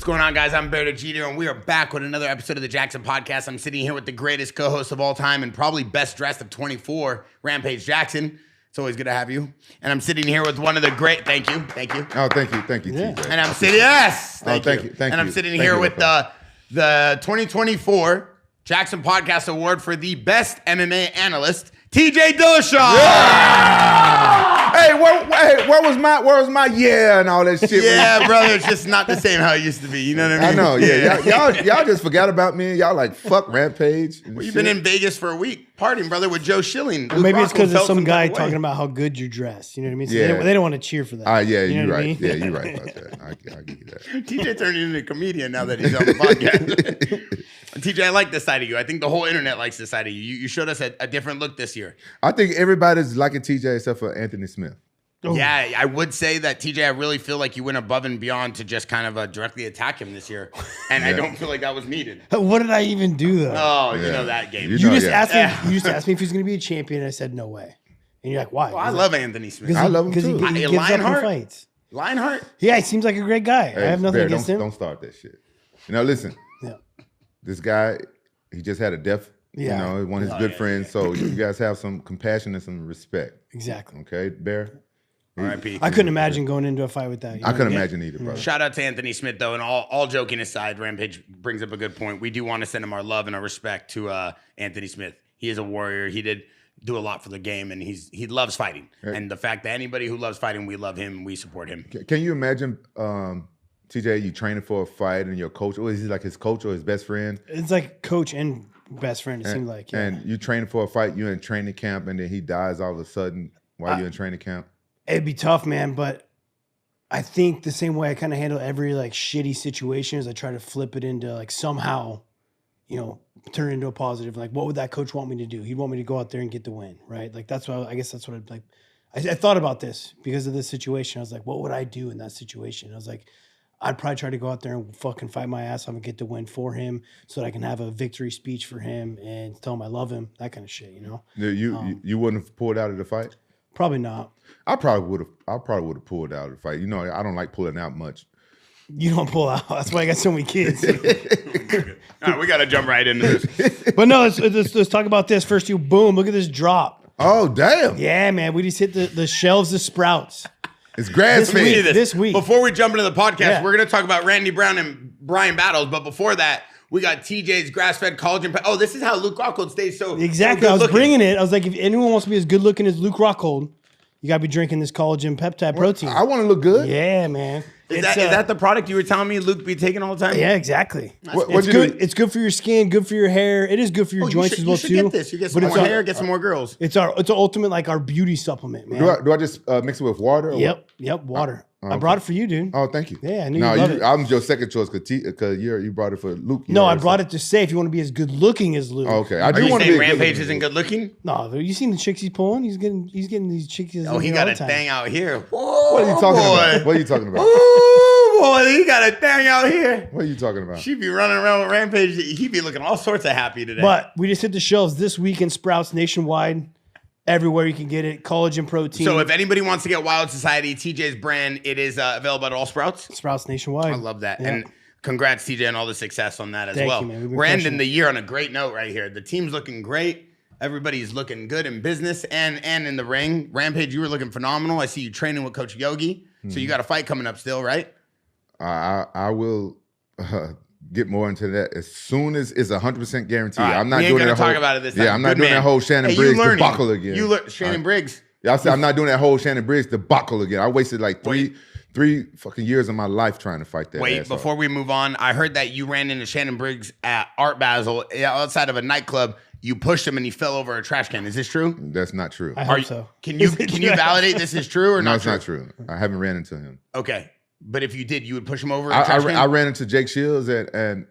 What's going on, guys? I'm Bear Degidio, and we are back with another episode of the Jaxxon podcast. I'm sitting here with the greatest co-host of all time and probably best dressed of 24, Rampage Jaxxon. It's always good to have you. And I'm sitting here with one of the great. Thank you. Oh, thank you, yeah. TJ. And I'm sitting. Yes. Thank you. And I'm sitting here with the 2024 Jaxxon Podcast Award for the best MMA analyst, TJ Dillashaw. Yeah! Hey, where was my and all that shit? Yeah, brother, it's just not the same how it used to be. You know what I mean? I know, yeah. Y'all just forgot about me. Y'all like, fuck Rampage. Well, you've been in Vegas for a week partying, brother, with Joe Schilling. Maybe it's because of some guy talking about how good you're dressed. You know what I mean? So they don't want to cheer for that. Yeah, you know you're right. I mean? Yeah, you're right about that. I give you that. TJ turned into a comedian now that he's on the podcast. TJ, I like this side of you. I think the whole internet likes this side of you. You showed us a different look this year. I think everybody's liking TJ except for Anthony Smith. Oh. Yeah, I would say that, TJ, I really feel like you went above and beyond to just kind of directly attack him this year. And I don't feel like that was needed. What did I even do, though? Oh, you know that game. You just asked me if he's going to be a champion, and I said no way. And you're like, why? Well, I love Anthony Smith. I love him too. Because he gives up in fights. Lionheart? Yeah, he seems like a great guy. Hey, I have nothing against him. Don't start that shit. Listen. Yeah. This guy, he just had a death. Yeah. One of his good friends. So you guys have some compassion and some respect. Exactly. Okay, Bear? R.I.P. I couldn't imagine going into a fight with that. I couldn't imagine either, brother. Shout out to Anthony Smith, though, and all joking aside, Rampage brings up a good point. We do want to send him our love and our respect to Anthony Smith. He is a warrior. He did do a lot for the game, and he loves fighting. Hey. And the fact that anybody who loves fighting, we love him, we support him. Can you imagine, TJ, you training for a fight and your coach, or is he like his coach or his best friend? It's like coach and best friend, it seemed like. Yeah. And you training for a fight, you're in training camp, and then he dies all of a sudden while you're in training camp? It'd be tough, man, but I think the same way I kind of handle every like shitty situation is I try to flip it into like somehow, turn it into a positive. Like, what would that coach want me to do? He'd want me to go out there and get the win, right? Like, that's what I guess that's what I'd like. I thought about this because of this situation. I was like, what would I do in that situation? I was like, I'd probably try to go out there and fucking fight my ass off and get the win for him so that I can have a victory speech for him and tell him I love him, that kind of shit, You wouldn't have pulled out of the fight? Probably not. I probably would have pulled out of the fight. I don't like pulling out much. You don't pull out. That's why I got so many kids. All right, we got to jump right into this. But no, let's talk about this. First, boom, look at this drop. Oh, damn. Yeah, man. We just hit the shelves of Sprouts. It's grass fed. This week. Before we jump into the podcast, we're going to talk about Randy Brown and Brian battles. But before that, we got TJ's grass-fed collagen. Oh, this is how Luke Rockhold stays so exactly. I was bringing it. I was like, if anyone wants to be as good looking as Luke Rockhold, you got to be drinking this collagen peptide protein. I want to look good. Yeah, man. Is that the product you were telling me Luke be taking all the time? Yeah, exactly. It's good. It's good for your skin, good for your hair. It is good for your joints as well too. You should get this. You get some more hair, get some more girls. It's our ultimate like our beauty supplement, man. Do I just mix it with water? Yep, water. I brought it for you, dude. Oh, thank you. Yeah, I knew you love it. I'm your second choice because you brought it for Luke. No, I brought it to say if you want to be as good looking as Luke. Okay, I do want to be. Rampage isn't good looking. No, you seen the chicks he's pulling? He's getting these chicks. Oh, he got a thing out here. What are you talking about? What are you talking about? Oh boy, he got a thing out here. What are you talking about? She be running around with Rampage. He be looking all sorts of happy today. But we just hit the shelves this week in Sprouts nationwide. Everywhere you can get it, collagen protein. So if anybody wants to get Wild Society, TJ's brand, it is available at all Sprouts. Sprouts nationwide. I love that. Yeah. And congrats, TJ, on all the success on that as well. Thank you, man. We're ending the year on a great note right here. The team's looking great. Everybody's looking good in business and in the ring. Rampage, you were looking phenomenal. I see you training with Coach Yogi. So you got a fight coming up still, right? I will get more into that as soon as it's 100% guaranteed. Right. I'm not we ain't doing gonna that whole, talk about it this time. Yeah, I'm not doing that whole Shannon Briggs debacle again. Shannon Briggs. Yeah, I said I'm not doing that whole Shannon Briggs debacle again. I wasted like three fucking years of my life trying to fight that. Wait, before we move on, I heard that you ran into Shannon Briggs at Art Basel outside of a nightclub. You pushed him and he fell over a trash can. Is this true? That's not true. I hope so. Can you validate this is true or no, not? It's not true. I haven't ran into him. Okay. But if you did, you would push him over. I ran into Jake Shields and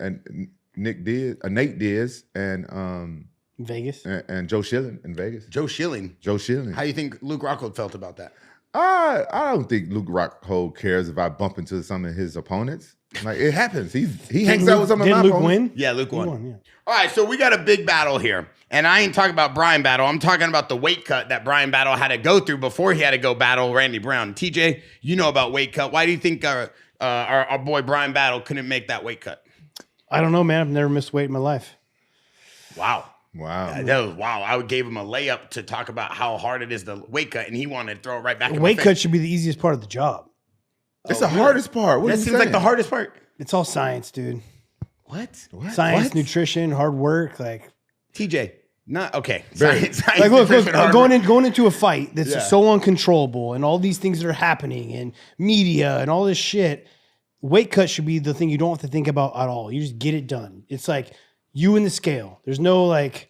Nate Diaz and Vegas and Joe Schilling in Vegas. Joe Schilling. How do you think Luke Rockhold felt about that? I don't think Luke Rockhold cares if I bump into some of his opponents. Like it happens. He hangs out with some of my opponents. Did Luke win? Yeah, Luke won. He won, yeah. All right, so we got a big battle here. And I ain't talking about Brian Battle. I'm talking about the weight cut that Brian Battle had to go through before he had to go battle Randy Brown. TJ, you know about weight cut. Why do you think our boy Brian Battle couldn't make that weight cut. I don't know, man. I've never missed weight in my life. Wow. Wow. That was wow. I gave him a layup to talk about how hard it is to weight cut, and he wanted to throw it right back. The weight cut should be the easiest part of the job. It's the hardest part. What That are you seems like saying? the hardest part. It's all science, dude. What? Science, What? nutrition, hard work. Like, TJ, not okay. Very- Science, like look, nutrition, hard work. going into a fight that's Yeah. so uncontrollable, and all these things that are happening, and media, and all this shit. Weight cut should be the thing you don't have to think about at all. You just get it done. It's like you and the scale. There's no like,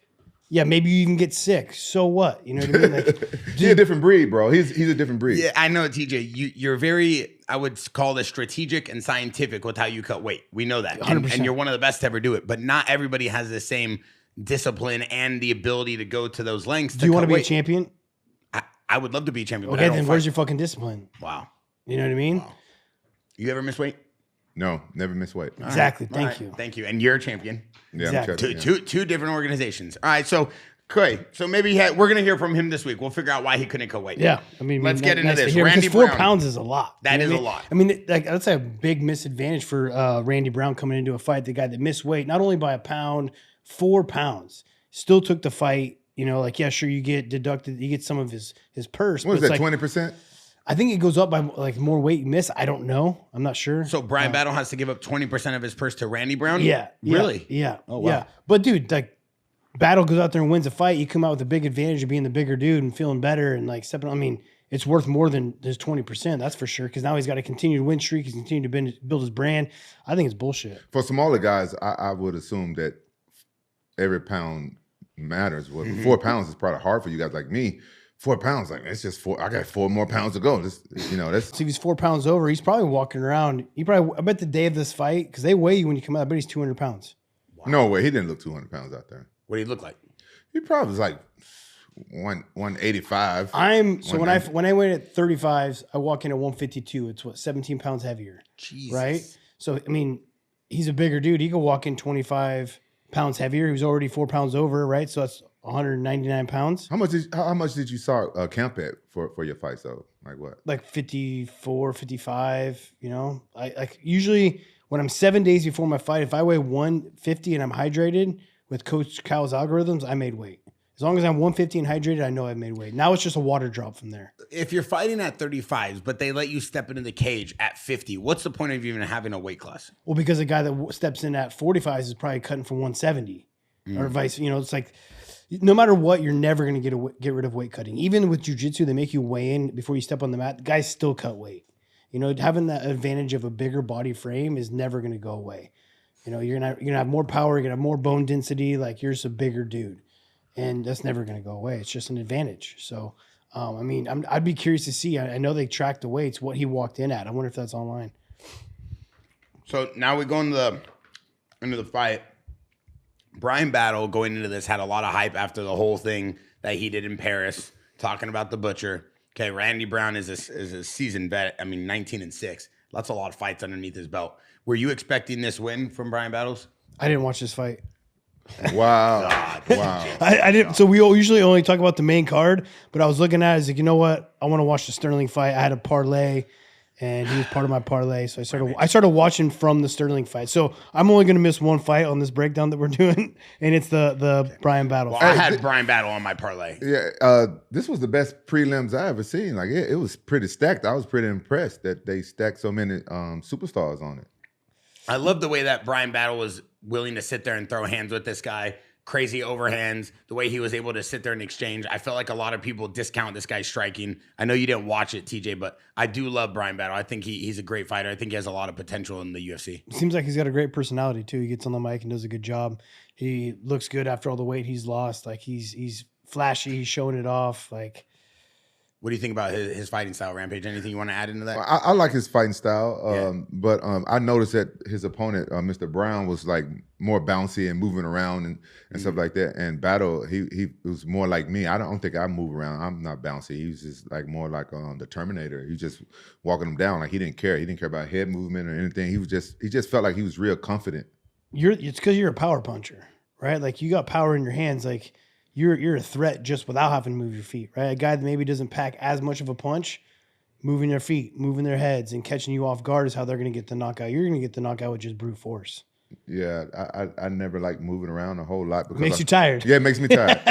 yeah, maybe you even get sick. So what? You know what I mean? Like, He's a different breed, bro. He's a different breed. Yeah, I know, TJ. You're very, I would call this strategic and scientific with how you cut weight. We know that. And 100%. you're one of the best to ever do it. But not everybody has the same discipline and the ability to go to those lengths. do you want to be a weight. champion? I would love to be a champion. but I Okay, don't then fight. where's your fucking discipline? Wow. You know what I mean? You ever miss weight? No, never miss weight. Exactly. All Thank right. you. Thank you. And you're a champion. Yeah, Exactly. I'm Two, checking, two different organizations. All right. So, okay. So maybe we're going to hear from him this week. We'll figure out why he couldn't cut weight. Yeah, I mean, Let's get into nice to this. hear, Randy because 4 Brown. pounds is a lot. That You know is what a lot. I mean, like that's a big misadvantage for Randy Brown coming into a fight. The guy that missed weight not only by a pound, 4 pounds, still took the fight. You know, like, yeah, sure, you get deducted, you get some of his purse. What is but that, it's like, 20%? I think it goes up by like more weight you miss. I don't know. I'm not sure. So Brian Battle has to give up 20% of his purse to Randy Brown? Yeah. Really? Yeah. Oh, wow. Yeah. But dude, like Battle goes out there and wins a fight. You come out with a big advantage of being the bigger dude and feeling better and like stepping on. I mean, it's worth more than his 20%. That's for sure. Because now he's got a continued win streak. He's continued to build his brand. I think it's bullshit. For smaller guys, I would assume that every pound matters. Well, 4 pounds is probably hard for you guys like me. 4 pounds, like it's just 4. I got 4 more pounds to go. Just that's So if he's 4 pounds over, he's probably walking around. I bet the day of this fight, because they weigh you when you come out, I bet he's 200 pounds. no way. He didn't look 200 pounds out there. What do you look like? He probably was like 185. When I weigh at 35s, I walk in at 152. It's 17 pounds heavier. Jesus. Right? So, I mean, he's a bigger dude. He could walk in 25 pounds heavier. He was already 4 pounds over, right? So that's 199 pounds. How much did you saw camp at for your fights though? Like what? Like 54, 55, you know? I like usually when I'm 7 days before my fight, if I weigh 150 and I'm hydrated with Coach Cal's algorithms, I made weight. As long as I'm 150 and hydrated, I know I've made weight. Now it's just a water drop from there. If you're fighting at 35s, but they let you step into the cage at 50, what's the point of even having a weight class? Well, because the guy that steps in at 45s is probably cutting for 170 or vice. You know, it's like no matter what, you're never going to get rid of weight cutting. Even with jiu-jitsu, they make you weigh in before you step on the mat. Guys still cut weight. You know, having that advantage of a bigger body frame is never going to go away. You know, you're gonna have more power, you're gonna have more bone density. Like you're just a bigger dude, and that's never going to go away. It's just an advantage. So, I mean, I'd be curious to see. I know they track the weights, what he walked in at. I wonder if that's online. So now we go into the fight. Brian Battle going into this had a lot of hype after the whole thing that he did in Paris, talking about the butcher. Okay, Randy Brown is a seasoned vet. I mean, 19-6. That's a lot of fights underneath his belt. Were you expecting this win from Brian Battles? I didn't watch this fight. Wow. Wow. I didn't. So we usually only talk about the main card, but I was looking at it, I was like, you know what? I want to watch the Sterling fight. I had a parlay, and he was part of my parlay. So I started watching from the Sterling fight. So I'm only going to miss one fight on this breakdown that we're doing, and it's the Brian Battle. Well, fight. I had Brian Battle on my parlay. Yeah, this was the best prelims I ever seen. Like it was pretty stacked. I was pretty impressed that they stacked so many superstars on it. I love the way that Brian Battle was willing to sit there and throw hands with this guy. Crazy overhands, the way he was able to sit there and exchange. I felt like a lot of people discount this guy's striking. I know you didn't watch it, TJ, but I do love Brian Battle. I think he's a great fighter. I think he has a lot of potential in the UFC. Seems like he's got a great personality too. He gets on the mic and does a good job. He looks good after all the weight he's lost. Like he's flashy. He's showing it off. Like, What do you think about his fighting style, Rampage? Anything you want to add into that? I like his fighting style, but I noticed that his opponent, Mr. Brown, was like more bouncy and moving around and stuff like that. And Battle, he was more like me. I don't think I move around. I'm not bouncy. He was just like more like the Terminator. He just walking him down like he didn't care. He didn't care about head movement or anything. He just felt like he was real confident. it's because you're a power puncher, right? Like you got power in your hands. Like you're a threat just without having to move your feet, right? A guy that maybe doesn't pack as much of a punch, moving their feet, moving their heads, and catching you off guard is how they're going to get the knockout. You're going to get the knockout with just brute force. Yeah, I never like moving around a whole lot because Makes you tired. Yeah, it makes me tired.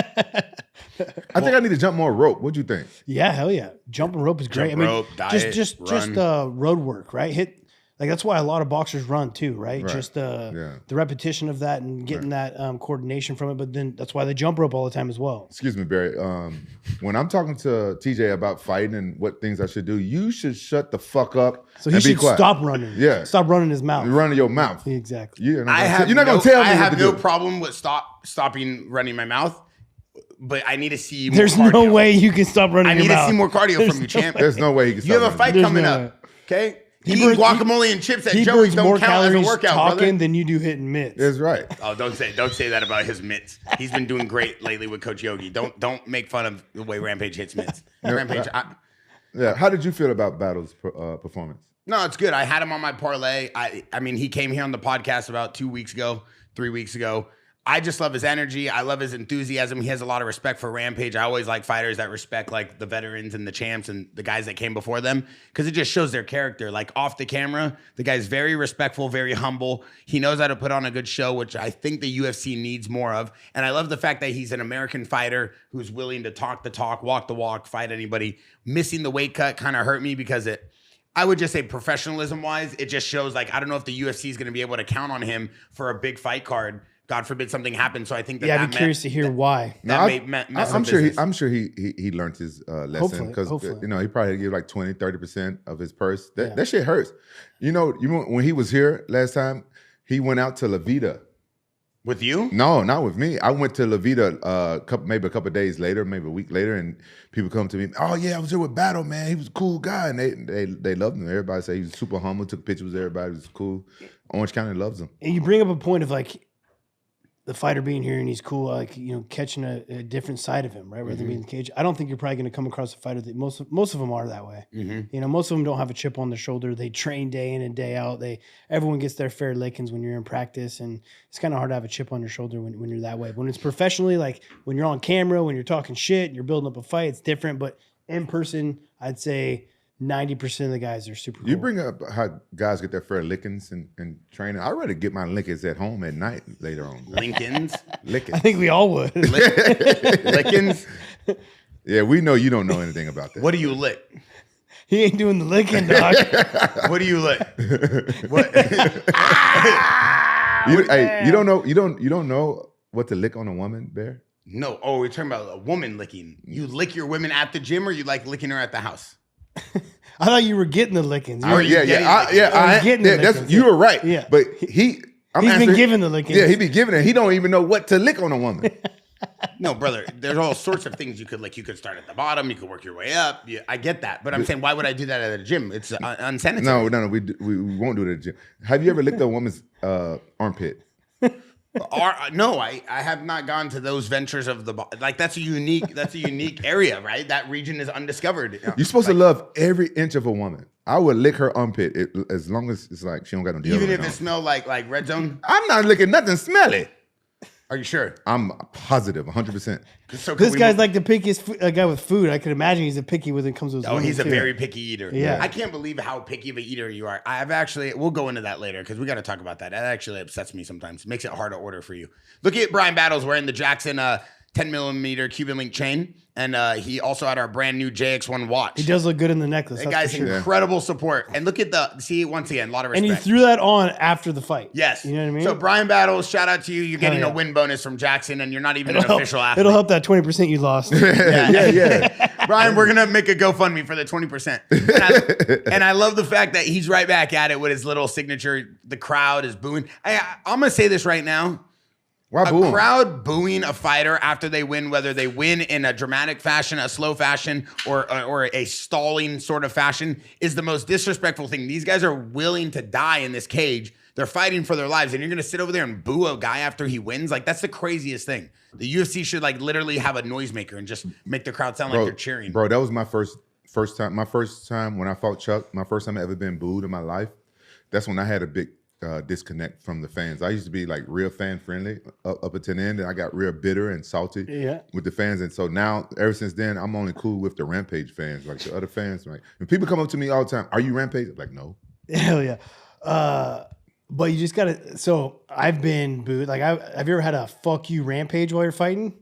I think I need to jump more rope. What do you think? Yeah, hell yeah. Jumping rope is great. Jump rope, diet, just road work, right? Like that's why a lot of boxers run too, right? Just the repetition of that and getting that coordination from it. But then that's why they jump rope all the time as well. Excuse me, Barry. When I'm talking to TJ about fighting and what things I should do, you should shut the fuck up. So he should stop running. Yeah, stop running his mouth. You're running your mouth. Exactly. You're not gonna tell me. I have no problem with stopping running my mouth. But I need to see more There's cardio. no way you can stop running your mouth. I need to see more cardio from you, champ. There's no way he can stop You have a fight coming up, okay? Eating guacamole and chips at Joey's don't count as a workout, brother. Than you do hitting mitts. That's right. Oh, don't say that about his mitts. He's been doing great lately with Coach Yogi. Don't make fun of the way Rampage hits mitts. Rampage. How did you feel about Battle's performance? No, it's good. I had him on my parlay. I mean, he came here on the podcast about 3 weeks ago. I just love his energy. I love his enthusiasm. He has a lot of respect for Rampage. I always like fighters that respect like the veterans and the champs and the guys that came before them because it just shows their character. Like off the camera, the guy's very respectful, very humble. He knows how to put on a good show, which I think the UFC needs more of. And I love the fact that he's an American fighter who's willing to talk the talk, walk the walk, fight anybody. Missing the weight cut kind of hurt me because I would just say professionalism-wise, it just shows like I don't know if the UFC is going to be able to count on him for a big fight card. God forbid something happens. So I think that I'd be curious to hear why. I'm sure he learned his lesson because he probably gave like 20-30% of his purse. That shit hurts. You know when he was here last time, he went out to La Vida. With you? No, not with me. I went to La Vida maybe a couple of days later, maybe a week later, and people come to me. Oh yeah, I was here with Battle, man. He was a cool guy, and they loved him. Everybody said he was super humble. Took pictures with everybody. He was cool. Orange County loves him. And you bring up a point of like the fighter being here and he's cool, like catching a different side of him, right? Rather than being in the cage. I don't think you're probably going to come across a fighter that most of them are that way. Most of them don't have a chip on their shoulder. They train day in and day out. Everyone gets their fair lickings when you're in practice, and it's kind of hard to have a chip on your shoulder when you're that way. When it's professionally, like when you're on camera, when you're talking shit, and you're building up a fight, it's different. But in person, I'd say 90% of the guys are super cool. You bring up how guys get their fair lickings and training. I'd rather get my lickings at home at night later on. Lickings? I think we all would. Lickings? Yeah, we know you don't know anything about that. What do you lick? He ain't doing the licking, dog. What do you lick? What? You don't know what to lick on a woman, Bear? No. Oh, we're talking about a woman licking. You lick your women at the gym, or you like licking her at the house? I thought you were getting the lickings. You were right. Yeah. But he's been given the lickings. Yeah, he be giving it. He don't even know what to lick on a woman. No, brother. There's all sorts of things you could lick. You could start at the bottom. You could work your way up. Yeah, I get that. But I'm saying, why would I do that at a gym? It's unsanitary. No. We won't do it at a gym. Have you ever licked a woman's armpit? No, I have not gone to those ventures of the like. That's a unique area, right? That region is undiscovered. You're supposed to love every inch of a woman. I would lick her armpit as long as it's like she don't got no deodorant. Even if it smells like red zone. I'm not licking nothing smelly. Are you sure? I'm positive, 100%. So this guy's like the pickiest guy with food. I could imagine he's a picky when it comes to his women, he's a too. very picky eater. Yeah. I can't believe how picky of an eater you are. We'll go into that later because we got to talk about that. That actually upsets me sometimes. It makes it hard to order for you. Look at Brian Battles wearing the Jaxxon 10 millimeter Cuban link chain. And he also had our brand new JX1 watch. He does look good in the necklace. That guy's incredible support. And look at once again, a lot of respect. And he threw that on after the fight. Yes. You know what I mean? So Brian Battles, shout out to you. You're getting a win bonus from Jaxxon, and you're not even an official athlete. It'll help that 20% you lost. Yeah. Brian, we're going to make a GoFundMe for the 20%. And I love the fact that he's right back at it with his little signature. The crowd is booing. I'm going to say this right now. Why a crowd booing a fighter after they win, whether they win in a dramatic fashion, a slow fashion, or a stalling sort of fashion, is the most disrespectful thing. These guys are willing to die in this cage. They're fighting for their lives, and you're going to sit over there and boo a guy after he wins? Like, that's the craziest thing. The UFC should like literally have a noisemaker and just make the crowd sound like they're cheering. Bro, that was my first time. My first time when I fought Chuck, my first time I ever been booed in my life. That's when I had a big disconnect from the fans. I used to be like real fan friendly up until the end, and I got real bitter and salty with the fans. And so now, ever since then, I'm only cool with the Rampage fans. Like the other fans, like when people come up to me all the time, "Are you Rampage?" I'm like, no. Hell yeah. But you just gotta. So I've been booed. Like, have you ever had a "fuck you" Rampage while you're fighting?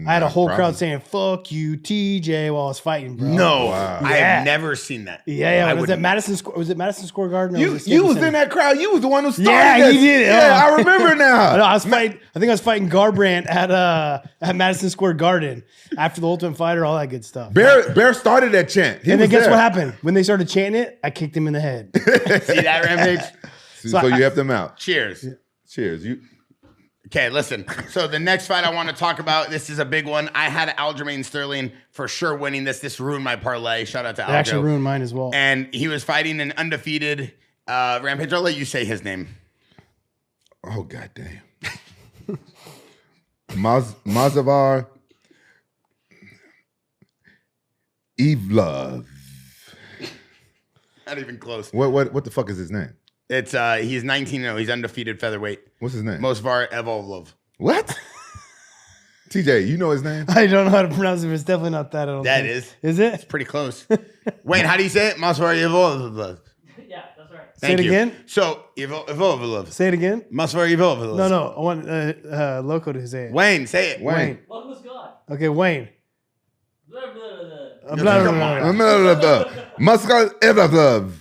I had a whole crowd saying "fuck you, TJ" while I was fighting, bro. No, I have never seen that. Yeah. Was it Madison Square Garden? You was in that crowd. You was the one who started. Yeah, he did it. Yeah, I remember now. I was fighting. I think I was fighting Garbrandt at Madison Square Garden after the Ultimate Fighter, all that good stuff. Bear started that chant. And then guess what happened? When they started chanting it, I kicked him in the head. See that, Rampage? So you helped them out. Cheers. Yeah. Cheers. Okay, listen. So the next fight I want to talk about, this is a big one. I had Aljamain Sterling for sure winning this. This ruined my parlay. Shout out to Aljo. It actually ruined mine as well. And he was fighting an undefeated Rampage. I'll let you say his name. Oh, goddamn. Mazavar Evlov. Not even close. What the fuck is his name? It's he's 19-0. He's undefeated featherweight. What's his name? Mosvar Evlovlov. What? TJ, you know his name? I don't know how to pronounce it, but it's definitely not that. I don't think. Is. Is it? It's pretty close. Wayne, how do you say it? Mosvar Evlovlov. Yeah, that's right. Thank you. Say it again? So, Evlovlov. Say it again? Mosvar Evlovlov. No. I want Loco to say it. Wayne, say it. Wayne. What was God? Okay, Wayne. Blah, blah, blah. Blah, blah, blah. Muscle Evlov.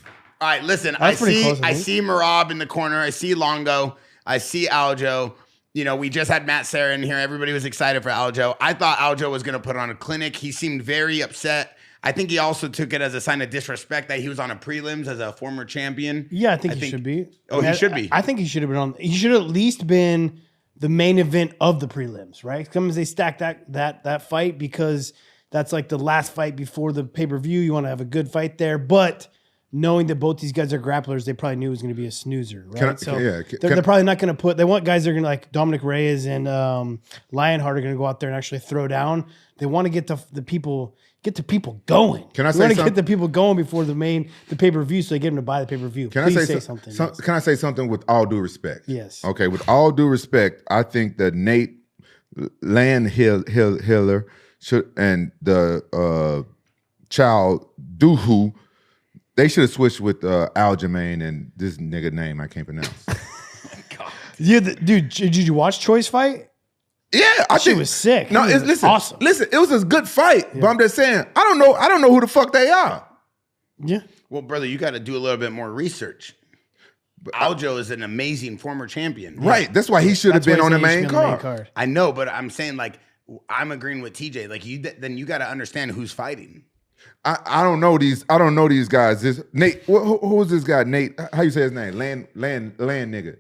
All right, listen. That's pretty close, I I think. see Marab in the corner. I see Longo. I see Aljo. You know, we just had Matt Serra in here. Everybody was excited for Aljo. I thought Aljo was going to put on a clinic. He seemed very upset. I think he also took it as a sign of disrespect that he was on a prelims as a former champion. Yeah, I think he should be. Oh, he should be. I think he should have been on. He should have at least been the main event of the prelims, right? Come as they stack that fight, because that's like the last fight before the pay-per-view. You want to have a good fight there, but knowing that both these guys are grapplers, they probably knew it was going to be a snoozer, right? They're probably not going to put. They want guys that are going to, like Dominic Reyes and Lionheart, are going to go out there and actually throw down. They want to get the people going. Can I say want to something? get the people going before the pay-per-view, so they get them to buy the pay-per-view. Can Please I say something? yes. Can I say something with all due respect? Yes. Okay, with all due respect, I think that Nate Landhiller should and the child Duhu, they should have switched with Aljamain and this nigga name I can't pronounce. God. Yeah, dude, did you watch Choi's fight? Yeah, I think She was sick. No, It was listen, awesome. Listen, it was a good fight, but I'm just saying, I don't know who the fuck they are. Yeah. Well, brother, you got to do a little bit more research. Aljo is an amazing former champion. Right, that's why he should have That's been why on I the say he main should be on the card. I know, but I'm saying, like, I'm agreeing with TJ. Like, then you got to understand who's fighting. I don't know these guys. This Nate, who is this guy? Nate, how you say his name? Land nigga.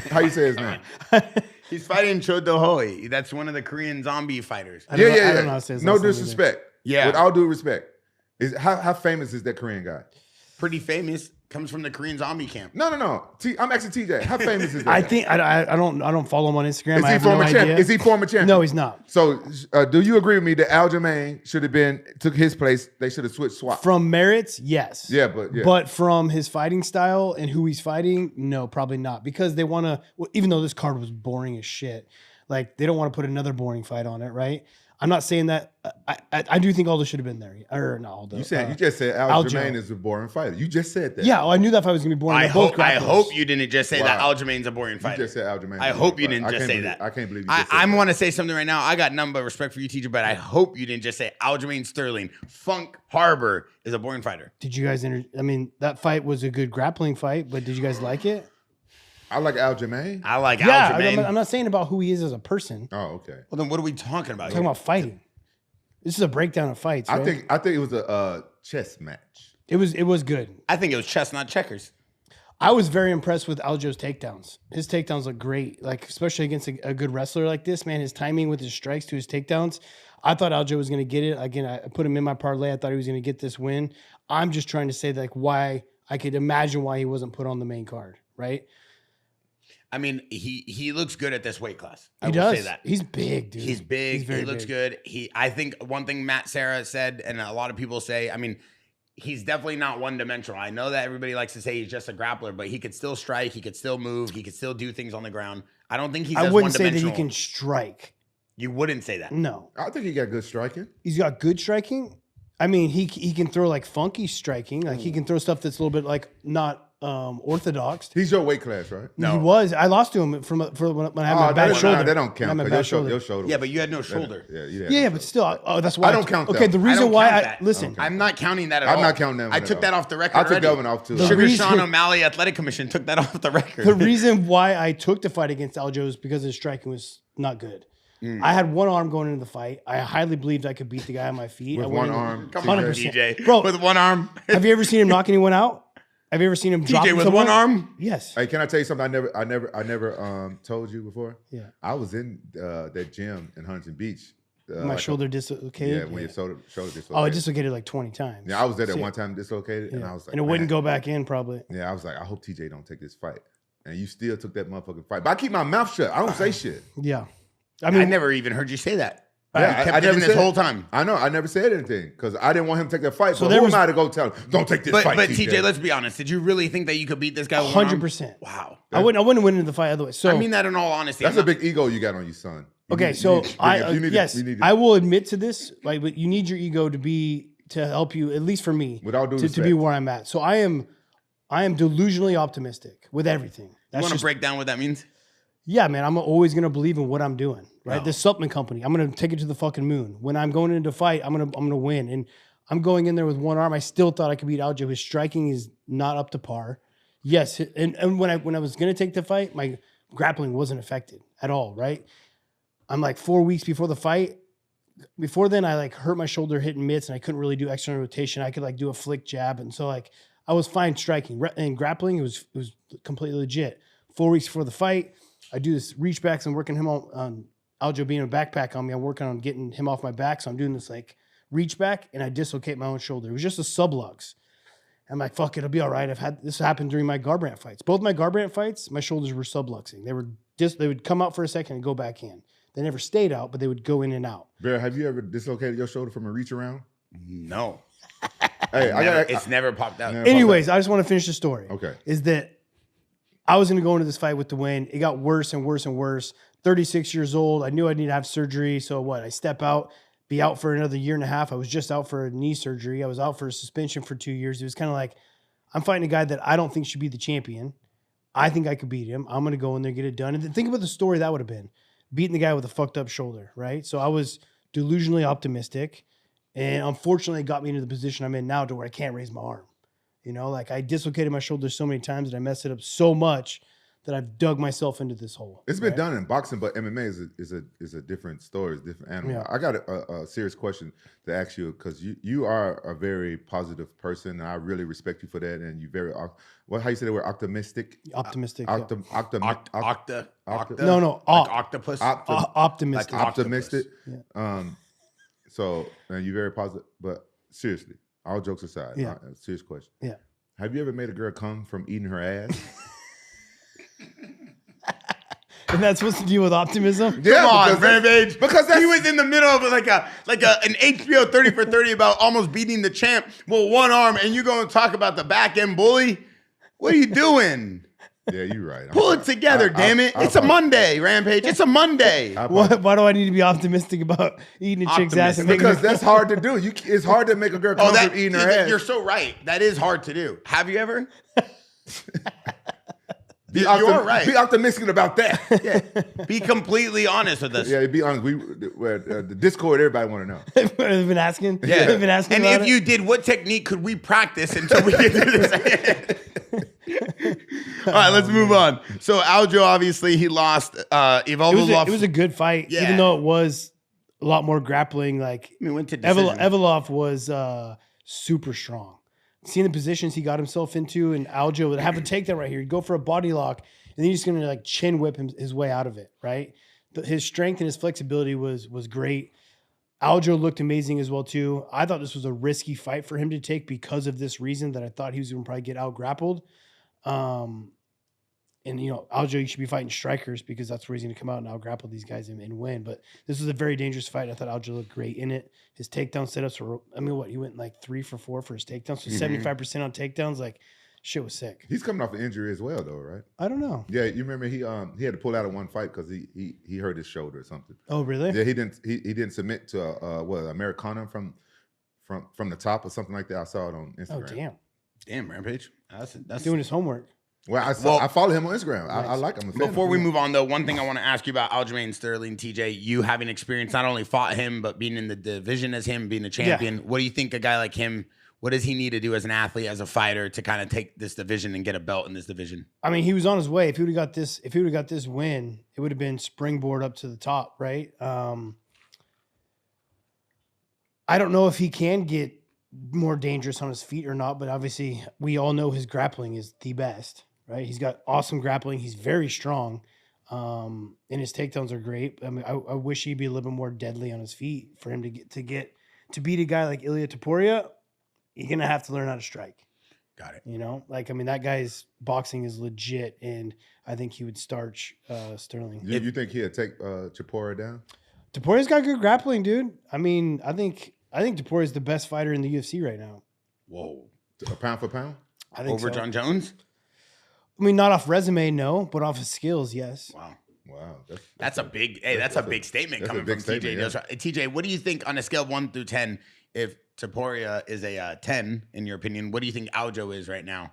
How you say his name? He's fighting Cho Do-hoi. That's one of the Korean zombie fighters. I don't know how to say his No last name disrespect. Yeah. With all due respect, how famous is that Korean guy? Pretty famous. Comes from the Korean zombie camp. No. I'm asking TJ. How famous is that? I guy? think I don't follow him on Instagram. Is I he have former no champion? idea. Is he former champion? No, he's not. So, do you agree with me that Aljamain should have took his place? They should have swap. From merits, yes. Yeah, but But from his fighting style and who he's fighting, no, probably not. Because they want to, even though this card was boring as shit, like they don't want to put another boring fight on it, right? I'm not saying that. I do think Aldo should have been there. Or not Aldo. you just said Aljamain is a boring fighter. You just said that. Yeah, well, I knew that fight was going to be boring. I They're both hope grapplers. you didn't just say that Wow. Aljamain's a boring You fighter. just said Aljamain. I hope you didn't just say that. I can't believe you just said I that. want to say something right now. I got none but respect for you, teacher, but I hope you didn't just say Aljamain Sterling. Funk Harbor is a boring fighter. Did you guys? I mean, that fight was a good grappling fight, but did you guys like it? I like Aljamain. I like Yeah, Aljamain. I'm not saying about who he is as a person. I'm Oh, okay. Well, then what are we talking about? talking about fighting. This is a breakdown of fights. Right? I think it was a chess match. it was good. I think it was chess, not checkers. I was very impressed with Aljo's takedowns. His takedowns look great, like especially against a good wrestler like this. Man, his timing with his strikes to his takedowns. I thought Aljo was going to get it. Again, I put him in my parlay. I thought he was going to get this win. I'm just trying to say like why I could imagine why he wasn't put on the main card, right? I mean, he looks good at this weight class. I He will does. say that. He's big, dude. He's big. He's very He looks big. good. I think one thing Matt Serra said, and a lot of people say, I mean, he's definitely not one-dimensional. I know that everybody likes to say he's just a grappler, but he could still strike, he could still move, he could still do things on the ground. I don't think he's I as wouldn't say that one-dimensional. he can strike. You wouldn't say that. No. I think he got good striking. He's got good striking. I mean, he can throw like funky striking. Like he can throw stuff that's a little bit like not orthodox. He's your weight class, right? No. He was. I lost to him for when I had my bad shoulder. That don't count. I had my 'cause bad shoulder. Your shoulder. Yeah, but you had no shoulder. Yeah, but still, that's why I don't count that. Okay, the I reason don't why count I that. listen, I'm not counting that at all. I'm not counting that one I at took all. that off the record I took already. that one off too. The Sugar reason- Sean O'Malley Athletic Commission took that off the record. the reason why I took the fight against Aljo is because his striking was not good. I had one arm going into the fight. I highly believed I could beat the guy on my feet. With I went one in- arm. Come on, 100%. DJ. Bro. With one arm. Have you ever seen him knock anyone out? Have you ever seen him drop DJ with someone? one arm? Yes. Hey, can I tell you something? I never told you before. Yeah. I was in that gym in Huntington Beach. My shoulder Yeah, dislocated. when your shoulder dislocated. Oh, it dislocated like 20 times. Yeah, I was there that Sick. one time dislocated, and I was like, and it wouldn't man. go back in probably. Yeah, I was like, I hope TJ don't take this fight. And you still took that motherfucking fight. But I keep my mouth shut. I don't say shit. Yeah. I never even heard you say that. Yeah, You kept I it never in this said- whole time. I know. I never said anything because I didn't want him to take that fight. So But there who was- am I to go tell him, don't take this But fight, TJ, let's be honest. Did you really think that you could beat this guy with one arm? 100%. Wow. I wouldn't win in the fight otherwise. So I mean that in all honesty. That's I'm a big ego you got on you, son. You okay, need- so you need to- I will admit to this. Like, but you need your ego to help you, at least for me, With all due to be respect. where I'm at. So I am delusionally optimistic with everything. You That's want to just, break down what that means? yeah, man. I'm always gonna believe in what I'm doing. Right, No. this supplement company, I'm gonna take it to the fucking moon. When I'm going into a fight, I'm gonna win. And I'm going in there with one arm. I still thought I could beat Aljo. His striking is not up to par. Yes, and when I was gonna take the fight, my grappling wasn't affected at all. Right, I'm like 4 weeks before the fight. Before then, I like hurt my shoulder hitting mitts, and I couldn't really do external rotation. I could like do a flick jab, and so like I was fine striking and grappling. It was completely legit. 4 weeks before the fight, I do this reach backs. I'm working him on Aljo being a backpack on me. I'm working on getting him off my back, so I'm doing this like reach back, and I dislocate my own shoulder. It was just a sublux. I'm like, fuck it, it'll be all right. I've had this happen during my Garbrandt fights. Both my Garbrandt fights, my shoulders were subluxing. They would come out for a second and go back in. They never stayed out, but they would go in and out. Bear, have you ever dislocated your shoulder from a reach around? No. Hey, It's never popped out. Never. Anyways, I just want to finish the story. Okay. Is that I was going to go into this fight with the win. It got worse and worse and worse. 36 years old. I knew I need to have surgery. So what? I step out, be out for another year and a half. I was just out for a knee surgery. I was out for a suspension for 2 years. It was kind of like, I'm fighting a guy that I don't think should be the champion. I think I could beat him. I'm going to go in there, get it done. And then think about the story that would have been. Beating the guy with a fucked up shoulder, right? So I was delusionally optimistic. And unfortunately, it got me into the position I'm in now to where I can't raise my arm. You know, like I dislocated my shoulder so many times that I messed it up so much that I've dug myself into this hole. It's been right? done in boxing, but MMA is a different story, it's a different animal. Yeah. I got a serious question to ask you because you are a very positive person, and I really respect you for that. And you very how you say the word optimistic? Optimistic. yeah. Octa. No, Like octopus. Optimistic. Like optimistic. Yeah. So and you're very positive, but seriously, all jokes aside, Yeah. serious question. Yeah. Have you ever made a girl come from eating her ass? And that's supposed to deal with optimism? Yeah, Come on, because that's- Rampage. because that's- he was in the middle of an HBO 30 for 30 about almost beating the champ with one arm, and you going to talk about the back end bully? What are you doing? Yeah, you're right. I'm Pull it sorry. together, damn it. It's a Monday, Rampage. It's a Monday. Why do I need to be optimistic about eating a chick's ass? And making Because her- that's hard to do. It's hard to make a girl come from eating her ass. You're so right. That is hard to do. Have you ever? You're right. Be optimistic about that. Yeah. Be completely honest with us. Yeah, be honest. The Discord, everybody want to know. I've been asking. Yeah. I've been asking And about if it. you did, what technique could we practice until we get to this? All right, let's move on. So Aljo, obviously, he lost. Evolve It was a good fight, Yeah. even though it was a lot more grappling. Like We went to decision. Evolov was super strong. Seeing the positions he got himself into, and Aljo would have to take that right here. He'd go for a body lock, and then he's going to like chin whip his way out of it. Right, his strength and his flexibility was great. Aljo looked amazing as well too. I thought this was a risky fight for him to take because of this reason that I thought he was going to probably get out grappled. And, Aljo, you should be fighting strikers because that's where he's going to come out and out-grapple these guys and win. But this was a very dangerous fight. I thought Aljo looked great in it. His takedown setups were, he went like 3 for 4 for his takedowns. So 75% on takedowns, like, shit was sick. He's coming off an injury as well, though, right? I don't know. Yeah, you remember he had to pull out of one fight because he hurt his shoulder or something. Oh, really? Yeah, he didn't submit to Americana from the top or something like that. I saw it on Instagram. Oh, Damn, Rampage. That's doing his homework. Well, I follow him on Instagram. Nice. I like him. I'm a fan Before of we him. move on, though, one thing I want to ask you about Aljamain Sterling, TJ, you having experience, not only fought him, but being in the division as him, being a champion. Yeah. What do you think a guy like him, what does he need to do as an athlete, as a fighter, to kind of take this division and get a belt in this division? I mean, he was on his way. If he would have got this win, it would have been springboard up to the top, right? I don't know if he can get more dangerous on his feet or not, but obviously we all know his grappling is the best, right? He's got awesome grappling. He's very strong. And his takedowns are great. I mean, I wish he'd be a little bit more deadly on his feet for him to beat a guy like Ilia Topuria. You're going to have to learn how to strike. Got it. That guy's boxing is legit, and I think he would starch Sterling. You think he'd take Topuria down? Topuria's got good grappling, dude. I mean, I think Topuria's the best fighter in the UFC right now. Whoa. Pound for pound? I think Over so. John Jones? I mean, not off resume, no, but off his skills, yes. Wow. That's a big statement coming from TJ. Yeah. TJ, what do you think on a scale of 1 through 10, if Topuria is a 10, in your opinion, what do you think Aljo is right now?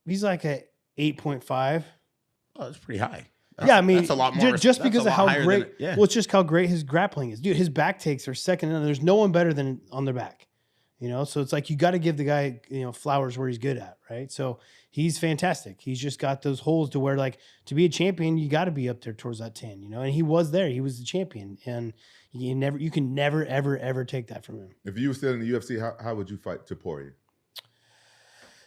He's like a 8.5. Oh, that's pretty high. I mean, that's a lot more. Just because of how great. Yeah. Well, it's just how great his grappling is, dude. His back takes are second to none. There's no one better than on their back. So it's like you got to give the guy, flowers where he's good at, right? So he's fantastic. He's just got those holes to where, like, to be a champion, you got to be up there towards that 10, and he was there. He was the champion, and you can never, ever, ever take that from him. If you were still in the UFC, how would you fight Topuria?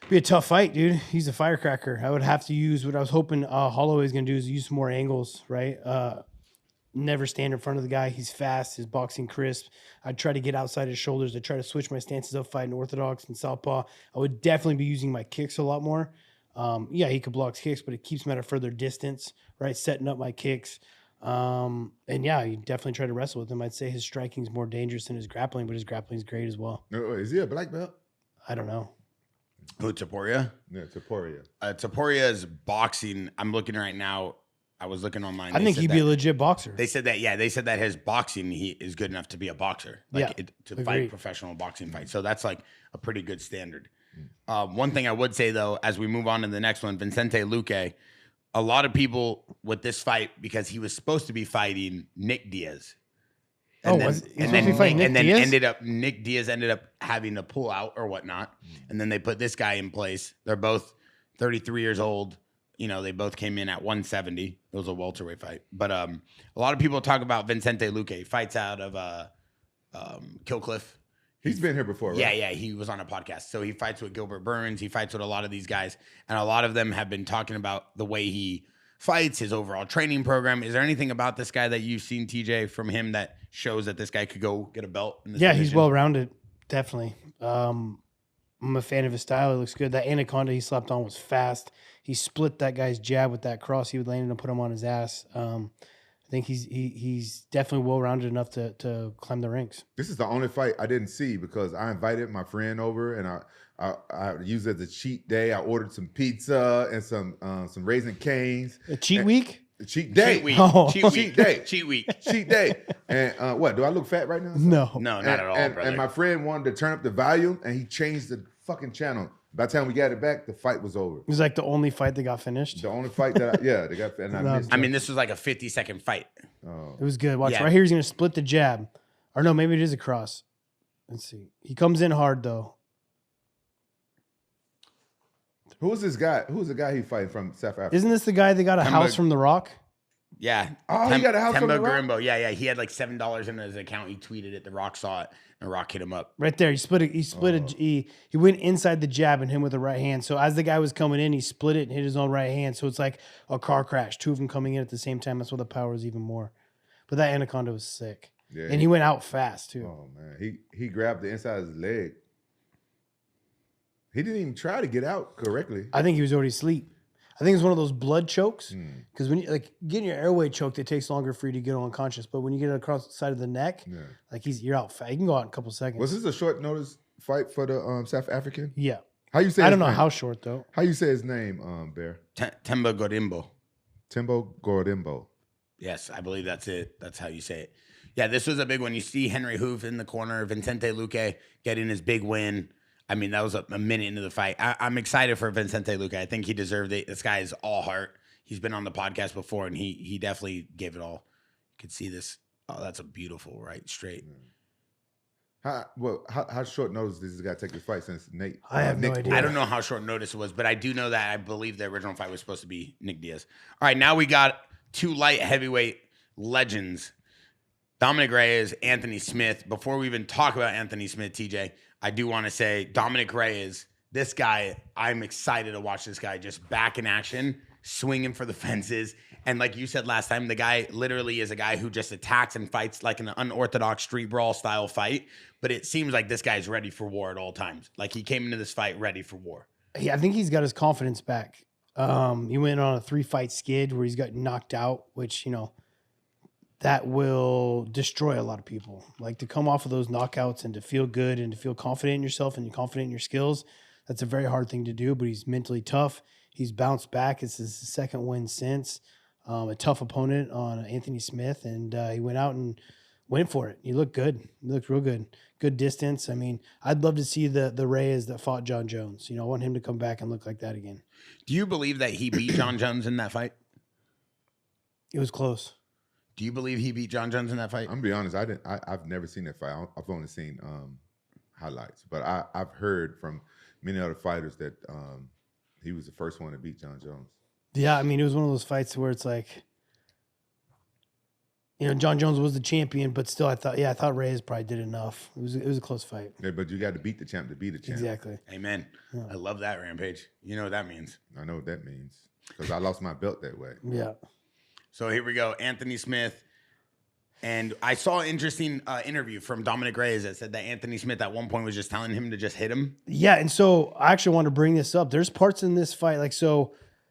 Be a tough fight, dude. He's a firecracker. I would have to use what I was hoping Holloway's going to do is use some more angles, right? Never stand in front of the guy. He's fast. His boxing crisp. I'd try to get outside his shoulders. I'd try to switch my stances up fighting orthodox and southpaw. I would definitely be using my kicks a lot more. He could block kicks, but it keeps him at a further distance, right? Setting up my kicks. You definitely try to wrestle with him. I'd say his striking is more dangerous than his grappling, but his grappling is great as well. Is he a black belt? I don't know. Who, Topuria? Yeah, Topuria. Topuria's boxing, I'm looking right now. I was looking online. I think he'd be a legit boxer. They said that his boxing, he is good enough to be a boxer, fight professional boxing fights. So that's like a pretty good standard. One thing I would say, though, as we move on to the next one, Vicente Luque, a lot of people with this fight, because he was supposed to be fighting Nick Diaz. Nick Diaz ended up having to pull out or whatnot. And then they put this guy in place. They're both 33 years old. They both came in at 170. It was a welterweight fight. But a lot of people talk about Vicente Luque. He fights out of Killcliff. He's been here before, right? Yeah. He was on a podcast. So he fights with Gilbert Burns. He fights with a lot of these guys. And a lot of them have been talking about the way he fights, his overall training program. Is there anything about this guy that you've seen, TJ, from him that shows that this guy could go get a belt in this division? He's well-rounded. Definitely. I'm a fan of his style. He looks good. That anaconda he slapped on was fast. He split that guy's jab with that cross he would land and put him on his ass. I think he's definitely well-rounded enough to climb the ranks. This is the only fight I didn't see because I invited my friend over and I used it as a cheat day. I ordered some pizza and some Raisin Canes. A cheat week? A cheat day. Cheat week. Oh. Cheat day. Cheat week. Cheat day. And what? Do I look fat right now? No. No, not at all, brother. And my friend wanted to turn up the volume and he changed the fucking channel. By the time we got it back, the fight was over. It was like the only fight that got finished. The only fight that they got, and I missed. I mean, this was like a 50-second fight. Oh. It was good. Watch, Yeah. right here he's going to split the jab. Or no, maybe it is a cross. Let's see. He comes in hard, though. Who's this guy? Who's the guy he fighting from South Africa? Isn't this the guy that got a Temba- house from The Rock? Yeah. Oh, he got a house from The Rock? Garimbo. Yeah. He had like $7 in his account. He tweeted it. The Rock saw it, and Rock hit him up. Right there. He went inside the jab and hit him with the right hand. So as the guy was coming in, he split it and hit his own right hand. So it's like a car crash. Two of them coming in at the same time. That's why the power is even more. But that anaconda was sick. Yeah, and he went out fast, too. Oh, man. He grabbed the inside of his leg. He didn't even try to get out correctly. I think he was already asleep. I think it's one of those blood chokes Mm. because when you like getting your airway choked, it takes longer for you to get unconscious. But when you get it across the side of the neck, Yeah. like you're out. You can go out in a couple seconds. Was this a short notice fight for the South African? Yeah. How you say? I his don't know name? how short though. How you say his name, Bear? Temba Godimbo. Timbo Gordimbo. Yes, I believe that's it. That's how you say it. Yeah, this was a big one. You see Henry Hoof in the corner, Vicente Luque getting his big win. I mean, that was a minute into the fight. I'm excited for Vicente Luque. I think he deserved it. This guy is all heart. He's been on the podcast before, and he definitely gave it all. You could see this. Oh, that's a beautiful right straight. How short notice did this guy take the fight since Nate? I have no Nick idea. I don't know how short notice it was, but I do know that I believe the original fight was supposed to be Nick Diaz. All right, now we got two light heavyweight legends, Dominic Reyes, Anthony Smith. Before we even talk about Anthony Smith, TJ, I do want to say Dominic Reyes, this guy, I'm excited to watch this guy just back in action, swinging for the fences. And like you said last time, the guy literally is a guy who just attacks and fights like an unorthodox street brawl style fight. But it seems like this guy's ready for war at all times. Like he came into this fight ready for war. Yeah, I think he's got his confidence back. He went on a 3-fight skid where he's got knocked out, which, that will destroy a lot of people. Like to come off of those knockouts and to feel good and to feel confident in yourself and confident in your skills, that's a very hard thing to do, but he's mentally tough. He's bounced back. It's his second win since. A tough opponent on Anthony Smith, and he went out and went for it. He looked good. He looked real good. Good distance. I mean, I'd love to see the Reyes that fought John Jones. I want him to come back and look like that again. Do you believe that he beat John Jones in that fight? It was close. Do you believe he beat John Jones in that fight? I'm gonna be honest. I've never seen that fight. I've only seen highlights, but I've heard from many other fighters that he was the first one to beat John Jones. Yeah, I mean, it was one of those fights where it's like, John Jones was the champion, but still, I thought Reyes probably did enough. It was a close fight. Yeah, but you got to beat the champ to be the champ. Exactly. Amen. Yeah. I love that, Rampage. You know what that means. I know what that means because I lost my belt that way. Yeah. So here we go. Anthony Smith. And I saw an interesting interview from Dominic Reyes that said that Anthony Smith at one point was just telling him to just hit him. Yeah, and so I actually want to bring this up. There's parts in this fight,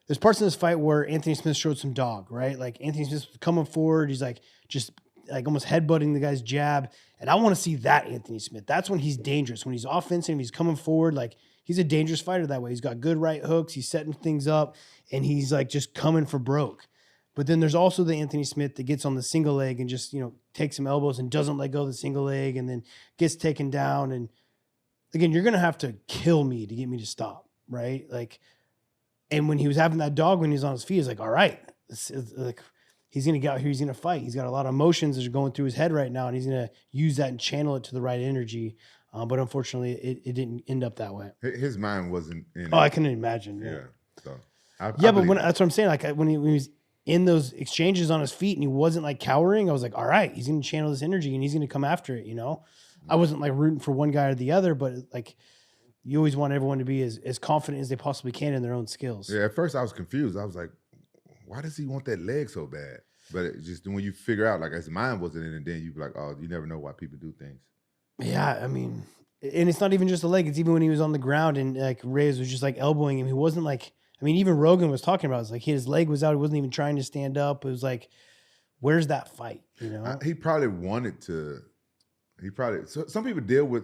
there's parts in this fight where Anthony Smith showed some dog, right? Like Anthony Smith was coming forward. He's like just like almost headbutting the guy's jab. And I want to see that Anthony Smith. That's when he's dangerous. When he's offensive, he's coming forward. Like he's a dangerous fighter that way. He's got good right hooks. He's setting things up and he's like just coming for broke. But then there's also the Anthony Smith that gets on the single leg and just, takes some elbows and doesn't let go of the single leg and then gets taken down. And again, you're going to have to kill me to get me to stop, right? Like, and when he was having that dog when he was on his feet, he's like, all right, like he's going to get out here. He's going to fight. He's got a lot of emotions that are going through his head right now. And he's going to use that and channel it to the right energy. But unfortunately, it didn't end up that way. His mind wasn't in Oh, I can imagine. Yeah. So But that's what I'm saying. Like when he was in those exchanges on his feet and he wasn't like cowering, I was like, all right, he's going to channel this energy and he's going to come after it. I wasn't like rooting for one guy or the other, but like you always want everyone to be as confident as they possibly can in their own skills. Yeah, at first I was confused. I was like, why does he want that leg so bad? But it just when you figure out, like his mind wasn't in it, then you be like, oh, you never know why people do things. Yeah, I mean, and it's not even just the leg. It's even when he was on the ground and like Reyes was just like elbowing him. He wasn't like, I mean, even Rogan was talking about it. It's like his leg was out. He wasn't even trying to stand up. It was like, where's that fight? He probably wanted to. Some people deal with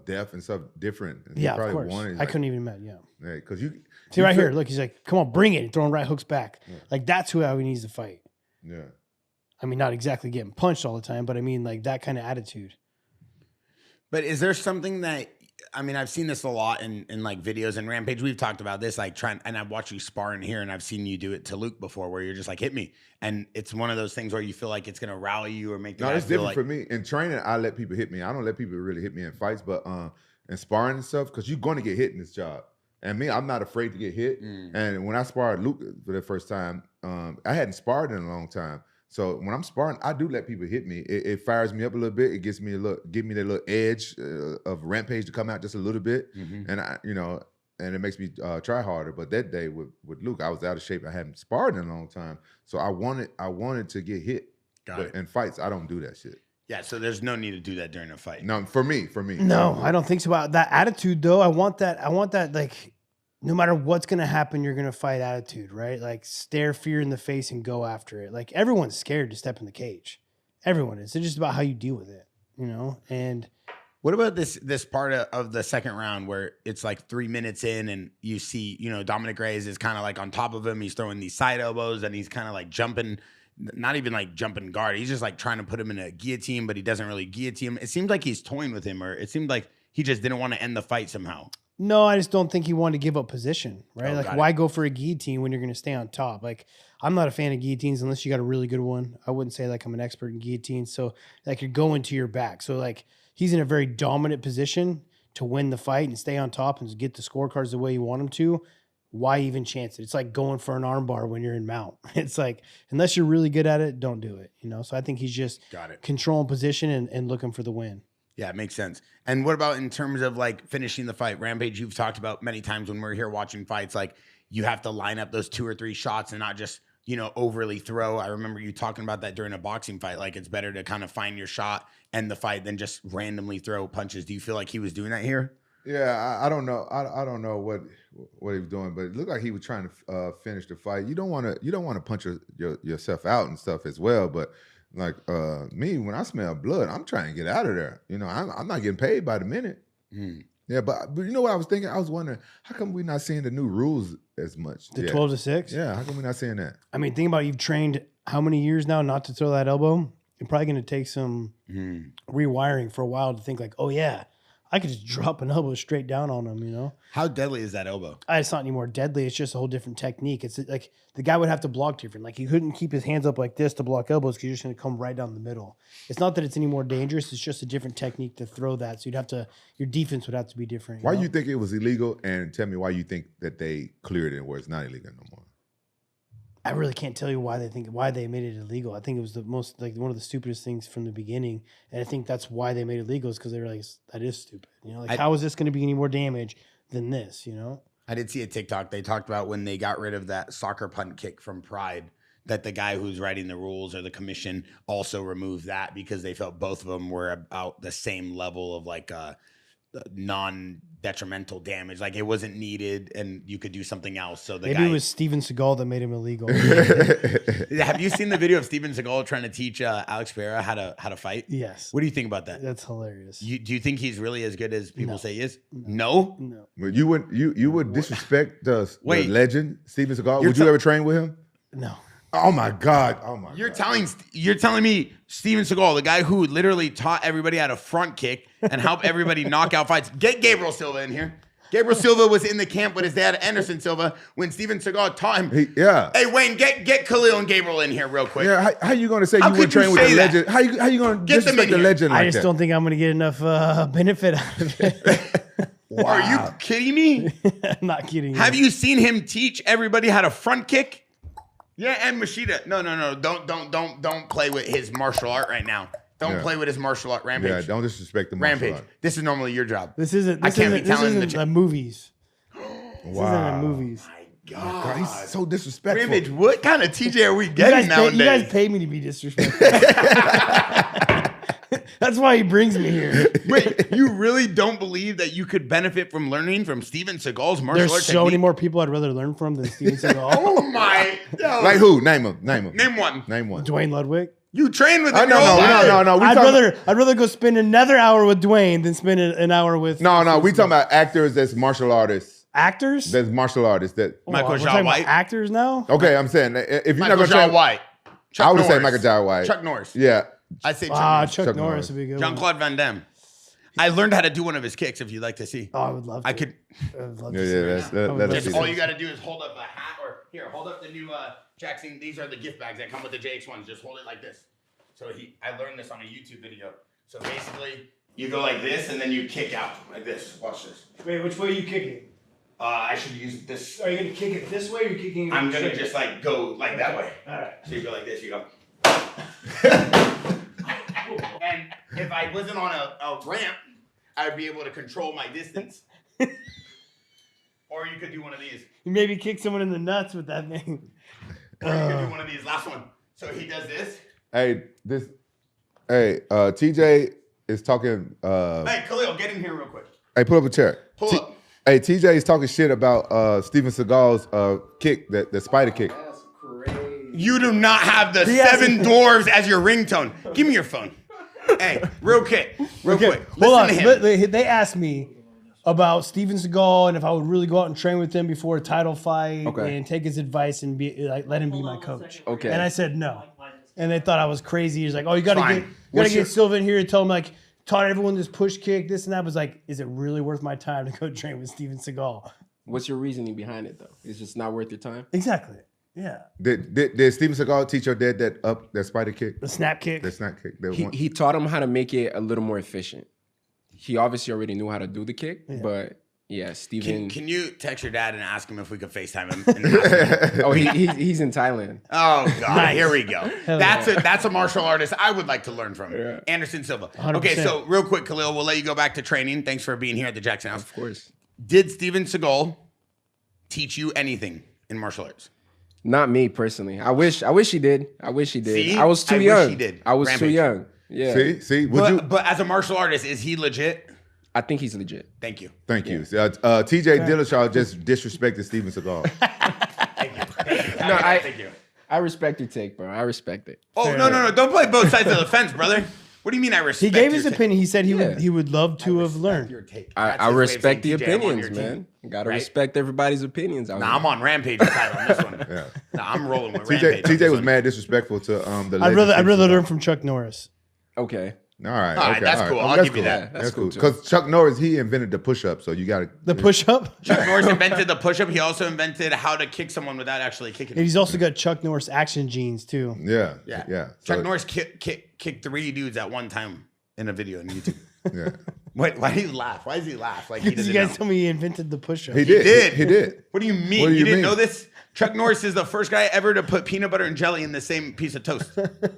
death and stuff different. And Yeah, he probably of course. wanted, I couldn't even imagine. Yeah. Yeah, because you See right here. Look, he's like, come on, bring it. Throwing right hooks back. Yeah. Like that's how he needs to fight. Yeah. I mean, not exactly getting punched all the time, but I mean like that kind of attitude. But is there something that, I mean, I've seen this a lot in like videos and Rampage. We've talked about this, like and I've watched you spar in here and I've seen you do it to Luke before where you're just like, hit me. And it's one of those things where you feel like it's going to rally you or make the No, guy it's feel different for me. In training, I let people hit me. I don't let people really hit me in fights, but in sparring and stuff, because you're going to get hit in this job. And me, I'm not afraid to get hit. And when I sparred Luke for the first time, I hadn't sparred in a long time. So when I'm sparring, I do let people hit me. It fires me up a little bit. It gives me give me that little edge of Rampage to come out just a little bit, and and it makes me try harder. But that day with Luke, I was out of shape. I hadn't sparred in a long time, so I wanted to get hit. But in fights, I don't do that shit. Yeah, so there's no need to do that during a fight. No, for me. No, I don't think so. About that attitude though, I want that no matter what's going to happen, you're going to fight attitude, right? Like stare fear in the face and go after it. Like everyone's scared to step in the cage. Everyone is. It's just about how you deal with it, you know? And what about this part of the second round where it's like 3 minutes in and you see, you know, Dominic Reyes is kind of like on top of him. He's throwing these side elbows and he's kind of like jumping, not even like jumping guard. He's just like trying to put him in a guillotine, but he doesn't really guillotine him. It seems like he's toying with him, or it seemed like he just didn't want to end the fight somehow. no, I just don't think he wanted to give up position, right? Oh, like, got why it. go for a guillotine when you're going to stay on top? Like, I'm not a fan of guillotines unless you got a really good one. I wouldn't say like I'm an expert in guillotines. So, like, you're going to your back. So, like, he's in a very dominant position to win the fight and stay on top and get the scorecards the way you want him to. Why even chance it? It's like going for an armbar when you're in mount. It's like, unless you're really good at it, don't do it, you know? So I think he's just Got it. controlling position and looking for the win. Yeah, it makes sense. And what about in terms of like finishing the fight? Rampage, you've talked about many times when we're here watching fights, like you have to line up those 2 or 3 shots and not just, you know, overly throw. I remember you talking about that during a boxing fight. Like it's better to kind of find your shot and the fight than just randomly throw punches. Do you feel like he was doing that here? Yeah, I don't know. I don't know what he was doing, but it looked like he was trying to finish the fight. You don't want to punch yourself out and stuff as well. But like me, when I smell blood, I'm trying to get out of there. You know, I'm not getting paid by the minute. Yeah, but you know what I was thinking? I was wondering, how come we're not seeing the new rules as much? The 12 to 6? Yeah, how come we're not seeing that? I mean, think about it, you've trained how many years now not to throw that elbow? You're probably going to take some rewiring for a while to think like, oh yeah, I could just drop an elbow straight down on him, you know? How deadly is that elbow? It's not any more deadly. It's just a whole different technique. It's like the guy would have to block different. Like he couldn't keep his hands up like this to block elbows because you're just going to come right down the middle. It's not that it's any more dangerous. It's just a different technique to throw that. So your defense would have to be different. Why know? you think it was illegal? And tell me why you think that they cleared it where it's not illegal no more. I really can't tell you why they made it illegal. I think it was the most like one of the stupidest things from the beginning, and I think that's why they made it legal is because they were like, that is stupid. You know, like how is this going to be any more damage than this? You know, I did see a TikTok. They talked about when they got rid of that soccer punt kick from Pride, that the guy who's writing the rules or the commission also removed that because they felt both of them were about the same level of like non-detrimental damage. Like it wasn't needed and you could do something else. So maybe it was Steven Seagal that made him illegal. Have you seen the video of Steven Seagal trying to teach Alex Pereira how to fight? Yes. What do you think about that? That's hilarious. Do you think he's really as good as people say he is? No. But you would disrespect the legend Steven Seagal. Would you ever train with him? No. Oh my God! Oh my! You're telling me Steven Seagal, the guy who literally taught everybody how to front kick and help everybody knock out fights. Get Gabriel Silva in here. Gabriel Silva was in the camp with his dad, Anderson Silva, when Steven Seagal taught him. Hey Wayne, get Khalil and Gabriel in here real quick. Yeah. How you gonna say you would train with the legend? How you gonna disrespect the legend like that? I just don't think I'm gonna get enough benefit out of it. Wow. Are you kidding me? I'm not kidding. Have you seen him teach everybody how to front kick? Yeah, and Machida. No. Don't play with his martial art right now. Don't play with his martial art. Rampage. Yeah, don't disrespect the martial Rampage. art. This is normally your job. This isn't movies. This isn't a movies. God, he's so disrespectful. Rampage, what kind of TJ are we getting nowadays? You guys pay me to be disrespectful. That's why he brings me here. Wait, you really don't believe that you could benefit from learning from Steven Seagal's martial art There's so technique? many more people I'd rather learn from than Steven Seagal. Oh my! No. Like who? Name him. Name one. Name one. Dwayne Ludwig. You train with him. No. I'd rather go spend another hour with Dwayne than spend an hour with. No. We talking about actors that's martial artists. Actors? That's martial artists. That Michael Jai White. Actors now? Okay, I'm saying if you're Michael not Jai gonna White. I would say Michael Jai White. Chuck Norris. Yeah. I'd say Chuck Norris. Chuck Norris would be good. Jean-Claude Van Damme. I learned how to do one of his kicks if you'd like to see. Oh, I would love to. I could. Love to see Just all you got to do is hold up a hat or here, hold up the new Jaxxon. These are the gift bags that come with the JX1s. Just hold it like this. So I learned this on a YouTube video. So basically, you go like this and then you kick out like this. Watch this. Wait, which way are you kicking? I should use this. Are you going to kick it this way or are you kicking it I'm going to just like go like that way. All right. So you go like this, you go. And if I wasn't on a ramp, I would be able to control my distance. Or you could do one of these. You maybe kick someone in the nuts with that thing. Or you could do one of these. Last one. So he does this. TJ is talking. Hey, Khalil, get in here real quick. Hey, pull up a chair. Pull up. Hey, TJ is talking shit about Steven Seagal's kick, the spider kick. That's crazy. You do not have the seven dwarves as your ringtone. Give me your phone. Hey, real quick. Hold Listen on. to him. They asked me about Steven Seagal and if I would really go out and train with him before a title fight and take his advice and be like let him be my coach. Okay. And I said no. And they thought I was crazy. He's like, oh, you gotta Fine. get Silva in here and tell him like taught everyone this push kick, this and that. I was like, is it really worth my time to go train with Steven Seagal? What's your reasoning behind it, though? It's just not worth your time? Exactly. Yeah. Did Steven Seagal teach your dad that spider kick? The snap kick. That snap kick. He taught him how to make it a little more efficient. He obviously already knew how to do the kick, but yeah, Steven. Can you text your dad and ask him if we could FaceTime him? And ask him? Oh, he's in Thailand. Oh God! Nice. Here we go. That's a martial artist I would like to learn from. Yeah. Anderson Silva. 100%. Okay, so real quick, Khalil, we'll let you go back to training. Thanks for being here at the Jaxxon House. Of course. Did Steven Seagal teach you anything in martial arts? Not me personally. I wish he did. See? I was too I wish young. he did. I was too Rampage. young. Yeah. See, would you? But as a martial artist, is he legit? I think he's legit. Thank you. Thank you. TJ Dillashaw just disrespected Steven Seagal. Thank you. I respect your take, bro. I respect it. Oh no! Don't play both sides of the fence, brother. What do you mean I respect? He gave his your opinion. He said Yeah. he would love to have take? learned. Your take. I That's his way of respect the saying, TJ, I'm on opinions, your team. man. Gotta Right? respect everybody's opinions. Out Nah, here. I'm on Rampage side on this one. Yeah. Nah, I'm rolling with Rampage. TJ was mad disrespectful to the. I'd legend rather Steven learn Seagal. from Chuck Norris. Okay. All right, All right, okay, that's all cool. right. I'll That's give you cool. that. That's cool, too. Because Chuck Norris, he invented the push-up, so you got to. The push up. Chuck Norris invented the push-up. He also invented how to kick someone without actually kicking And them. he's also got Chuck Norris action genes too. Yeah, Yeah. yeah. Chuck So, Norris kicked 3 dudes at one time in a video on YouTube. Yeah, Wait, why do you laugh? Why does he laugh? Like he You doesn't guys know. told me he invented the push up. he did. did. He did. What do you mean? What do you you didn't mean? know this? Chuck Norris is the first guy ever to put peanut butter and jelly in the same piece of toast.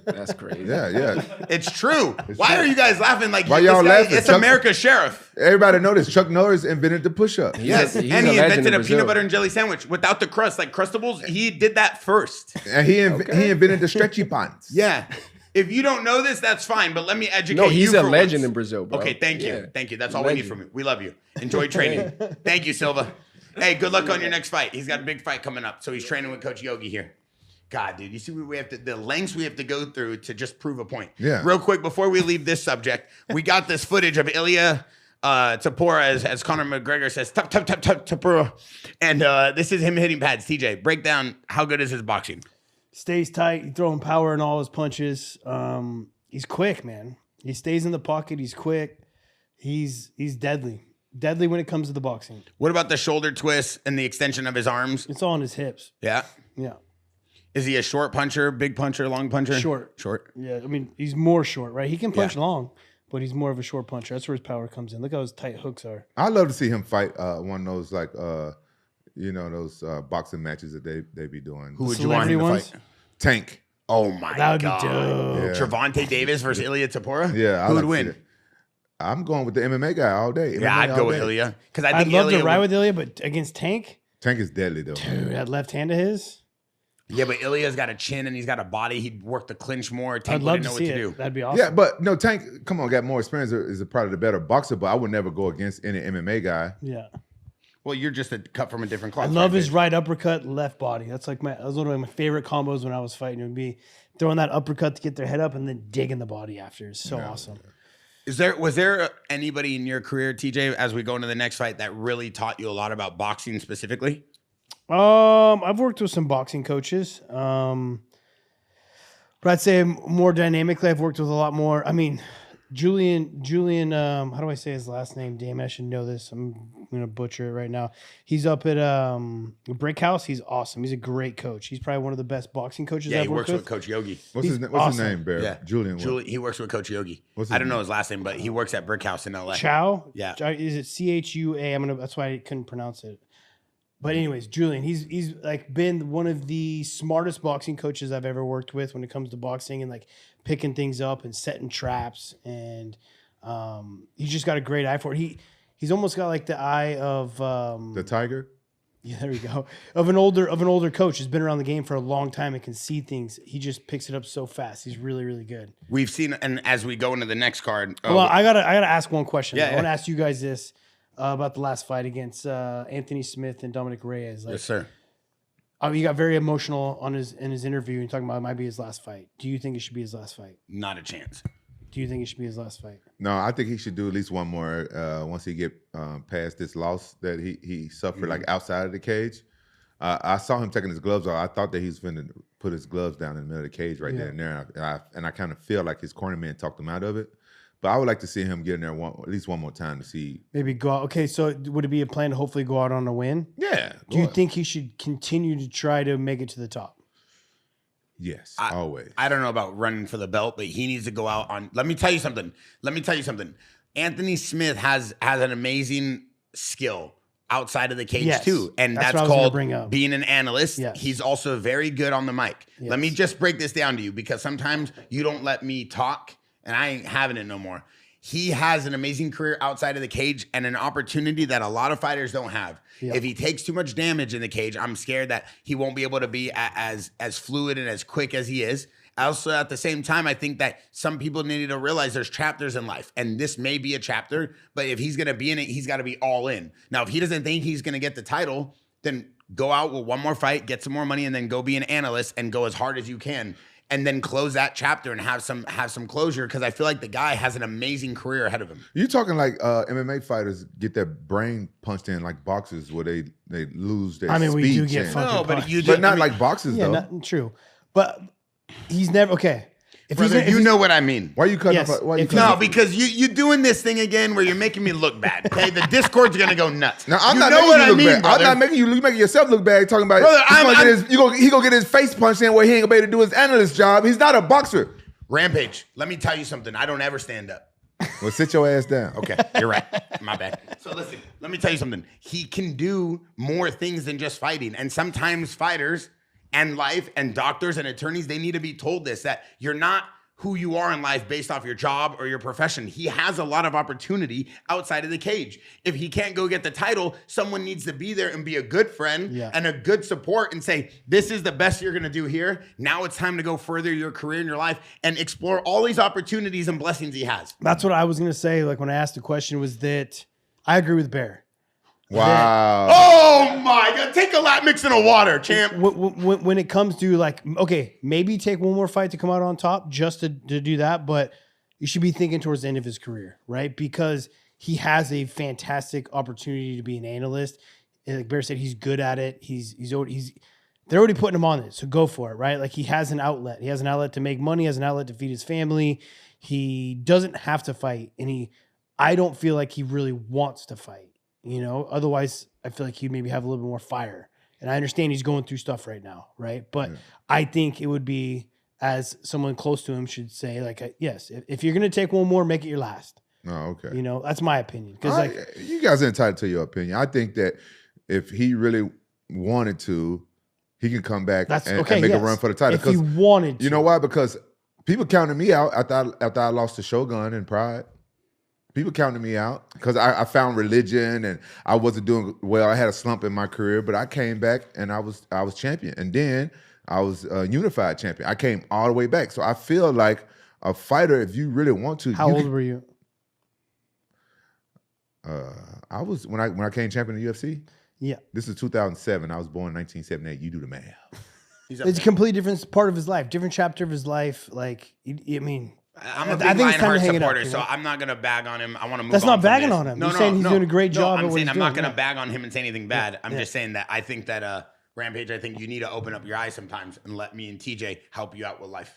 That's crazy. Yeah, yeah. It's true. Why are you guys laughing? Like Why this y'all guy- laughing? It's Chuck- America's sheriff. Everybody noticed Chuck Norris invented the push-up. Yes, He's and a he legend invented in a Brazil. peanut butter and jelly sandwich without the crust, like Crustables. He did that first. And he invented the stretchy pants. Yeah. If you don't know this, that's fine. But let me educate you. No, he's a for legend once. in Brazil, bro. Okay, thank you. Yeah. Thank you. That's all we need Legend. from you. We love you. Enjoy training. Thank you, Silva. Hey, good luck on your next fight. He's got a big fight coming up. So he's training with Coach Yogi here. God, dude, you see what we have to, the lengths we have to go through to just prove a point. Yeah. Real quick, before we leave this subject, we got this footage of Ilya Tapora, as Conor McGregor says, Tapora. And this is him hitting pads. TJ, break down how good is his boxing? Stays tight. He's throwing power in all his punches. He's quick, man. He stays in the pocket. He's quick. He's deadly. Deadly when it comes to the boxing. What about the shoulder twist and the extension of his arms? It's all on his hips. Yeah. Yeah. Is he a short puncher, big puncher, long puncher? Short. Short. Yeah. I mean, he's more short, right? He can punch Yeah. long, but he's more of a short puncher. That's where his power comes in. Look how his tight hooks are. I'd love to see him fight one of those like those boxing matches that they be doing. Who would you want Celebrity him to ones? fight? Tank. Oh my That would be God. dope. Yeah. Trevante Davis versus Ilya Tapora? Yeah, Who I'd would like to see win? that. I'm going with the MMA guy all day. Yeah, MMA I'd all go with day. Ilya. Because I I'd think love Ilya to ride would- with Ilya, but against Tank, Tank is deadly though. dude, that left hand of his, Yeah, but Ilya's got a chin and he's got a body. He'd work the clinch more. Tank I'd love wouldn't to know what see to it. do. That'd be awesome. Yeah, but no, Tank, come on, got more experience. Is probably the better boxer, but I would never go against any MMA guy. Yeah. Well, you're just a cut from a different cloth. I love his Rampage. right uppercut, left body. That was one of my favorite combos when I was fighting. It would be throwing that uppercut to get their head up and then digging the body after. It's so awesome. Was there anybody in your career, TJ, as we go into the next fight, that really taught you a lot about boxing specifically? I've worked with some boxing coaches. But I'd say more dynamically, I've worked with a lot more. I mean, Julian, how do I say his last name? Damn, I should know this. I'm going to butcher it right now. He's up at Brick House. He's awesome. He's a great coach. He's probably one of the best boxing coaches Yeah, I've he worked works with. with Coach Yogi. What's his awesome. name, Bear? Yeah, Julian. what? He works with Coach Yogi. What's his I don't know name? his last name, but he works at Brick House in LA. Chow? Yeah. Is it CHUA? That's why I couldn't pronounce it. But anyways, Julian, he's like been one of the smartest boxing coaches I've ever worked with when it comes to boxing and like picking things up and setting traps, and he's just got a great eye for it. He's almost got like the eye of The Tiger. yeah, there we go, of an older coach who's been around the game for a long time and can see things. He just picks it up so fast. He's really, really good. We've seen, and as we go into the next card, Well, I gotta ask one question. Yeah, I want to yeah. ask you guys this. about the last fight against Anthony Smith and Dominic Reyes. Like, Yes, sir. He got very emotional in his interview and talking about it might be his last fight. Do you think it should be his last fight? Not a chance. Do you think it should be his last fight? No, I think he should do at least one more once he get past this loss that he suffered like outside of the cage. I saw him taking his gloves off. I thought that he was going to put his gloves down in the middle of the cage right there and there. And I kind of feel like his corner man talked him out of it. But I would like to see him get in there at least one more time to see. Maybe go out. Okay, so would it be a plan to hopefully go out on a win? Yeah. Do you think he should continue to try to make it to the top? Yes, always. I don't know about running for the belt, but he needs to go out on. Let me tell you something. Anthony Smith has an amazing skill outside of the cage too, and that's called being an analyst. Yes. He's also very good on the mic. Yes. Let me just break this down to you because sometimes you don't let me talk, and I ain't having it no more. He has an amazing career outside of the cage and an opportunity that a lot of fighters don't have. Yep. If he takes too much damage in the cage, I'm scared that he won't be able to be as fluid and as quick as he is. Also, at the same time, I think that some people need to realize there's chapters in life, and this may be a chapter, but if he's going to be in it, he's got to be all in. Now, if he doesn't think he's going to get the title, then go out with one more fight, get some more money, and then go be an analyst and go as hard as you can. And then close that chapter and have some closure because I feel like the guy has an amazing career ahead of him. You talking like MMA fighters get their brain punched in like boxers where they lose their speech. We do get fucking punched. But not like boxers though. Not true. But he's never okay. If Brother, you know what I mean. Why are you cutting Yes. off? Why are you If cutting No, off? because you doing this thing again where you're making me look bad. Okay, the Discord's gonna go nuts. Now, I'm you not know making what you I look mean, bad. brother. I'm not making you making yourself look bad. Talking about Brother, he gonna get his face punched in where he ain't gonna be able to do his analyst job. He's not a boxer. Rampage. Let me tell you something. I don't ever stand up. Well, sit your ass down. Okay, you're right. My bad. So listen, let me tell you something. He can do more things than just fighting. And sometimes fighters and life and doctors and attorneys, they need to be told this, that you're not who you are in life based off your job or your profession. He has a lot of opportunity outside of the cage. If he can't go get the title, someone needs to be there and be a good friend and a good support and say, this is the best you're going to do here. Now it's time to go further your career and your life and explore all these opportunities and blessings he has. That's what I was going to say. Like when I asked the question was that I agree with Bear. Wow. Oh my God. Take a lap mix in a water, champ. When it comes to like, okay, maybe take one more fight to come out on top just to do that. But you should be thinking towards the end of his career, right? Because he has a fantastic opportunity to be an analyst. And like Bear said, he's good at it. They're already putting him on it. So go for it, right? Like he has an outlet. He has an outlet to make money, has an outlet to feed his family. He doesn't have to fight. And I don't feel like he really wants to fight. You know, otherwise I feel like he'd maybe have a little bit more fire. And I understand he's going through stuff right now, right? But I think it would be, as someone close to him should say, like, yes, if you're going to take one more, make it your last. Oh, okay. You know, that's my opinion. Because you guys are entitled to your opinion. I think that if he really wanted to, he can come back and make a run for the title. If he wanted to. You know why? Because people counted me out after I lost to Shogun in Pride. People counted me out because I found religion and I wasn't doing well. I had a slump in my career, but I came back and I was champion. And then I was a unified champion. I came all the way back. So I feel like a fighter, if you really want to. How old were you? I was when I came champion in the UFC. Yeah. This is 2007. I was born in 1978. You do the math. It's a completely different part of his life, different chapter of his life. Like, I mean, I'm a big Lionheart supporter, so I'm not going to bag on him. I want to move on. That's not from bagging this. on him. You're saying he's doing a great job. I'm saying I'm not going to doing. bag on him and say anything bad. I'm just saying that I think that Rampage, I think you need to open up your eyes sometimes and let me and TJ help you out with life.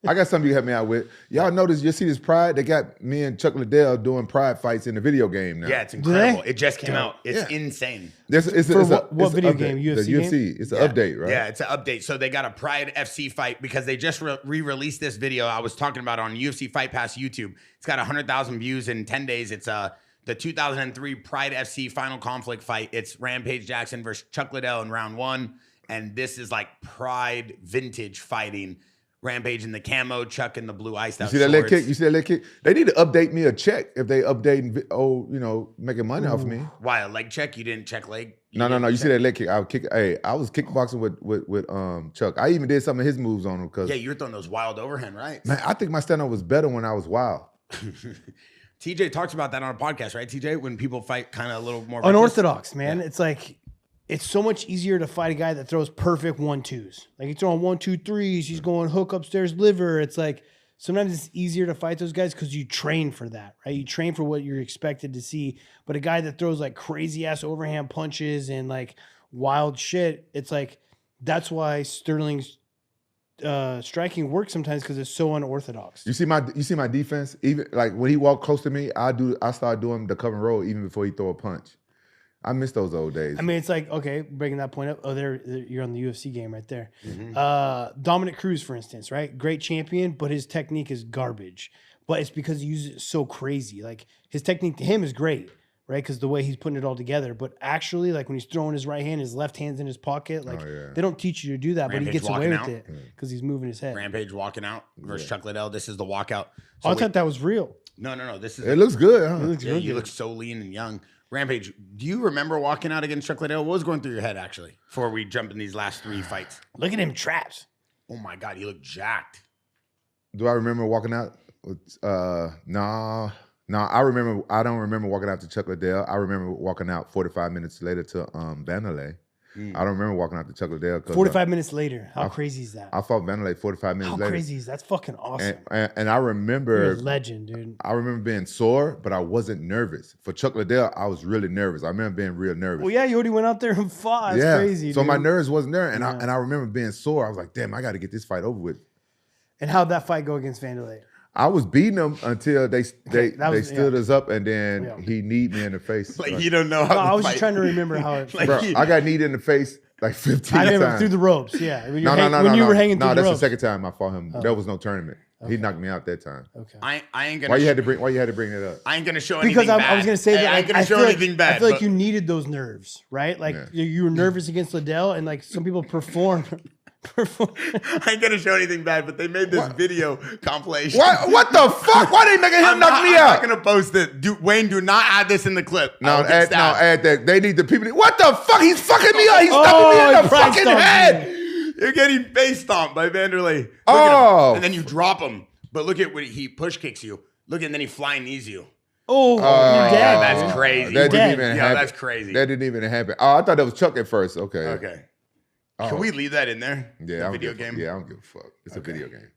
I got something you help me out with. Y'all notice, you see this Pride? They got me and Chuck Liddell doing Pride fights in the video game now. Yeah, it's incredible. It just came out. It's insane. What video game? UFC the UFC. Game? It's an update, right? Yeah, it's an update. So they got a Pride FC fight because they just re-released this video I was talking about on UFC Fight Pass YouTube. It's got 100,000 views in 10 days. It's the 2003 Pride FC Final Conflict fight. It's Rampage Jaxxon versus Chuck Liddell in round 1. And this is like Pride vintage fighting. Rampage in the camo, Chuck in the blue iced You out see that leg shorts. kick? You see that leg kick? They need to update me a check if they updating, making money off me. Why, a leg check? You didn't check leg? No. You see that leg kick? I was kickboxing with Chuck. I even did some of his moves on him because Yeah, you were throwing those wild overhand rights. man, I think my stand up was better when I was wild. TJ talks about that on a podcast, right? TJ, when people fight kind of a little more reckless? Unorthodox, man. Yeah. It's like it's so much easier to fight a guy that throws perfect 1-2s. Like he's throwing 1-2-3s. He's going hook upstairs liver. It's like sometimes it's easier to fight those guys because you train for that, right? You train for what you're expected to see. But a guy that throws like crazy ass overhand punches and like wild shit, it's like that's why Sterling's striking works sometimes because it's so unorthodox. You see my defense? Even like when he walked close to me, I start doing the cover and roll even before he throw a punch. I miss those old days. I mean, it's like, okay, breaking that point up. Oh, you're on the UFC game right there. Mm-hmm. Dominic Cruz, for instance, right? Great champion, but his technique is garbage. But it's because he uses it so crazy. Like his technique to him is great, right? Because the way he's putting it all together. But actually, like when he's throwing his right hand, his left hand's in his pocket. Like they don't teach you to do that, but he Rampage gets away with walking it because he's moving his head. Rampage walking out versus Chuck Liddell. This is the walkout. Oh, I thought that was real. No. This is it looks good, huh? It looks yeah, real you good. look so lean and young. Rampage, do you remember walking out against Chuck Liddell? What was going through your head, actually, before we jump in these last 3 fights? Look at him traps. Oh, my God, he looked jacked. Do I remember walking out? No. I don't remember walking out to Chuck Liddell. I remember walking out 45 minutes later to Vanderlei. I don't remember walking out to Chuck Liddell. 45 minutes later. How crazy is that? I fought Vanderlei 45 minutes How later. crazy is that? That's fucking awesome. And I You're remember a legend, dude. I remember being sore, but I wasn't nervous. For Chuck Liddell, I was really nervous. I remember being real nervous. Well, yeah, you already went out there and fought. That's crazy, So dude. my nerves wasn't there, and I remember being sore. I was like, damn, I got to get this fight over with. And how'd that fight go against Vanderlei? I was beating him until they stood us up, and then Yeah. he kneed me in the face. Like, you don't know how No, to I was fight. just trying to remember how it. Like, Bro, I got kneed in the face like 15 I remember times. through the ropes. Yeah, when No, you were hanging through no, the that's ropes. the second time I fought him. There was no tournament. He knocked me out that time. Okay. I ain't gonna. Why you had to bring it up? I ain't gonna show anything Because bad. I was going to say Hey, that I ain't like, gonna show feel anything like, bad. I feel like but you needed those nerves, right? Like you were nervous against Liddell, and like some people perform. I ain't gonna show anything bad. But they made this video compilation. What the fuck? Why they making him knock me I'm out? not gonna post it. Wayne, do not add this in the clip. I will get stabbed. add that. They need the people. What the fuck? He's fucking me up. He's stuffing me in the Christ fucking on head. You're getting face stomped by Vanderlei. Look Oh. at him. And then you drop him. But look at when he push kicks you. Look, and then he flying knees you. Oh, you're Yeah, dead. that's dude. crazy. That Dead. didn't even Yeah, happen. that's crazy. That didn't even happen. Oh, I thought that was Chuck at first. Okay. Okay. Can we leave that in there? Yeah, The I don't video give a- game? Yeah, I don't give a fuck. It's a video game.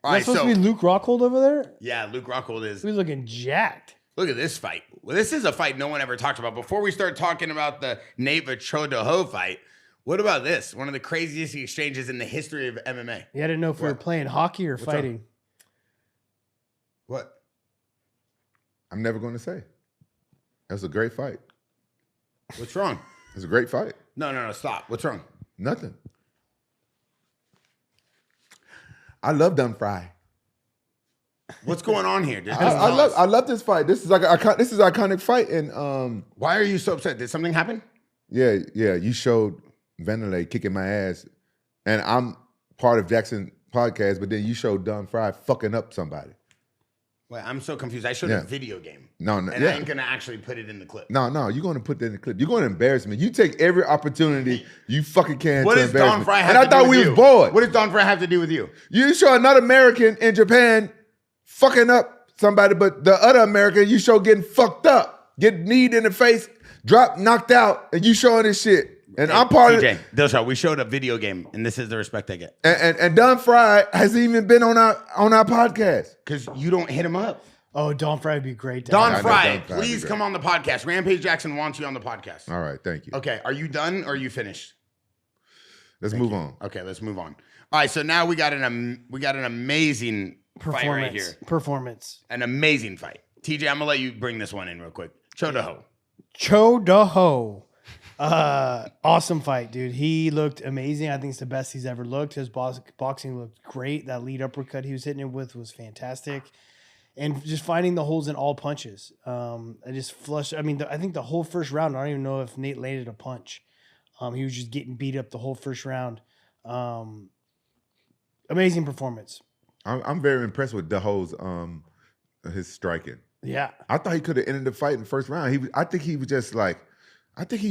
All That's right, supposed so to be Luke Rockhold over there. yeah, Luke Rockhold is. He's looking jacked. Look at this fight. Well, this is a fight no one ever talked about. Before we start talking about the Nate Chodoho fight, what about this? One of the craziest exchanges in the history of MMA. Yeah, I didn't know if we were playing hockey or fighting. What? I'm never going to say. That's a great fight. What's wrong? It's a great fight. No, stop. What's wrong? Nothing. I love Dun Fry. What's going on here? I love this fight. This is like this is an iconic fight, and Why are you so upset? Did something happen? yeah. You showed Vanderlei kicking my ass, and I'm part of Jaxxon podcast, but then you showed Dun Fry fucking up somebody. Wait, I'm so confused. I showed Yeah. a video game. No, And yeah. I ain't gonna actually put it in the clip. No, you're going to put that in the clip. You're going to embarrass me. You take every opportunity you fucking can What to does embarrass Don me. Fry have And I to do thought with we you? was bored. What does Don Fry have to do with you? You show another American in Japan fucking up somebody, but the other American you show getting fucked up, get kneed in the face, dropped, knocked out, and you showing this shit. And I'm part of TJ, it. Dillashaw, we showed a video game, and this is the respect I get. And Don Fry hasn't even been on our podcast. Because you don't hit him up. Oh, Don Fry would be great. Don know Fry, Don Fry would be please great. come on the podcast. Rampage Jaxxon wants you on the podcast. All right, thank you. Okay, are you done or are you finished? Let's move on. Okay, let's move on. All right, so now we got an amazing fight right here. Performance. An amazing fight. TJ, I'm gonna let you bring this one in real quick. Chodoho. Chodoho. Awesome fight, dude. He looked amazing. I think it's the best he's ever looked. His boxing looked great. That lead uppercut he was hitting it with was fantastic. And just finding the holes in all punches. I just flushed. I mean, I think the whole first round, I don't even know if Nate landed a punch. He was just getting beat up the whole first round. Amazing performance. I'm very impressed with Daho's his striking. Yeah. I thought he could have ended the fight in the first round. I think he was just like, I think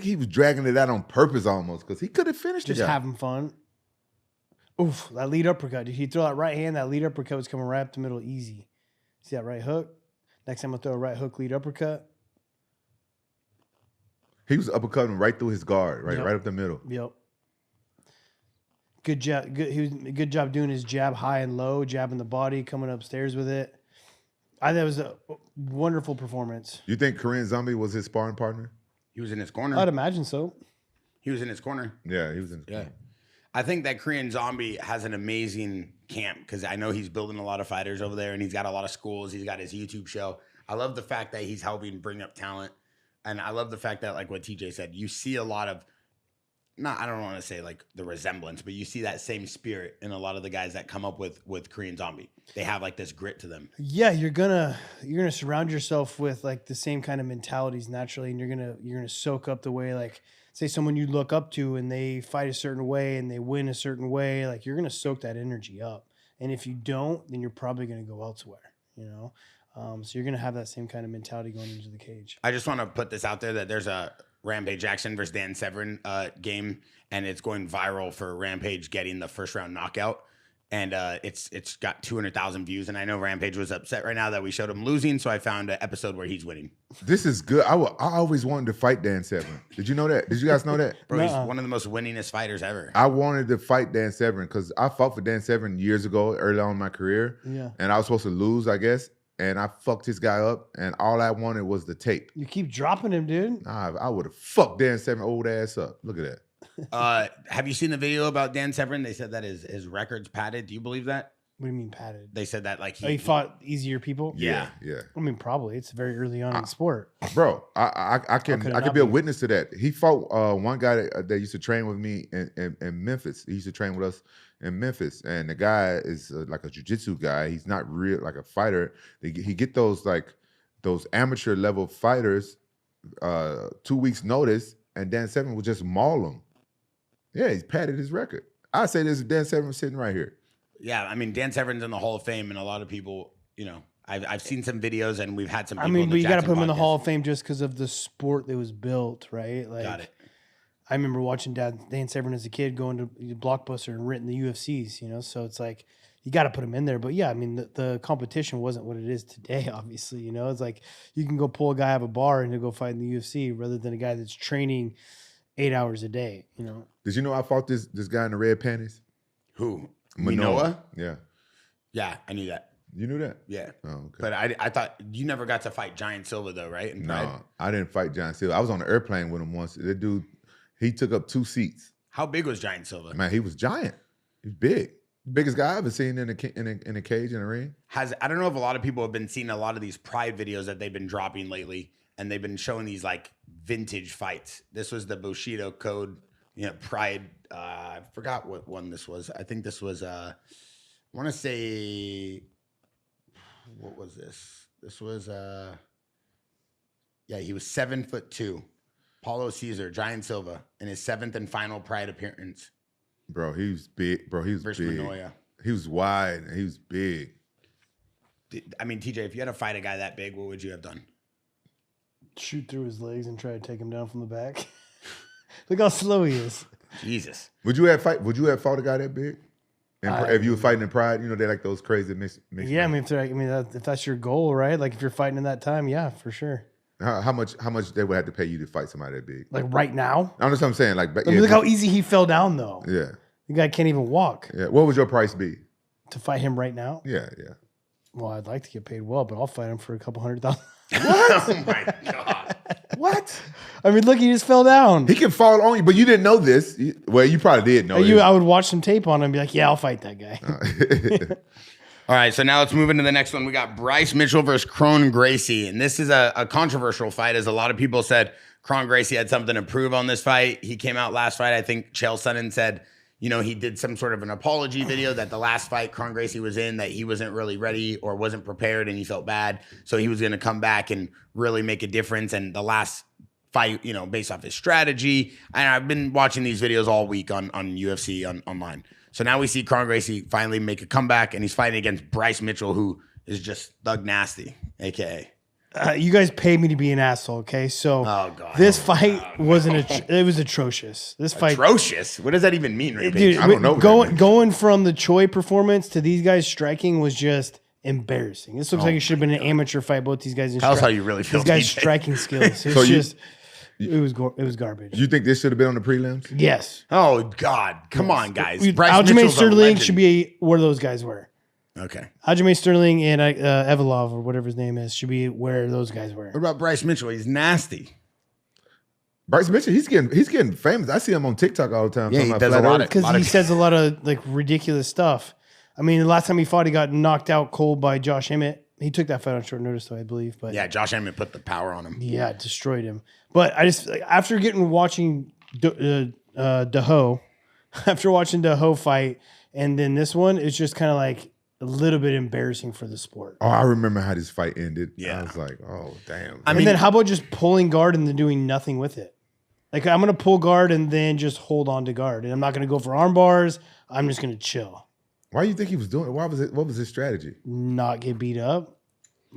he was dragging it out on purpose almost because he could have finished Just the guy. having fun. Oof, that lead uppercut. Did he throw that right hand? That lead uppercut was coming right up the middle easy. See that right hook? Next time I'll throw a right hook lead uppercut. He was uppercutting right through his guard, right, Yep. right up the middle. Yep. Good job. Good job doing his jab high and low, jabbing the body, coming upstairs with it. I thought it was a wonderful performance. You think Korean Zombie was his sparring partner? He was in his corner. I'd imagine so. He was in his corner. Yeah, he was in. Yeah. I think that Korean Zombie has an amazing camp because I know he's building a lot of fighters over there and he's got a lot of schools. He's got his YouTube show. I love the fact that he's helping bring up talent. And I love the fact that, like what TJ said, you see a lot of, I don't want to say like the resemblance, but you see that same spirit in a lot of the guys that come up with Korean Zombie. They have like this grit to them. Yeah, you're gonna surround yourself with like the same kind of mentalities naturally, and you're gonna soak up the way, like, say someone you look up to and they fight a certain way and they win a certain way, like you're gonna soak that energy up. And if you don't, then you're probably gonna go elsewhere, you know. So you're gonna have that same kind of mentality going into the cage. I just want to put this out there that there's a Rampage Jaxxon versus Dan Severn game, and it's going viral for Rampage getting the first round knockout. And it's got 200,000 views. And I know Rampage was upset right now that we showed him losing. So I found an episode where he's winning. This is good. I always wanted to fight Dan Severn. Did you know that? Did you guys know that? Bro, he's one of the most winningest fighters ever. I wanted to fight Dan Severn because I fought for Dan Severn years ago, early on in my career. Yeah. And I was supposed to lose, I guess. And I fucked this guy up. And all I wanted was the tape. You keep dropping him, dude. I would have fucked Dan Severn old ass up. Look at that. Have you seen the video about Dan Severn? They said that his record's padded. Do you believe that? What do you mean padded? They said that like He fought easier people. Yeah. Yeah. I mean, probably. It's very early on in the sport. Bro, I can be a witness to that. He fought one guy that used to train with me in Memphis. He used to train with us in Memphis, and the guy is like a jiu-jitsu guy. He's not real like a fighter. He get those amateur level fighters 2 weeks notice, and Dan Severn would just maul them. Yeah, he's padded his record. I say there's Dan Severn sitting right here. Yeah, I mean, Dan Severn's in the Hall of Fame, and a lot of people, you know, I've seen some videos, and we've had some people. I mean, in but the you got to Jackson put him in the podcast. Hall of Fame just because of the sport that was built, right? Like, Got it. I remember watching Dan Severn as a kid going to Blockbuster and renting the UFCs, you know? So it's like, you got to put him in there. But yeah, I mean, the competition wasn't what it is today, obviously, you know? It's like, you can go pull a guy out of a bar and he'll go fight in the UFC rather than a guy that's training 8 hours a day, you know? Did you know I fought this guy in the red panties? Who? Manoa? Yeah. Yeah, I knew that. You knew that? Yeah. Oh, okay. But I thought you never got to fight Giant Silva though, right? In Pride? No, I didn't fight John Silva. I was on the airplane with him once. That dude, he took up 2 seats. How big was Giant Silva? Man, he was giant. He's big. Biggest guy I've ever seen in a cage in a ring. I don't know if a lot of people have been seeing a lot of these Pride videos that they've been dropping lately, and they've been showing these like vintage fights. This was the Bushido Code, you know, Pride. I forgot what one this was. I think this was I want to say, what was this? This was yeah, he was 7'2". Paulo Caesar, Giant Silva, in his 7th and final Pride appearance. Bro, he was big. Bro, he was Versus big. Manoa. He was wide and he was big. I mean, TJ, if you had to fight a guy that big, what would you have done? Shoot through his legs and try to take him down from the back. Look how slow he is. Jesus. Would you have fought a guy that big? If you were fighting in Pride, you know, they like those crazy mixed Yeah, I mean, if that's your goal, right? Like if you're fighting in that time, yeah, for sure. How much they would have to pay you to fight somebody that big? Like right now. I understand what I'm saying. Like, I mean, look how easy he fell down, though. Yeah. The guy can't even walk. Yeah. What would your price be? To fight him right now? Yeah, yeah. Well, I'd like to get paid well, but I'll fight him for a couple $100,000. Oh my God. What? I mean, look, he just fell down. He can fall on you, but you didn't know this. Well, you probably did know this. I would watch some tape on him and be like, yeah, I'll fight that guy. All right, so now let's move into the next one. We got Bryce Mitchell versus Kron Gracie, and this is a controversial fight, as a lot of people said Kron Gracie had something to prove on this fight. He came out last fight, I think Chael Sonnen said, you know, he did some sort of an apology video that the last fight Kron Gracie was in, that he wasn't really ready or wasn't prepared and he felt bad. So he was going to come back and really make a difference. And the last fight, you know, based off his strategy. And I've been watching these videos all week on UFC online. So now we see Kron Gracie finally make a comeback, and he's fighting against Bryce Mitchell, who is just thug nasty, aka. You guys paid me to be an asshole, okay? So Oh, God. this fight it was atrocious. This fight, Atrocious. What does that even mean, Rampage? dude. I don't know. Going from the Choi performance to these guys striking was just embarrassing. This looks like it should have been an amateur fight. Both these guys. Tell us how you really feel. These guys' TJ. striking skills. It So was you- just. It was garbage. You think this should have been on the prelims? Yes. Oh God! Come on, guys. Bryce Aljamain Mitchell's a Sterling legend. should be where those guys were. Okay. Aljamain Sterling and Evolov or whatever his name is should be where those guys were. What about Bryce Mitchell? He's nasty. Bryce Mitchell, he's getting famous. I see him on TikTok all the time. Yeah, talking he about does a flat lot earth. of- Because he says a lot of like ridiculous stuff. I mean, the last time he fought, he got knocked out cold by Josh Emmett. He took that fight on short notice, though, I believe. But Yeah, Josh Emmett put the power on him. yeah, it destroyed him. But I just after watching Daho, after watching Daho fight, and then this one, it's just kind of like a little bit embarrassing for the sport. Oh, I remember how this fight ended. Yeah. I was like, oh, damn. And then how about just pulling guard and then doing nothing with it? Like I'm gonna pull guard and then just hold on to guard, and I'm not gonna go for arm bars. I'm just gonna chill, Why do you think he was doing it? Why was it? What was his strategy? not get beat up.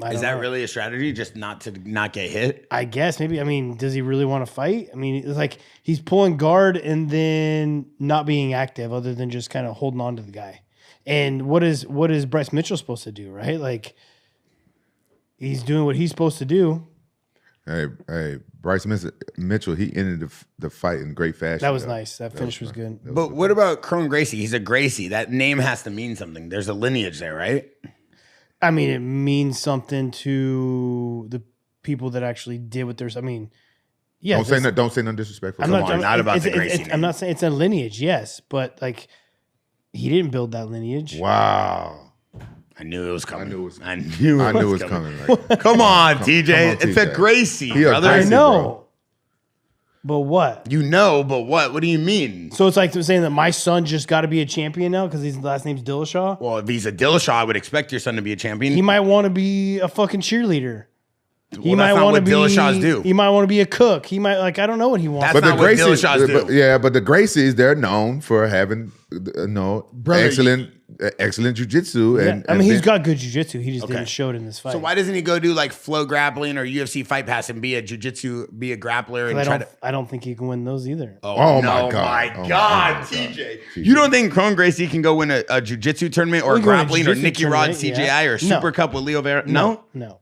I Is don't that know. really a strategy? Just not to not get hit? I guess maybe. I mean, does he really want to fight? I mean, it's like he's pulling guard and then not being active, other than just kind of holding on to the guy. And what is Bryce Mitchell supposed to do? Right? Like he's doing what he's supposed to do. Hey, Bryce Mitchell, he ended the fight in great fashion. That was though. nice. That finish was good. But what about Kron Gracie? He's a Gracie. That name has to mean something. There's a lineage there, right? I mean, it means something to the people that actually did what there's. I mean, yeah. Don't say no. Don't say nothing disrespectful. I'm Come not, on. I'm, not about the it's- Gracie I'm name. not saying it's a lineage, yes, but like he didn't build that lineage. Wow. I knew it was coming. I knew it was- I knew I it knew it was was coming. coming. Like, Come on, Come TJ. on, It's a TJ. Gracie, He a brother. I Gracie, know, bro. but what? You know, but what? What do you mean? So it's like they're saying that my son just got to be a champion now because his last name's Dillashaw. Well, if he's a Dillashaw, I would expect your son to be a champion. He might want to be a fucking cheerleader. He Well, might that's not want to what be. Dillashaw's do. He might want to be a cook. He might I don't know what he wants. That's But the not what Gracies, Dillashaw's do. but the Gracies, they're known for having Brother, excellent jujitsu. Yeah, And I mean, he's then- got good jujitsu. He just Okay. didn't show it in this fight. So why doesn't he go do like flow grappling or UFC Fight Pass and be a jiu-jitsu, be a grappler and try to? I don't think he can win those either. Oh, no, my God. Oh, my God, God. TJ. You don't think Kron Gracie can go win a jiu-jitsu tournament or We can win a grappling or jiu-jitsu Nicky Rod tournament, CJI yeah. or No. Super Cup with Leo Vera? No? No.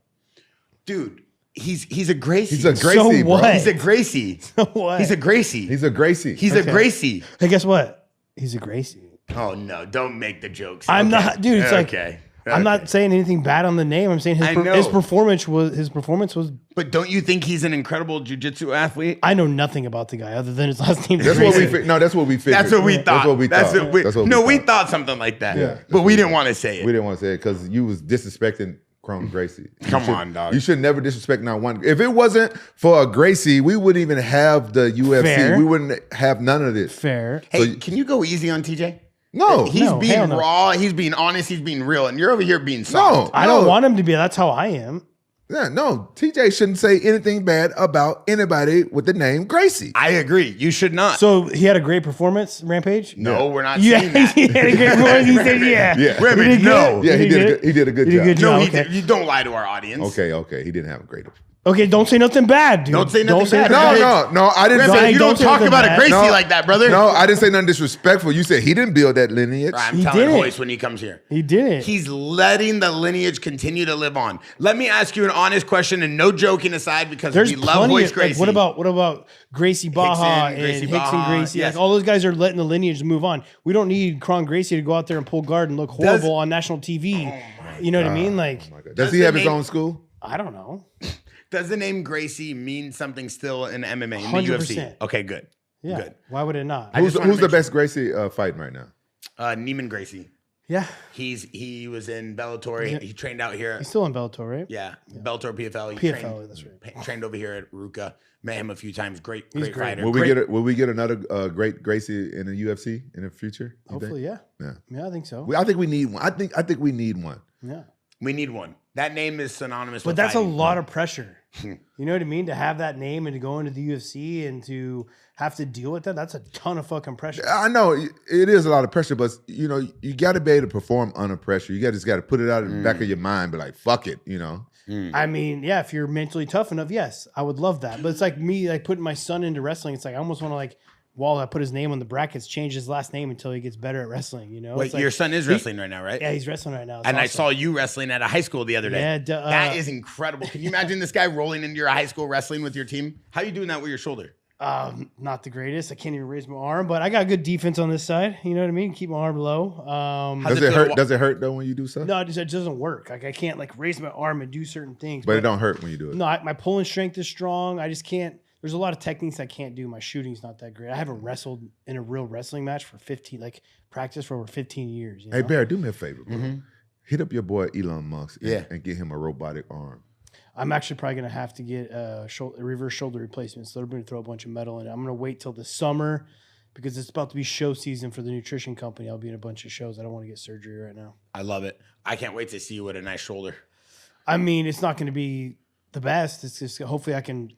Dude, he's a Gracie. He's a Gracie, bro. what? He's a Gracie. What? He's a Gracie. He's a Gracie. He's a Gracie. Hey, guess what? He's a Gracie. Oh no, don't make the jokes. I'm Okay. not, dude. It's okay. I'm not saying anything bad on the name. I'm saying I know. his performance was. But don't you think he's an incredible jiu-jitsu athlete? I know nothing about the guy other than his last name. That's what we figured. No, that's what we figured. That's what we thought. That's what we thought. That's what we thought. thought something like that. Yeah, but we didn't want to say it. We didn't want to say it because you was disrespecting Kron Gracie. Come on, dog. You should never disrespect not one. If it wasn't for a Gracie, we wouldn't even have the UFC. Fair. We wouldn't have none of this. Fair. Hey, can you go easy on TJ? No, He's No, hell being no. raw. He's being honest. He's being real. And you're over here being soft. I don't want him to be. That's how I am. Yeah, no. TJ shouldn't say anything bad about anybody with the name Gracie. I agree. You should not. So he had a great performance, Rampage. no, we're not Yeah, saying that. he had a great performance. He said, "Yeah, Yeah. Rampage, He did no. good. Yeah, he He did. did He did a good He did job. a good No, job. he Okay. did. You don't lie to our audience. Okay. He didn't have a great. Okay, don't say nothing bad, dude. Don't say nothing bad. No. I didn't Rampage, say. you don't don't say talk nothing about a bad. Gracie No. like that, brother. No, I didn't say nothing disrespectful. You said he didn't build that lineage. I'm He telling did it. Hoist when he comes here. He did it. He's letting the lineage continue to live on. Let me ask you an honest question and no joking aside because There's we love plenty Hoist of, like, Gracie. what about Gracie Baja Hickson, Gracie and Hickson Baja, Gracie? yes. Like all those guys are letting the lineage move on. We don't need Kron Gracie to go out there and pull guard and look horrible on national TV. You know what I mean? Like, Oh my God. Does Does he the have his name- own school? I don't know. Does the name Gracie mean something still in MMA, in the 100%. UFC? Okay, good. Yeah. Good. Why would it not? just wanna Who's the make best Gracie fighting right now? Neiman Gracie. Yeah. He was in Bellator. He trained out here. He's still in Bellator, right? Yeah, Bellator PFL. He PFL, that's right. Trained over here at Ruka. Met him a few times. Great great. fighter. Will Great- we get another great Gracie in the UFC in the future? you Hopefully, think? yeah. Yeah. Yeah, I think so. I think we need one. I think we need one. Yeah. We need one. That name is synonymous But with that's fighting. a lot of pressure. You know what I mean? To have that name and to go into the UFC and to have to deal with that, that's a ton of fucking pressure. I know it is a lot of pressure, but you know, you got to be able to perform under pressure. You just got to put it out in the back of your mind, be like, fuck it, you know. I mean, yeah, if you're mentally tough enough, yes, I would love that. But it's like me, like putting my son into wrestling. It's like I almost want to like, while I put his name on the brackets, change his last name until he gets better at wrestling. You know, Wait, It's like, your son is wrestling right now, right? yeah, he's wrestling right now. It's And I awesome. saw you wrestling at a high school the other day. Yeah, that is incredible. Can you imagine this guy rolling into your high school wrestling with your team? How are you doing that with your shoulder? Not the greatest. I can't even raise my arm, but I got good defense on this side. You know what I mean? Keep my arm low. How's Does it it feel hurt? to Does it hurt though when you do stuff? No, it doesn't work. Like I can't like raise my arm and do certain things. But it don't hurt when you do it. No, my pulling strength is strong. I just can't. There's a lot of techniques I can't do. My shooting's not that great. I haven't wrestled in a real wrestling match for 15, like practice for over 15 years. You know? Hey Bear, do me a favor, bro. Hit up your boy Elon Musk Yeah. and get him a robotic arm. I'm actually probably going to have to get a reverse shoulder replacement. So they're going to throw a bunch of metal in it. I'm going to wait till the summer because it's about to be show season for the nutrition company. I'll be in a bunch of shows. I don't want to get surgery right now. I love it. I can't wait to see you with a nice shoulder. I mean, it's not going to be the best. It's just hopefully I can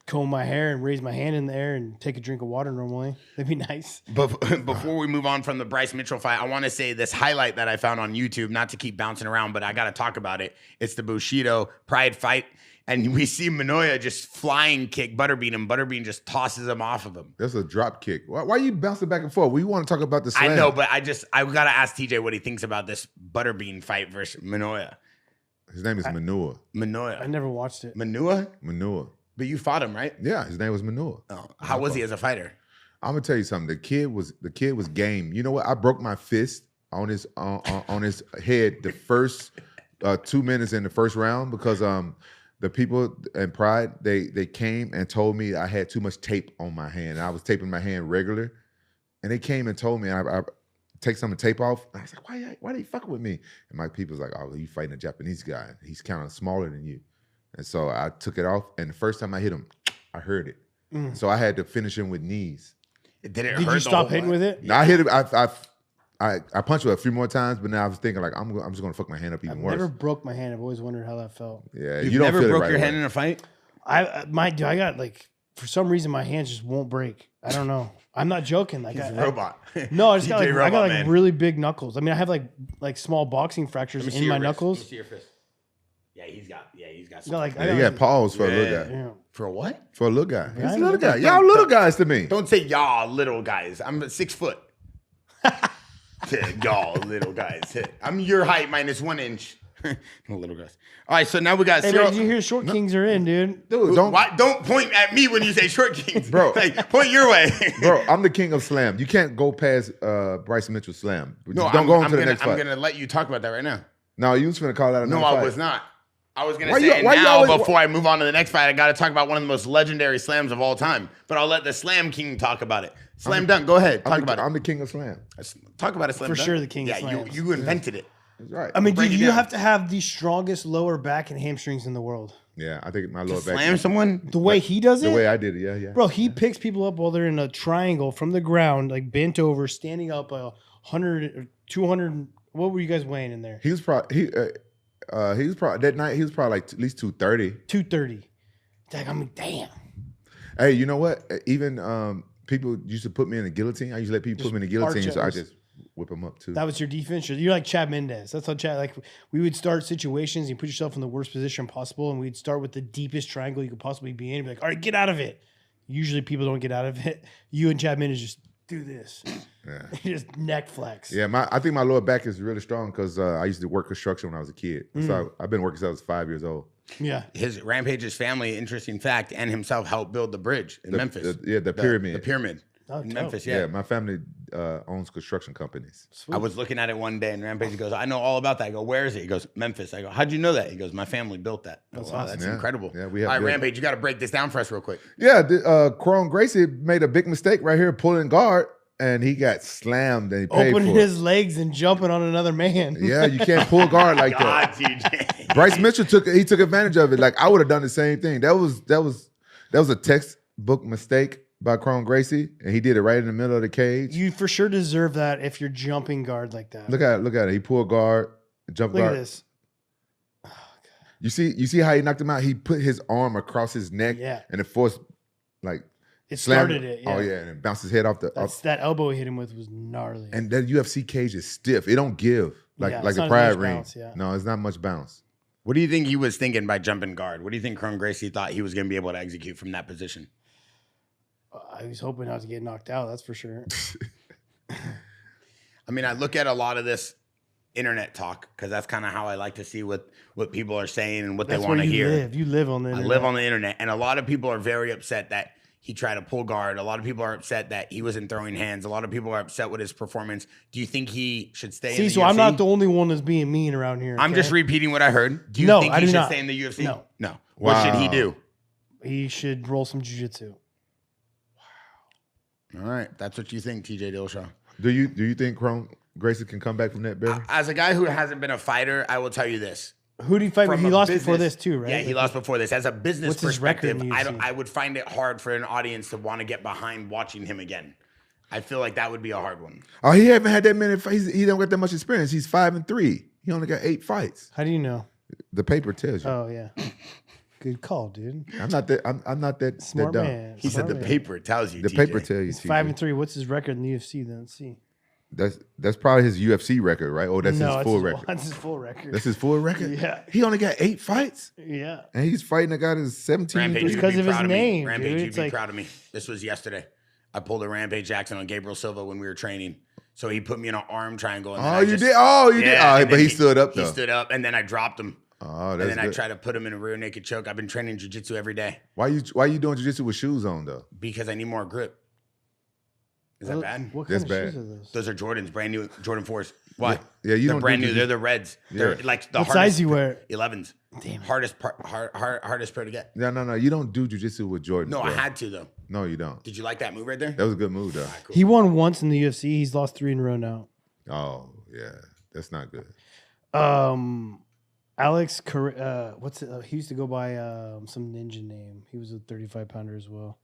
comb my hair and raise my hand in the air and take a drink of water normally. That'd be nice. Before we move on from the Bryce Mitchell fight, I want to say this highlight that I found on YouTube, not to keep bouncing around, but I got to talk about it. It's the Bushido Pride fight. And we see Manoia just flying kick Butterbean, and Butterbean just tosses him off of him. That's a drop kick. Why are you bouncing back and forth? We want to talk about the slam. I know, but I got to ask TJ what he thinks about this Butterbean fight versus Manoia. His name is Manua. I Manoia. never watched it. Manua? Manua. But you fought him, right? Yeah, his name was Manua. Oh, how was he as a fighter? I'm gonna tell you something. The kid was game. You know what? I broke my fist on his head the first 2 minutes in the first round because the people in Pride they came and told me I had too much tape on my hand. I was taping my hand regular, and they came and told me I take some of the tape off. I was like, why they fucking with me? And my people's like, oh, you fighting a Japanese guy. He's kind of smaller than you. And so I took it off, and the first time I hit him, I heard it. So I had to finish him with knees. Did it Did hurt you the stop whole hitting way? with it? Now I hit it. I punched it a few more times, but now I was thinking like I'm just gonna fuck my hand up even I've worse. never broke my hand. I've always wondered how that felt. Yeah, You've you don't never feel it broke right your away. hand in a fight? I got like for some reason my hands just won't break. I don't know. I'm not joking. Like He's I, a robot. No, I just got TJ like I got Robot like Man. really big knuckles. I mean, I have like small boxing fractures Let me see in your my wrist. knuckles. Let me see your fist. Yeah, he's got I some. got like Yeah, you got pause for a little Yeah. guy. yeah. For a what? For a little guy, he's I a little know. guy. Y'all little guys to me. Don't say y'all little guys. I'm 6 foot. Y'all little guys. I'm your height minus 1 inch. No little guys. All right, so now we got Hey, Cyril. man, did you hear Short Kings are in, dude? Dude, don't, Don't point at me when you say short kings, Bro. Like, point your way, bro. I'm the king of slam. You can't go past Bryce Mitchell slam. No, Don't go on I'm to the gonna, next I'm fight. gonna let you talk about that right now. No, you was gonna call that a No, fight. I was not. I was gonna Why say you- why you now always- before I move on to the next fight, I got to talk about one of the most legendary slams of all time. But I'll let the Slam King talk about it. Slam dunk. Go ahead, talk about I'm the king of slam. it. Talk about it, Slam For dunk. sure the king of Yeah, slams. you invented it. That's right. I mean, Break dude, it you down. have to have the strongest lower back and hamstrings in the world. Yeah, I think my lower back. Slam someone. The way he does The it, way I did it. Yeah, yeah. bro, he picks people up while they're in a triangle from the ground, like bent over, standing up 100 or 200. What were you guys weighing in there? He was probably that night. He was probably like at least 230. 230. Like, I mean, damn. Hey, you know what? Even people used to put me in a guillotine. I used to let people put me in a guillotine, so I arch just whip them up too. That was your defense. You're like Chad Mendez. That's how Chad, like, we would start situations, you put yourself in the worst position possible, and we'd start with the deepest triangle you could possibly be in and be like, all right, get out of it. Usually people don't get out of it. You and Chad Mendez just do this. Yeah. Just neck flex. Yeah, I think my lower back is really strong because I used to work construction when I was a kid. So I've been working since I was 5 years old. Yeah. His Rampage's family, interesting fact, and himself helped build the bridge in Memphis. The pyramid. The pyramid Oh, in dope. Memphis. Yeah, Yeah. my family owns construction companies. I was looking at it one day, and Rampage goes, "I know all about that." I go, "Where is it?" He goes, "Memphis." I go, "How'd you know that?" He goes, "My family built that." I go, wow, that's Yeah. incredible. Yeah, we have All right, good- Rampage, you got to break this down for us real quick. Yeah, Chrome Gracie made a big mistake right here, pulling guard, and he got slammed and he paid Opening for his legs and jumping on another man. it. Yeah, you can't pull guard like that. God, TJ. Bryce Mitchell took advantage of it. Like I would have done the same thing. That was a textbook mistake by Chrome Gracie, and he did it right in the middle of the cage. You for sure deserve that if you're jumping guard like that. Look at it. He pulled guard, jumped Look at guard. this. You see how he knocked him out? He put his arm across his neck, and it forced it slammed started it. Yeah. Oh yeah, and it bounced his head off the. That elbow he hit him with was gnarly. And that UFC cage is stiff. It don't give like it's a not as Pride much ring. bounce, yeah. No, it's not much bounce. What do you think he was thinking by jumping guard? What do you think Cron Gracie thought he was going to be able to execute from that position? I was hoping not to get knocked out. That's for sure. I mean, I look at a lot of this internet talk because that's kind of how I like to see what people are saying and what they want to hear. Live. You live on the internet. I live on the internet, and a lot of people are very upset that he tried to pull guard. A lot of people are upset that he wasn't throwing hands. A lot of people are upset with his performance. Do you think he should stay in the UFC? I'm not the only one that's being mean around here. I'm just repeating what I heard. Do you think he should stay in the UFC? No. No. What should he do? He should roll some jiu-jitsu. All right. That's what you think, TJ Dillashaw. Do you think Cron Gracie can come back from that, Barry? As a guy who hasn't been a fighter, I will tell you this. Who did he fight? He lost before business- this too, right? Yeah, he lost before this. As a business What's his record in perspective, the UFC? I would find it hard for an audience to want to get behind watching him again. I feel like that would be a hard one. Oh, he haven't had that many fights. He don't got that much experience. He's 5-3. He only got 8 fights. How do you know? The paper tells you. Oh yeah, good call, dude. I'm not that Smart that dumb. man. He said the paper tells you. The TJ. paper tells you. He's TJ. 5-3. What's his record in the UFC? Then let's see. That's probably his UFC record, right? Or that's his full record. That's his full record. That's his full record. Yeah. He only got 8 fights, Yeah. and he's fighting a guy that's 17. Rampage, It's you'd because be of his proud me. name, Rampage, dude. you'd It's be like- proud of me. This was yesterday. I pulled a Rampage Jaxxon on Gabriel Silva when we were training. So he put me in an arm triangle. And then Oh, I you just- did. Oh, you did. Yeah, Oh, and but then he stood up though. He stood up, and then I dropped him. Oh, And that's then I good. tried to put him in a rear naked choke. I've been training jiu-jitsu every day Why you doing jiu-jitsu with shoes on though? because I need more grip. Is that bad? What kind That's of bad. shoes are those? Those are Jordans, brand new Jordan 4s. What? Yeah, you They're don't brand do new. They're the reds. They're Yeah. like the What hardest. size you wear? 11s. Damn it. Hardest pair to get. No. You don't do jiu-jitsu with Jordan. No, I had to though. No, you don't. Did you like that move right there? That was a good move though. He won once in the UFC. He's lost 3 in a row now. Oh yeah, that's not good. Alex, what's it? He used to go by some ninja name. He was a 35-pounder as well.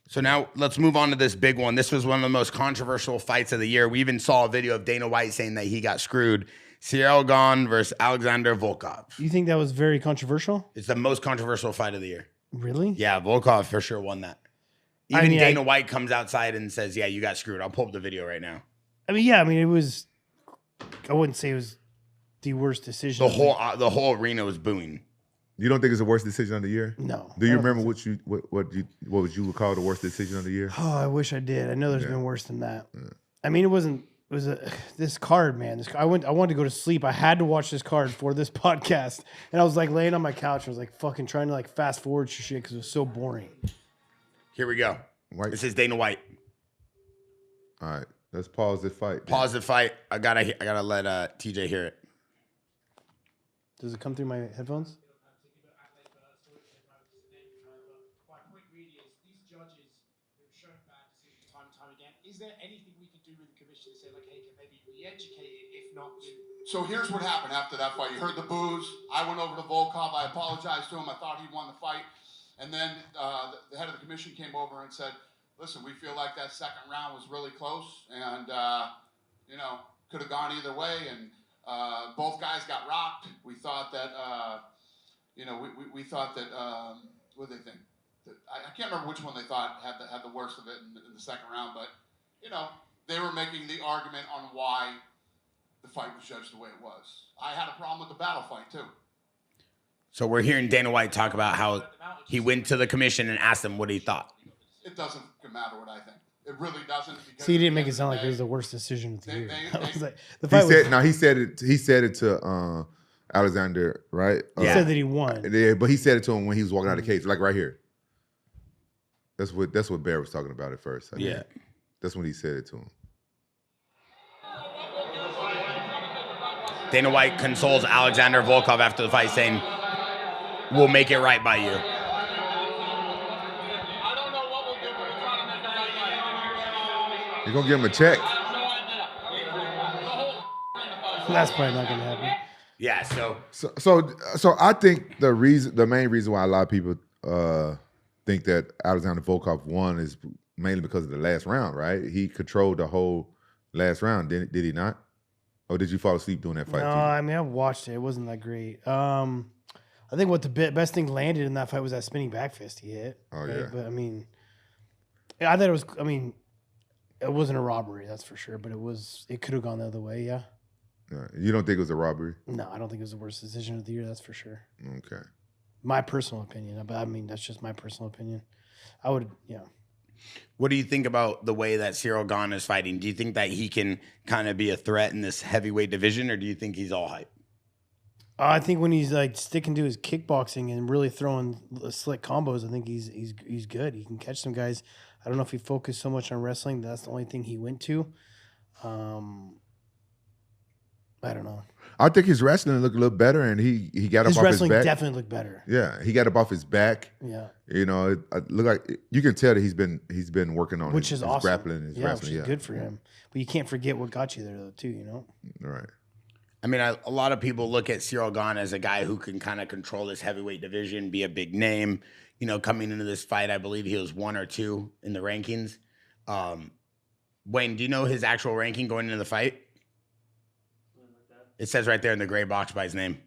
So now let's move on to this big one. This was one of the most controversial fights of the year. We even saw a video of Dana White saying that he got screwed. Ciryl Gane versus Alexander Volkov. You think that was very controversial? It's the most controversial fight of the year. Really? Yeah, Volkov for sure won that. I Even mean, Dana White comes outside and says, yeah, you got screwed. I'll pull up the video right now. I mean, yeah. I mean, it was. I wouldn't say it was the worst decision. The whole arena was booing. You don't think it's the worst decision of the year? No. Do you I don't remember think what would you call the worst decision of the year? so. Oh, I wish I did. I know there's been worse than that. I mean, it wasn't. It was this card, man. I wanted to go to sleep. I had to watch this card for this podcast, and I was like laying on my couch. I was like fucking trying to like fast forward shit because it was so boring. Here we go. White. This is Dana White. All right, let's pause the fight. Pause the fight. I gotta let TJ hear it. Does it come through my headphones? My point really is these judges who've shown bad decisions time and time again. Is there anything we can do with the commission to say, like, hey, can maybe re-educate it, if not? So here's what happened after that fight. You heard the boos. I went over to Volkov. I apologized to him. I thought he won the fight. And then the head of the commission came over and said, listen, we feel like that second round was really close and, could have gone either way. And both guys got rocked. We thought that, we thought that, what did they think? I can't remember which one they thought had the worst of it in the second round, but, they were making the argument on why the fight was judged the way it was. I had a problem with the battle fight, too. So we're hearing Dana White talk about how he went to the commission and asked him what he thought. It doesn't matter what I think. It really doesn't. Because See, he didn't at make the it sound end like of it was the the worst decision of the year. they- I was like, the He fight was. said no. He said it to Alexander, right? He said that he won. Yeah, but he said it to him when he was walking out of the cage, like right here. That's what Bear was talking about at first. I think. Yeah. That's when he said it to him. Dana White consoles Alexander Volkov after the fight, saying, "We'll make it right by you." You're gonna give him a check. That's probably not going to happen. Yeah. So So I think the main reason why a lot of people think that Alexander Volkov won is mainly because of the last round, right? He controlled the whole last round, did he not? Or did you fall asleep during that fight? No, too? I mean, I watched it. It wasn't that great. I think what the best thing landed in that fight was that spinning back fist he hit. Oh, right? yeah. But I mean, I thought it was. I mean, it wasn't a robbery, that's for sure. But it could have gone the other way. Yeah. You don't think it was a robbery? No, I don't think it was the worst decision of the year. That's for sure. Okay. My personal opinion, but I mean that's just my personal opinion. I would, yeah. What do you think about the way that Cyril Gane is fighting? Do you think that he can kind of be a threat in this heavyweight division, or do you think he's all hype? I think when he's like sticking to his kickboxing and really throwing slick combos, I think he's good. He can catch some guys. I don't know if he focused so much on wrestling. That's the only thing he went to. I don't know. I think his wrestling looked a little better, and he got His up off his wrestling back. definitely looked better. Yeah, he got up off his back. Yeah, You know, it look like you can tell that he's been working on which his is awesome. grappling, his yeah, wrestling. which is good for him. But you can't forget what got you there, though, too. You know. Right. I mean, a lot of people look at Cyril Gane as a guy who can kind of control this heavyweight division, be a big name. You know, coming into this fight, I believe he was 1 or 2 in the rankings. Wayne, do you know his actual ranking going into the fight? It says right there in the gray box by his name.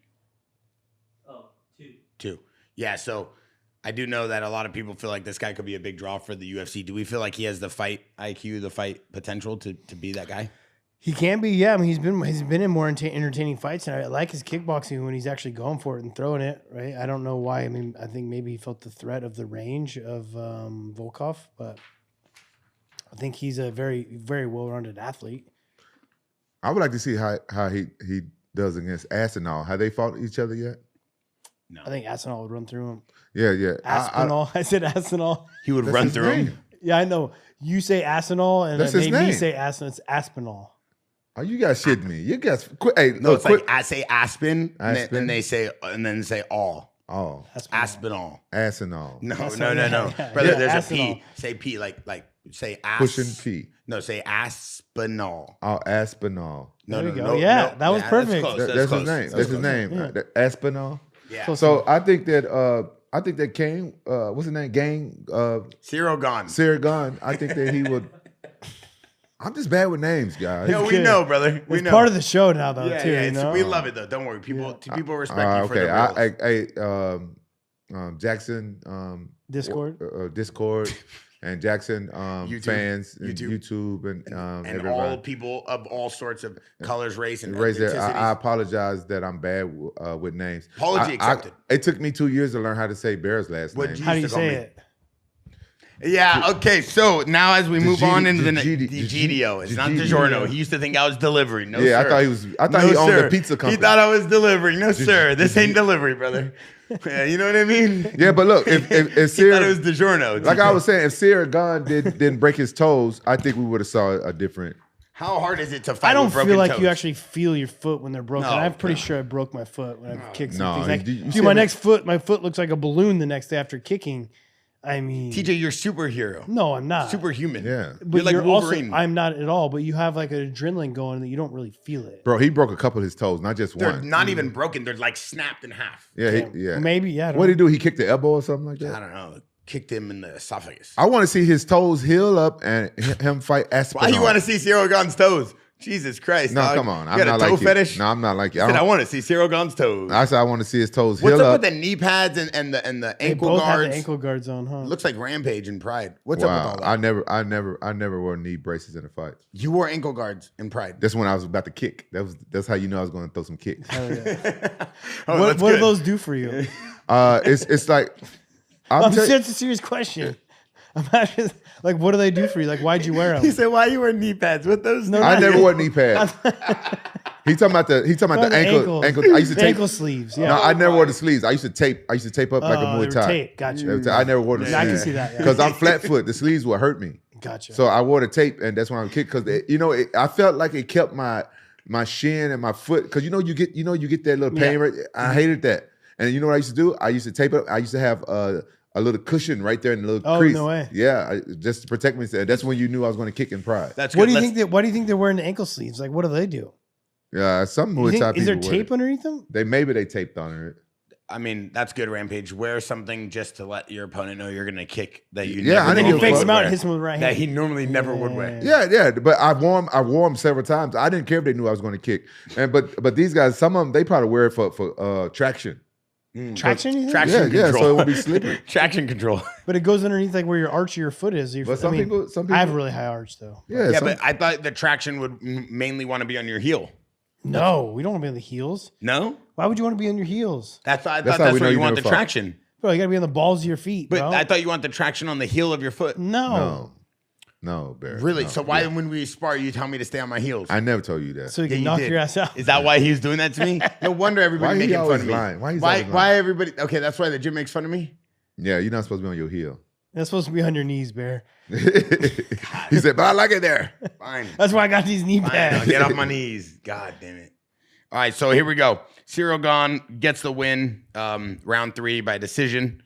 Oh, 2. 2. Yeah, so I do know that a lot of people feel like this guy could be a big draw for the UFC. Do we feel like he has the fight IQ, the fight potential to be that guy? He can be, yeah. I mean, he's been in more entertaining fights, and I like his kickboxing when he's actually going for it and throwing it. Right? I don't know why. I mean, I think maybe he felt the threat of the range of Volkov, but I think he's a very, very well-rounded athlete. I would like to see how he does against Aspinall. Have they fought each other yet? No. I think Aspinall would run through him. Yeah. Aspinall. I said Aspinall. He would That's run his through him. name. Yeah, I know. You say Aspinall, and That's it his made me name. say Aspinall. It's Aspinall. Oh, you guys shitting me. You guys quit. Hey, No, it's quit. like I say Aspen, Aspen? and they say all. Oh, Aspinall. Aspinall. No, That's no, what- no, no. yeah, Brother, yeah, there's Aspinall. a P. Say P, like say As. Pushing P. No, say Aspinall. Oh, Aspinall. No, There no, we go. no. Yeah, no. that was perfect. Close, That's his close. name. That's his close. name. Yeah. Aspinall. Yeah. So I think that Kane, what's his name? Gang, Cyril Gane. Sarah Gunn. I think that he would. I'm just bad with names, guys. Yeah, we good. know, brother. We It's know. part of the show now, though, yeah, too. yeah, you know? we love it though. Don't worry, people respect you for okay. the reals. Jaxxon, Discord. and Jaxxon YouTube. fans, and YouTube. YouTube, and and everybody. all people of all sorts of colors, race, and Raise it. I ethnicities. apologize that I'm bad with names. Apology accepted. It took me 2 years to learn how to say Bear's last What'd name. you How do you used to call say me? it? Yeah, okay. So now as we move on into the Degidio. Degidio, it's not Degidio. DiGiorno. He used to think I was delivering. No, Yeah, sir. I thought he owned sir. a pizza company. He thought I was delivering. No, sir. This ain't delivery, brother. Yeah, you know what I mean? Yeah, but look, if He thought it Sarah, was DiGiorno. like I was saying, if Sarah Gunn didn't break his toes, I think we would have saw a different. How hard is it to fight I don't with broken feel like toes? you actually feel your foot when they're broken. No, I'm pretty no. sure I broke my foot when I kicked some No, things. Like, you dude, said my that- my foot looks like a balloon the next day after kicking. I mean, TJ, you're superhero. no, I'm not. Superhuman. Yeah, But You're like you're Wolverine. also, I'm not at all, but you have like an adrenaline going that you don't really feel it. bro, he broke a couple of his toes, not just They're one. not even broken. They're like snapped in half. Yeah, yeah. Maybe, yeah. I don't What did know. he do? He kicked the elbow or something like I that. don't know. Kicked him in the esophagus. I want to see his toes heal up and him fight Aspinall. Why you want to see Cyril Gane's toes? Jesus Christ. No, dog. come on. You I'm got not a toe like you. fetish? No, I'm not like you. I said I want to see Cyril Gane's toes. I said I want to see his toes What's heal up up. with the knee pads and the They ankle both have guards? the ankle guards on, huh? Looks like Rampage and Pride. What's up with all Wow, that? I never wore knee braces in a fight. You wore ankle guards in Pride. That's when I was about to kick. That's how you know I was going to throw some kicks. Hell yeah. Oh, what that's do good. those do for you? It's like I'm tell- That's a serious question. I'm asking, like, what do they do for you? Like, why'd you wear He them? said, "Why you wear knee pads? What those? No, I not never you. wore knee pads. He talking about the ankle. I used to tape ankle sleeves. Yeah. No, I never wore the sleeves. I used to tape up like a Oh, Muay they were Thai. tape. Gotcha. I never wore the Yeah, I can sleeves. see that, yeah. Because I'm flat foot. The sleeves would hurt me. Gotcha. So I wore the tape, and that's when I would kick. Because I felt like it kept my shin and my foot. Because you get that little pain. Yeah. Right? I hated that. And you know what I used to do? I used to tape it. I used to have a little cushion right there in the little Oh, crease. no way. Yeah, just to protect myself. That's when you knew I was going to kick in Pride. That's what good. do you think? Why do you think they're wearing the ankle sleeves? Like, what do they do? Yeah, some You Muay think- Thai is there people wear tape it. underneath them? Maybe they taped on it. I mean, that's good, Rampage. Wear something just to let your opponent know you're gonna kick that you. Yeah, never I And then didn't he give a fakes fuck. him out and hits him with the right that hand. he normally never would wear. Yeah, but I wore them several times. I didn't care if they knew I was going to kick. But these guys, some of them, they probably wear it for traction. Traction, you think? Traction Yeah, control. so it won't be slippery. Traction control. But it goes underneath like where your arch of your foot is. But some people, I have a really high arch though. yeah, Yeah, some- but I thought the traction would mainly want to be on your heel. No, we don't want to be on the heels. No? Why would you want to be on your heels? I thought how that's we know where you you want the never fought. traction. Bro, you got to be on the balls of your feet, But bro. I thought you want the traction on the heel of your foot. no, Bear. Really? no, So why yeah. when we spar, you tell me to stay on my heels? I never told you that. so you Yeah, can you knock did. your ass out. Is that why he's doing that to me? No wonder everybody Why he making fun always of me. lying? Why he's Why, always lying? why everybody? Okay, that's why the gym makes fun of me. Yeah, you're not supposed to be on your heel. That's supposed to be on your knees, Bear. He said, but I like it there. Fine. That's why I got these knee Fine, I'll pads. get off my knees. God damn it. All right, so here we go. Cyril Gane gets the win, round 3 by decision.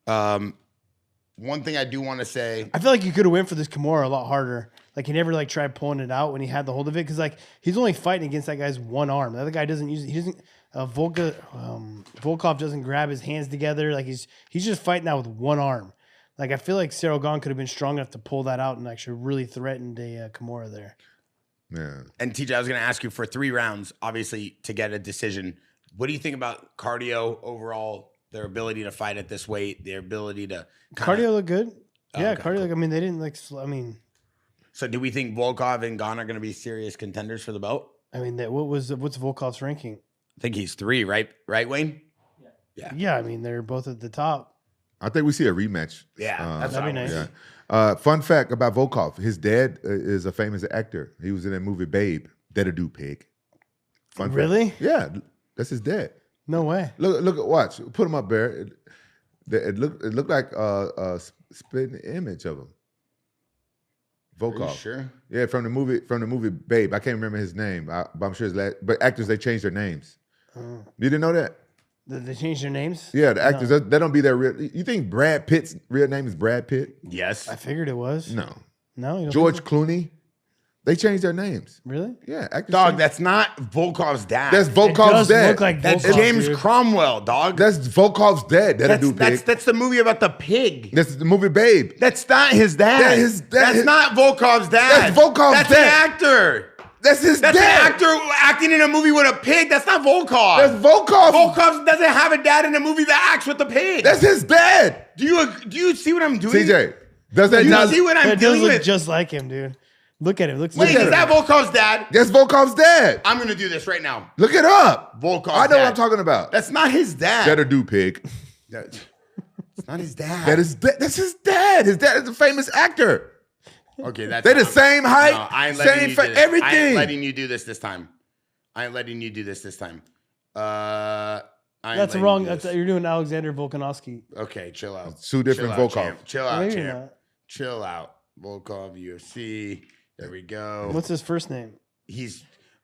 One thing I do want to say. I feel like you could have went for this Kimura a lot harder. Like he never like tried pulling it out when he had the hold of it because like he's only fighting against that guy's one arm. The other guy doesn't use. He doesn't. Volkov doesn't grab his hands together. Like he's just fighting out with one arm. Like I feel like Cyril Gane could have been strong enough to pull that out and actually really threatened a Kimura there. Yeah. And TJ, I was going to ask you for 3 rounds, obviously, to get a decision. What do you think about cardio overall? Their ability to fight at this weight, their ability to Cardio looked good. Yeah, okay, cardio. cool. Like, I mean, they didn't like. I mean, So, do we think Volkov and Gane are going to be serious contenders for the belt? what's Volkov's ranking? I think he's 3, right? Right, Wayne? Yeah, I mean they're both at the top. I think we see a rematch. Yeah, that's that'd what be I nice. want. Yeah. Fun fact about Volkov: his dad is a famous actor. He was in that movie Babe. That'll do, pig. Fun fact. Really? Yeah, that's his dad. No way. Look at watch. Put him up there. It looked like a spitting image of him. Are you Volkov. sure? Yeah, from the movie Babe. I can't remember his name, but I'm sure his last. But actors they changed their names. You didn't know that? They changed their names? Yeah, the actors they don't be their real. You think Brad Pitt's real name is Brad Pitt? Yes. I figured it was. No. No, you don't George think so? Clooney. They changed their names. Really? Yeah, actors. Dog, changed- that's not Volkov's dad. that's It Volkov's does dad. look like That's Volkov, James dude. Cromwell, dog. That's Volkov's dad. That'll do, pig. That's the movie about the pig. That's the movie Babe. That's not his dad. Yeah, his dad- That's his- not Volkov's dad. That's Volkov's That's dad. an actor. That's his That's dad. an actor acting in a movie with a pig. That's not Volkov. That's Volkov. Volkov doesn't have a dad in a movie that acts with the pig. That's his dad. Do you see what I'm doing? TJ, does that Do you not? see what I'm That does dealing look with? just like him, dude. Look at him. Looks Wait, like is that Volkov's dad? That's Volkov's dad. I'm gonna do this right now. Look it up. Volkov's I know dad. what I'm talking about. That's not his dad. That'll do, pig. It's not his dad. That's his dad. His dad is a famous actor. Okay, that's They're the same height, No, I ain't letting same you for do this. I ain't everything. letting you do this this time. I ain't letting you do this this time. I ain't That's letting wrong. you do this. You're doing Alexander Volkanovski. Okay, chill out. Two different Chill out, Volkov. champ. Chill out, Maybe champ. not. Chill out. Volkov, UFC. There we go. What's his first name?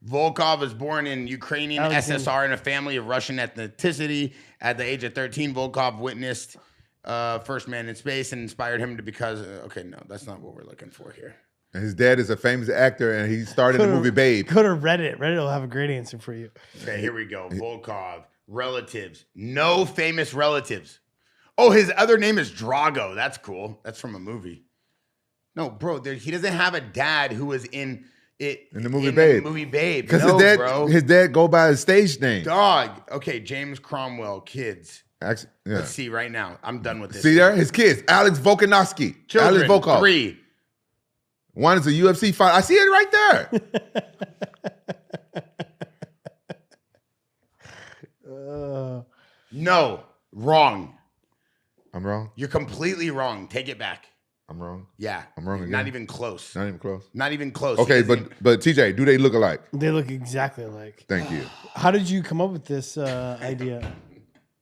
Volkov was born in Ukrainian Alexander. SSR in a family of Russian ethnicity. At the age of 13, Volkov witnessed First Man in Space and inspired him to because. Okay, no, that's not what we're looking for here. And his dad is a famous actor, and he starred in the movie Babe. Go to Reddit. Reddit will have a great answer for you. Okay, here we go. Volkov. Relatives. No famous relatives. Oh, his other name is Drago. That's cool. That's from a movie. No, bro, he doesn't have a dad who was in it In the movie Babe. The movie Babe. Because No, his bro. dad go by his stage name. Dog. Okay, James Cromwell, kids. Actually, yeah. Let's see right now. I'm done with this. See there? His kids. Alex Volkanovski. Children, Alex Volkov. 3. One is a UFC fight. I see it right there. No, wrong. I'm wrong. You're completely wrong. Take it back. I'm wrong. Yeah. I'm wrong again. Not even close. Not even close. Not even close. Okay, He doesn't but TJ, do they look alike? They look exactly alike. Thank you. How did you come up with this idea?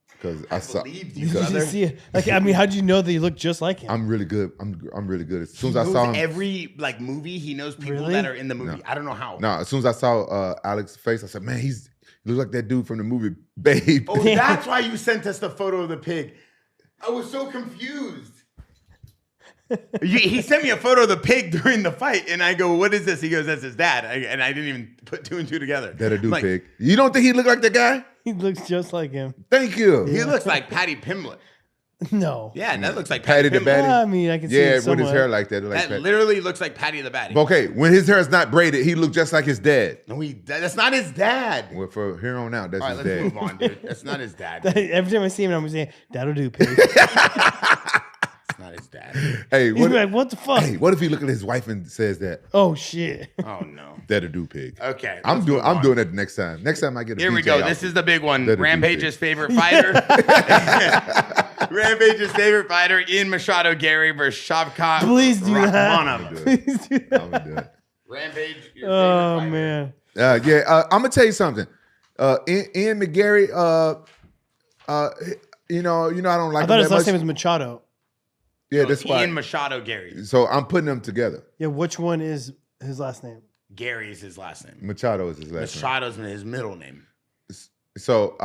Because I saw. believed you, Did you brother. see it? Like, I mean, how did you know that you look just like him? I'm really good. I'm really good. As soon as He I knows saw him. every movie, he knows people Really? that are in the movie. I don't know how. No, as soon as I saw Alex's face, I said, "Man, he looks like that dude from the movie Babe." Oh, that's why you sent us the photo of the pig. I was so confused. He sent me a photo of the pig during the fight, and I go, "What is this?" He goes, "That's his dad," and I didn't even put 2 and 2 together. That'll do, Like, pig. You don't think he looked like that guy? He looks just like him. Thank you. He looks like Patty Pimblett. No. Yeah, that looks like Patty the Pimble. Batty. I mean, I can see Yeah, it with somewhat. his hair like that. Like That Pat- literally looks like Patty the Batty. But okay, when his hair is not braided, he looked just like his dad. No, that's not his dad. Well, for here on out, that's All right, his let's dad. move on, dude. That's not his dad. Every time I see him, I'm saying, "That'll do, pig." It's not his dad. Hey, He's what, like, "What the fuck?" hey, what if he look at his wife and says that? Oh shit! Oh no. That'll do, pig. Okay. I'm let's doing move on. that next time. Next time I get a Here we BJ go. outfit. This is the big one. That'll do, Rampage's pig. favorite fighter. Rampage's favorite fighter, Ian Machado Gary versus Shavkat Please do that. Rakhmonov. Please do that. I'm gonna do it. Rampage, your Oh favorite fighter. man. I'm gonna tell you something. Ian McGarry, you know, I don't like I thought him his that last much. name was Machado. Yeah, No, that's it's why. Ian Machado Gary. So I'm putting them together. Yeah, which one is his last name? Gary is his last name. Machado is his last name. Machado's his middle name. So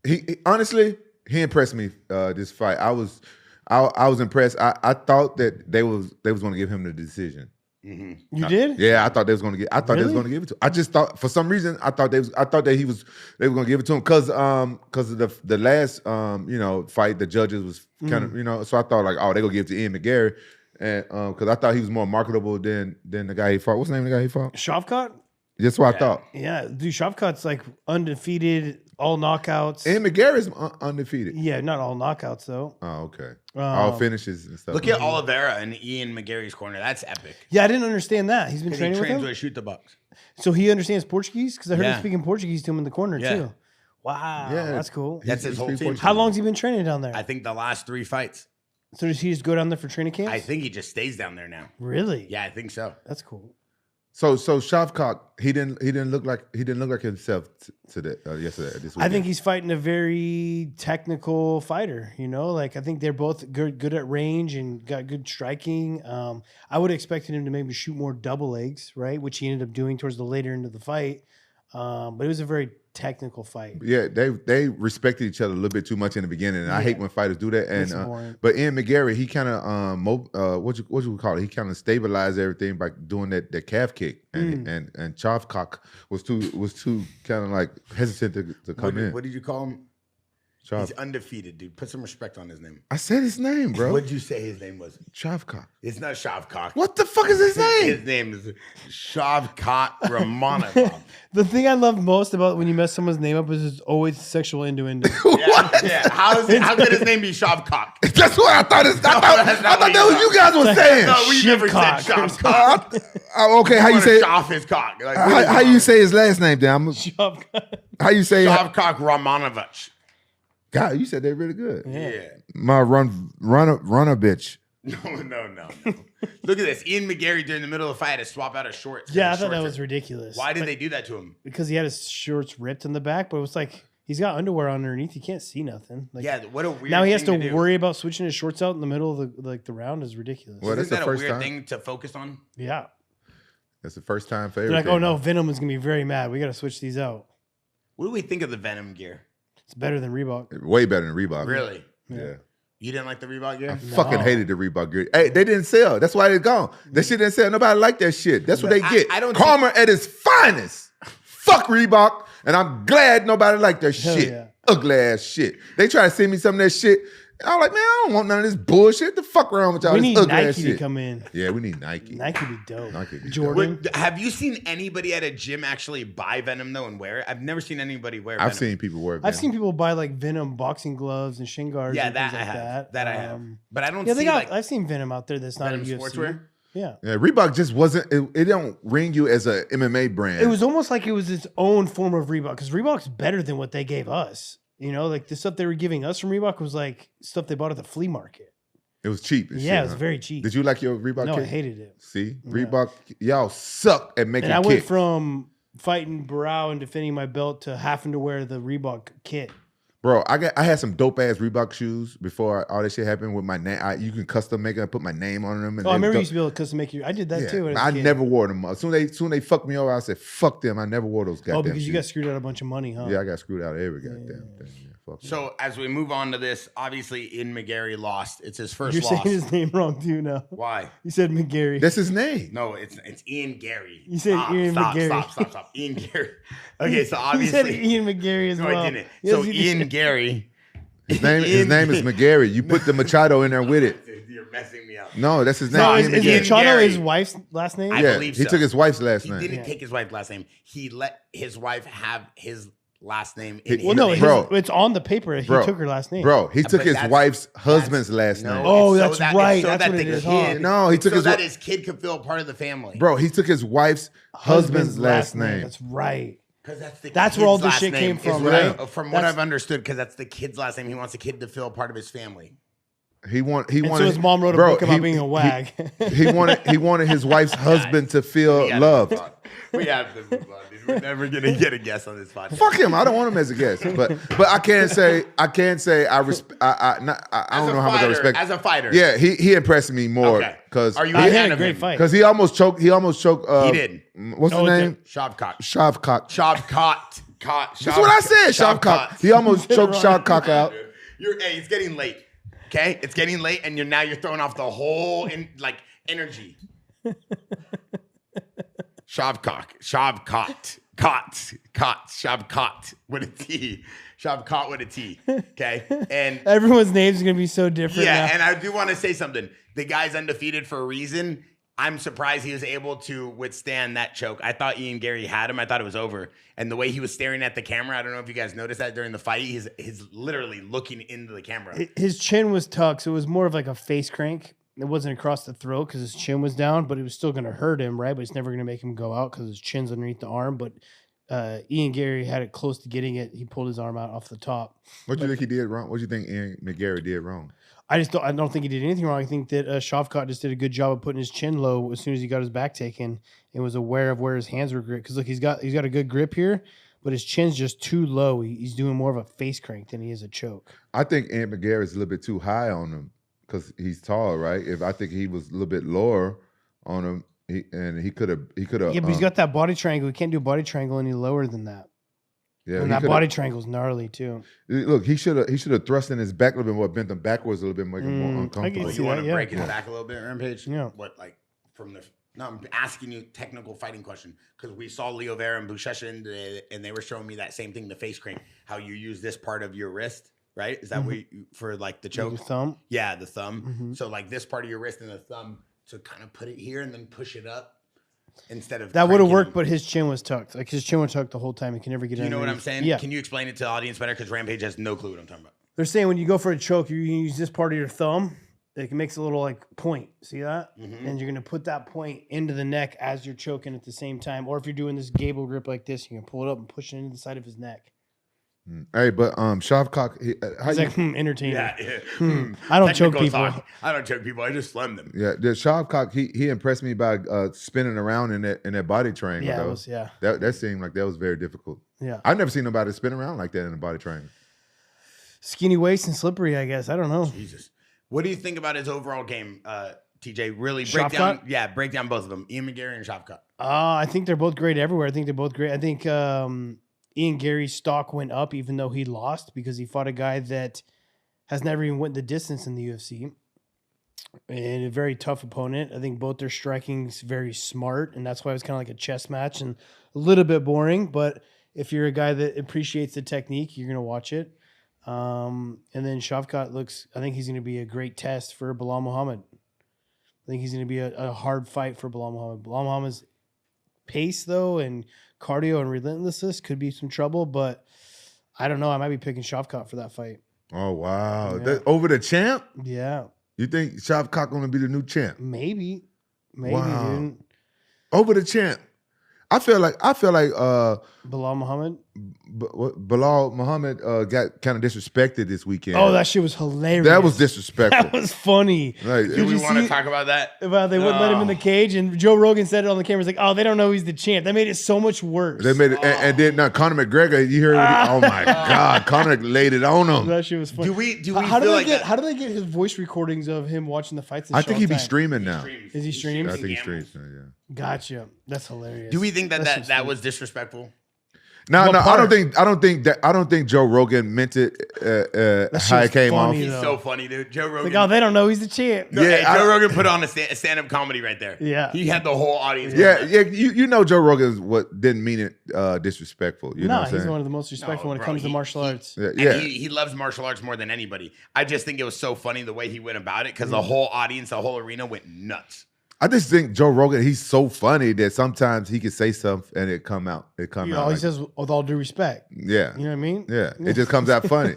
he honestly he impressed me this fight. I was impressed. I thought that they was going to give him the decision. You did? Yeah, I thought they was going to they was Really? going to give it to. I just thought for some reason I thought they were going to give it to him because of the last fight the judges was kind of so I thought like they're going to give it to Ian McGarry and because I thought he was more marketable than the guy he fought. What's the name of the guy he fought? Shavkat? That's what I thought. Yeah, dude, Shavkat's like undefeated, all knockouts. Ian McGarry's undefeated. Yeah, not all knockouts though. Oh, okay. All Um, finishes and stuff. Look at Oliveira and Ian McGarry's corner. That's epic. Yeah, I didn't understand that. He's been He training with trains him, with Shoot the Bucks. so he understands Portuguese because I heard him Yeah. speaking Portuguese to him in the corner Yeah. too. Wow, Yeah. that's cool. That's his He's whole pretty team. Portuguese. How long's he been training down there? I think the last 3 fights. So does he just go down there for training camps? I think he just stays down there now. Really? Yeah, I think so. That's cool. So Shavkat, he didn't look like himself yesterday. This I weekend. think he's fighting a very technical fighter. You know, like I think they're both good at range and got good striking. I would have expected him to maybe shoot more double legs, right? Which he ended up doing towards the later end of the fight. But it was a very technical fight. Yeah, they respected each other a little bit too much in the beginning, and I hate when fighters do that. Makes it And boring. but Ian McGarry, he kind of what you call it? He kind of stabilized everything by doing that calf kick, and Shavkat was too kind of like hesitant to come in. What did you call him? Chav- He's undefeated, dude. Put some respect on his name. I said his name, bro. What did you say his name was? Shavkat. It's not Shavkat. What the fuck is his name? His name is Shavkat Rakhmonov. The thing I love most about when you mess someone's name up is it's always sexual innuendo. Yeah. How could his name be Shavkat? That's what I thought. I that's not thought what that was you guys were saying. No, we never said Shivcock. Shavkat. Okay, how you say it? Off his cock. Like, what is How it? you say his last name? Damn. Shavkat. How you say it? Shavkat Rakhmonov. God, you said that really good. Yeah. My runner bitch. No. Look at this. Ian McGarry during the middle of the fight had to swap out his shorts. Yeah, I His thought that shorts was ridiculous. Why did But- they do that to him? Because he had his shorts ripped in the back, but it was like he's got underwear underneath. You can't see nothing. Like, Yeah, what a weird now he has thing to do. worry about switching his shorts out in the middle of the round is ridiculous. Well, Isn't that's the that a first weird time. thing to focus on? Yeah. That's the first time for They're like, everything. oh no, Venom is gonna be very mad. We gotta switch these out. What do we think of the Venom gear? It's better than Reebok. Way better than Reebok. Really? Yeah. You didn't like the Reebok gear? I fucking hated the Reebok gear. Hey, they didn't sell. That's why they're gone. That shit didn't sell. Nobody liked that shit. That's what they get. I don't Karma at its finest. Fuck Reebok. And I'm glad nobody liked that Hell shit. yeah. Ugly ass shit. They try to send me some of that shit. I'm like, man, I don't want none of this bullshit. The fuck wrong with y'all? We This need ugly ass Nike to shit. come in. Yeah, we need Nike. Nike be dope. Nike be dope. Jordan. Have you seen anybody at a gym actually buy Venom though and wear it? I've never seen anybody wear Venom. I've seen people wear I've Venom. seen people buy like Venom boxing gloves and shin guards. Yeah, and that things I like have. That, That I have. But I don't Yeah, see they got. like I've seen Venom out there. That's not Venom a UFC. sportswear. Yeah. Yeah, Reebok just wasn't. It don't ring you as a MMA brand. It was almost like it was its own form of Reebok because Reebok's better than what they gave us. You know, like the stuff they were giving us from Reebok was like stuff they bought at the flea market. It was cheap. as Yeah, shit, it was huh? very cheap. Did you like your Reebok No, kick? I hated it. See, Reebok, y'all suck at making And I went kicks. from fighting Barao and defending my belt to having to wear the Reebok kit. Bro, I had some dope ass Reebok shoes before all this shit happened with my name. You can custom make it and put my name on them. And Oh, I they remember was you used to be able to custom make you. I did that dope. too. when I was a kid. never wore them. As soon as they fucked me over, I said, fuck them. I never wore those goddamn Oh, because you got shoes. screwed out a bunch of money, huh? Yeah, I got screwed out of every goddamn thing. Yeah, fuck them. So as we move on to this, obviously Ian McGarry lost. It's his 1st You're loss. saying his name wrong too now. Why? You said McGarry. That's his name. No, it's Ian Gary. You said Ian McGarry. Stop. Ian Gary. Okay, so You obviously said Ian McGarry as No, well. I didn't. Yes, So you did. Ian Gary His name is McGarry. You put the Machado in there with it. You're messing me up. No, that's his name. No, Ian is McGarry. Machado Gary. his wife's last name? I Yeah, believe he so. took his wife's last He name. didn't take his wife's last name. He let his wife have his last name. Well, no, Bro. it's on the paper. He Bro. took her last name. Bro, he took But his that's- wife's husband's last No, name. Oh, it's that's that, right. It's so That's that what the it is, kid, huh? No, he it's took so his that his kid could feel part of the family. Bro, he took his wife's husband's last name. That's right. Because that's That's where all this shit came from, right? From what That's- I've understood, because that's the kid's last name. He wants the kid to feel part of his family. He wanted. And so his mom wrote a book about being a wag. He wanted his wife's husband to feel loved. We have to move on, dude. We're never gonna get a guest on this podcast. Fuck him. I don't want him as a guest. But I can't say I don't know how much I respect. As a fighter. Yeah, he impressed me more Okay. because Are you He a had fan a of great him? fight. because he almost choked. He did. What's his name? Shavkat. Shavkat. Shavkat. That's what I said. Shavkat. He almost choked Shavkat out. Hey, it's getting late. Okay, it's getting late, and you're throwing off the whole energy. Shavkat with a T. Shavkat with a T. Okay, and Everyone's names is gonna be so different. yeah, now. and I do want to say something. The guy's undefeated for a reason. I'm surprised he was able to withstand that choke. I thought Ian Gary had him. I thought it was over. And the way he was staring at the camera, I don't know if you guys noticed that during the fight. He's literally looking into the camera. His chin was tucked, so it was more of like a face crank. It wasn't across the throat because his chin was down, but it was still going to hurt him, right? But it's never going to make him go out because his chin's underneath the arm. But Ian Gary had it close to getting it. He pulled his arm out off the top. What do you think he did wrong? What do you think Ian McGarry did wrong? I don't think he did anything wrong. I think that Shavkat just did a good job of putting his chin low as soon as he got his back taken and was aware of where his hands were gripped. Because look, he's got a good grip here, but his chin's just too low. He's doing more of a face crank than he is a choke. I think Ian McGarry is a little bit too high on him because he's tall, right? If I think he was a little bit lower on him, he could have. Yeah, but he's got that body triangle. He can't do a body triangle any lower than that. Yeah, And he that coulda- body triangle's gnarly too. Look, he should have thrust in his back a little bit more, bent him backwards a little bit, make him more I can uncomfortable. see You want that, to yeah. break his back a little bit, Rampage? Yeah. What, like, from the... No, I'm asking you a technical fighting question because we saw Leo Vera and Buchecha and they were showing me that same thing, the face crank, how you use this part of your wrist, right? Is that what you, for like the choke? Your thumb. Yeah, the thumb. So like this part of your wrist and the thumb to kind of put it here and then push it up instead of That would have cranking. worked, but his chin was tucked. Like his chin was tucked the whole time. He can never get it. Do you know what I'm underneath. saying? Yeah. Can you explain it to the audience better? Because Rampage has no clue what I'm talking about. They're saying when you go for a choke, you use this part of your thumb. It makes a little like point. See that? And you're gonna put that point into the neck as you're choking at the same time. Or if you're doing this gable grip like this, you can pull it up and push it into the side of his neck. Hey, but Shavkat, It's like entertaining. Yeah. I don't choke Technical people. talk. I don't choke people. I just slam them. yeah, the Shavkat, he impressed me by spinning around in that body triangle. Yeah, it though. was, yeah. That seemed like that was very difficult. Yeah. I've never seen nobody spin around like that in a body triangle. Skinny waist and slippery, I guess. I don't know. Jesus. What do you think about his overall game, TJ? Really Shavkat? break down both of them. Ian McGarry and Shavkat. I think they're both great everywhere. I think they're both great. I think Ian Gary's stock went up even though he lost because he fought a guy that has never even went the distance in the UFC. And a very tough opponent. I think both their striking's very smart, and that's why it was kind of like a chess match and a little bit boring. But if you're a guy that appreciates the technique, you're gonna watch it. And then Shavkat I think he's gonna be a great test for Bilal Muhammad. I think he's gonna be a hard fight for Bilal Muhammad. Bilal Muhammad's pace though and cardio and relentlessness could be some trouble, but I don't know. I might be picking Shavkat for that fight. Oh wow! Yeah. Over the champ? Yeah, You think Shavkat gonna be the new champ? maybe, Wow. dude. Over the champ. I feel like Bilal Muhammad. Bilal Muhammad got kind of disrespected this weekend. Oh, that shit was hilarious. That was disrespectful. That was funny. Like, Do Did we you want to see- talk about that? Well, they wouldn't let him in the cage, and Joe Rogan said it on the camera. He's like, "Oh, they don't know he's the champ." That made it so much worse. they made it, and then Conor McGregor. You heard? Oh my God, Conor laid it on him. That shit was funny. Do we How do feel they like get? that? How do they get his voice recordings of him watching the fights? I think he be Showtime? streaming now. Is he streaming? I think he streams now. Yeah. Gotcha. That's hilarious. Do we think that That's that funny. was disrespectful? No, What part? I don't think Joe Rogan meant it how it shit's came off. funny, He's though. so funny, dude. Joe Rogan. Like, oh, they don't know he's the champ. No, Yeah, hey, Joe Rogan put on a stand-up comedy right there. Yeah. He had the whole audience. Yeah, you know Joe Rogan didn't mean it disrespectful. You know No, what I'm he's saying? one of the most respectful No, when it bro, comes to martial arts. Yeah, And yeah. he loves martial arts more than anybody. I just think it was so funny the way he went about it because the whole audience, the whole arena went nuts. I just think Joe Rogan, he's so funny that sometimes he can say something and it come out. It come You out. know, he like- says with all due respect. yeah. You know what I mean? Yeah. It just comes out funny.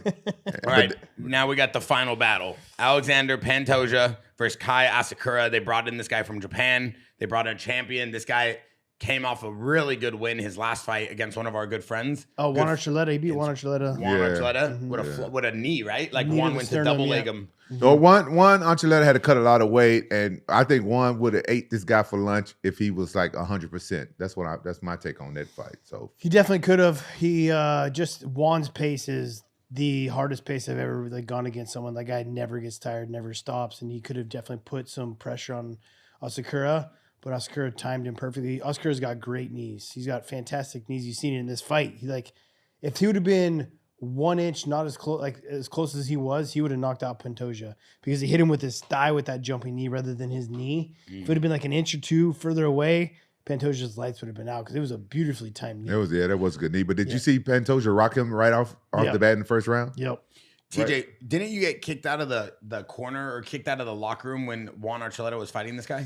All right, now we got the final battle. Alexander Pantoja versus Kai Asakura. They brought in this guy from Japan. They brought in a champion. This guy came off a really good win his last fight against one of our good friends. Oh, Juan Archuleta. He beat Juan Archuleta. Juan Yeah. Archuleta with a knee, right? Like Knee to Juan the went to sternum, double yeah. leg him. So one Archuleta had to cut a lot of weight, and I think Juan would have ate this guy for lunch if he was like 100%. That's my take on that fight. So He definitely could have. He just Juan's pace is the hardest pace I've ever like gone against someone. That guy never gets tired, never stops, and he could have definitely put some pressure on Asakura. But Asakura timed him perfectly. Asakura's got great knees. He's got fantastic knees. You've seen it in this fight. If he would have been 1 inch, not as close as he was, he would have knocked out Pantoja because he hit him with his thigh with that jumping knee rather than his knee. If it would have been like an inch or two further away, Pantoja's lights would have been out because it was a beautifully timed knee. that was a good knee. But did you see Pantoja rock him right off Yeah. the bat in the first round? Yep. TJ, didn't you get kicked out of the corner or kicked out of the locker room when Juan Archuleta was fighting this guy?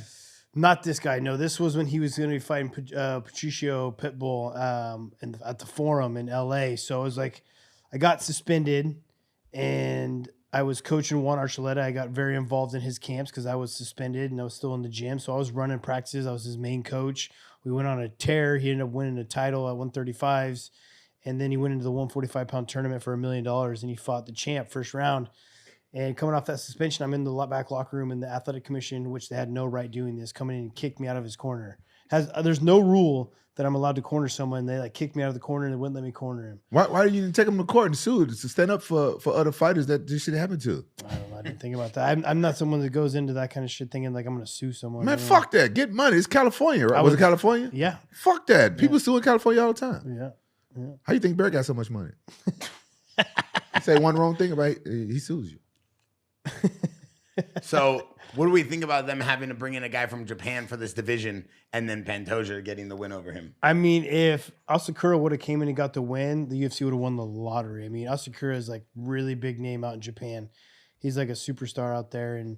Not this guy. No, this was when he was going to be fighting Patricio Pitbull at the Forum in LA. So it was like I got suspended and I was coaching Juan Archuleta. I got very involved in his camps because I was suspended and I was still in the gym. So I was running practices. I was his main coach. We went on a tear. He ended up winning a title at 135s. And then he went into the 145-pound tournament for $1 million and he fought the champ first round. And coming off that suspension, I'm in the back locker room in the athletic commission, which they had no right doing this, coming in and kicked me out of his corner. There's no rule that I'm allowed to corner someone. They like kicked me out of the corner and they wouldn't let me corner him. Why didn't you take him to court and sue to stand up for other fighters that this shit happened to? I don't know. I didn't think about that. I'm not someone that goes into that kind of shit thinking like I'm going to sue someone. Man, you know? fuck that. Get money. It's California, right? Was it California? Yeah. Fuck that. People sue in California all the time. Yeah. How you think Bear got so much money? You say one wrong thing about it, he sues you. So what do we think about them having to bring in a guy from Japan for this division and then Pantoja getting the win over him? I mean, if Asakura would have came in and got the win, the UFC would have won the lottery. I mean, Asakura is like really big name out in Japan. He's like a superstar out there. And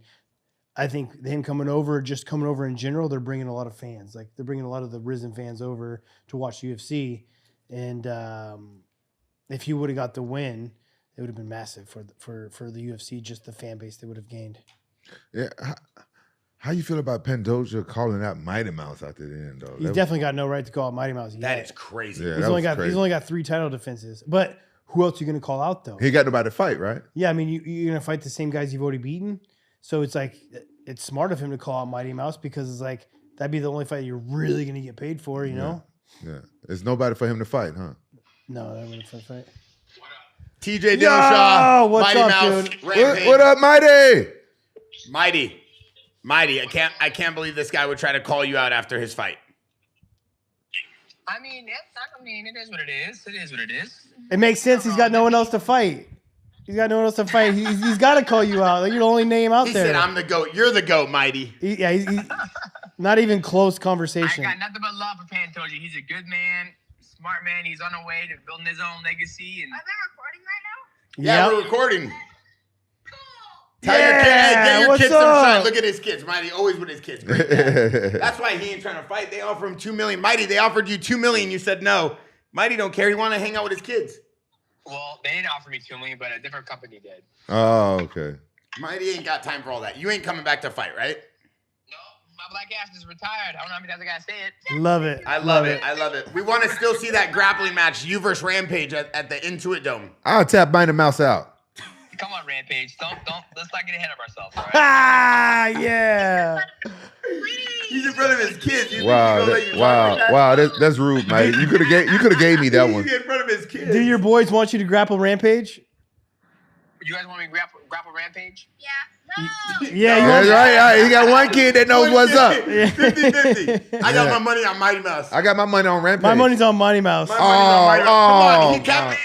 I think him coming over in general, they're bringing a lot of fans. Like they're bringing a lot of the Risen fans over to watch UFC. And if he would have got the win, it would have been massive for the UFC, just the fan base they would have gained. Yeah. How you feel about Pantoja calling out Mighty Mouse out there then, though? He's definitely got no right to call out Mighty Mouse. That is crazy. Yeah, He's only got 3 title defenses. But who else are you going to call out though? He got nobody to fight, right? Yeah, I mean, you're going to fight the same guys you've already beaten. So it's like, it's smart of him to call out Mighty Mouse because it's like, that'd be the only fight you're really going to get paid for, you know? Yeah. There's nobody for him to fight, huh? No, that wouldn't fight. TJ Dillashaw, what's Mighty up, Mouse, dude? Rampage. What up, Mighty? Mighty. I can't believe this guy would try to call you out after his fight. I mean, it is what it is. It is what it is. It makes sense. He's got no one else to fight. He's He's got to call you out. Like, you're the only name out He there. said, "I'm the GOAT. You're the GOAT, Mighty." He's not even close I conversation. got nothing but love for Pantoja. He's a good man, smart man. He's on the way to building his own legacy. And Are they recording right now? Yeah, Yep. we're recording. Cool. Tell your kid, hey, get your what's kids some up? shine. Look at his kids, Mighty. Always with his kids. Great dad. That's why he ain't trying to fight. They offer him $2 million. Mighty, they offered you $2 million. You said no. Mighty don't care. He want to hang out with his kids. well, they didn't offer me $2 million, but a different company did. Oh, okay. Mighty ain't got time for all that. You ain't coming back to fight, right? No, my black ass is retired. I don't know how many times I gotta say it. Love it. I love it. I love it. We want to still see that grappling match, you versus Rampage at the Intuit Dome. I'll tap Mighty Mouse out. Come on, Rampage. Don't. Let's not get ahead of ourselves. All right? Ah, yeah. He's in front of his kids. You Wow, think he's gonna let you talk like that? wow. That's rude, Mighty. You could have gave me that one. He's in front of his kids. Do your boys want you to grapple Rampage? You guys want me to grapple Rampage? Yeah. Yeah, That's right. He got one kid that knows what's up. 50-50. I got my money on Mighty Mouse. I got my money on Rampage. my money's on Mighty Mouse. My money's on Mighty Mouse. Come on, he kept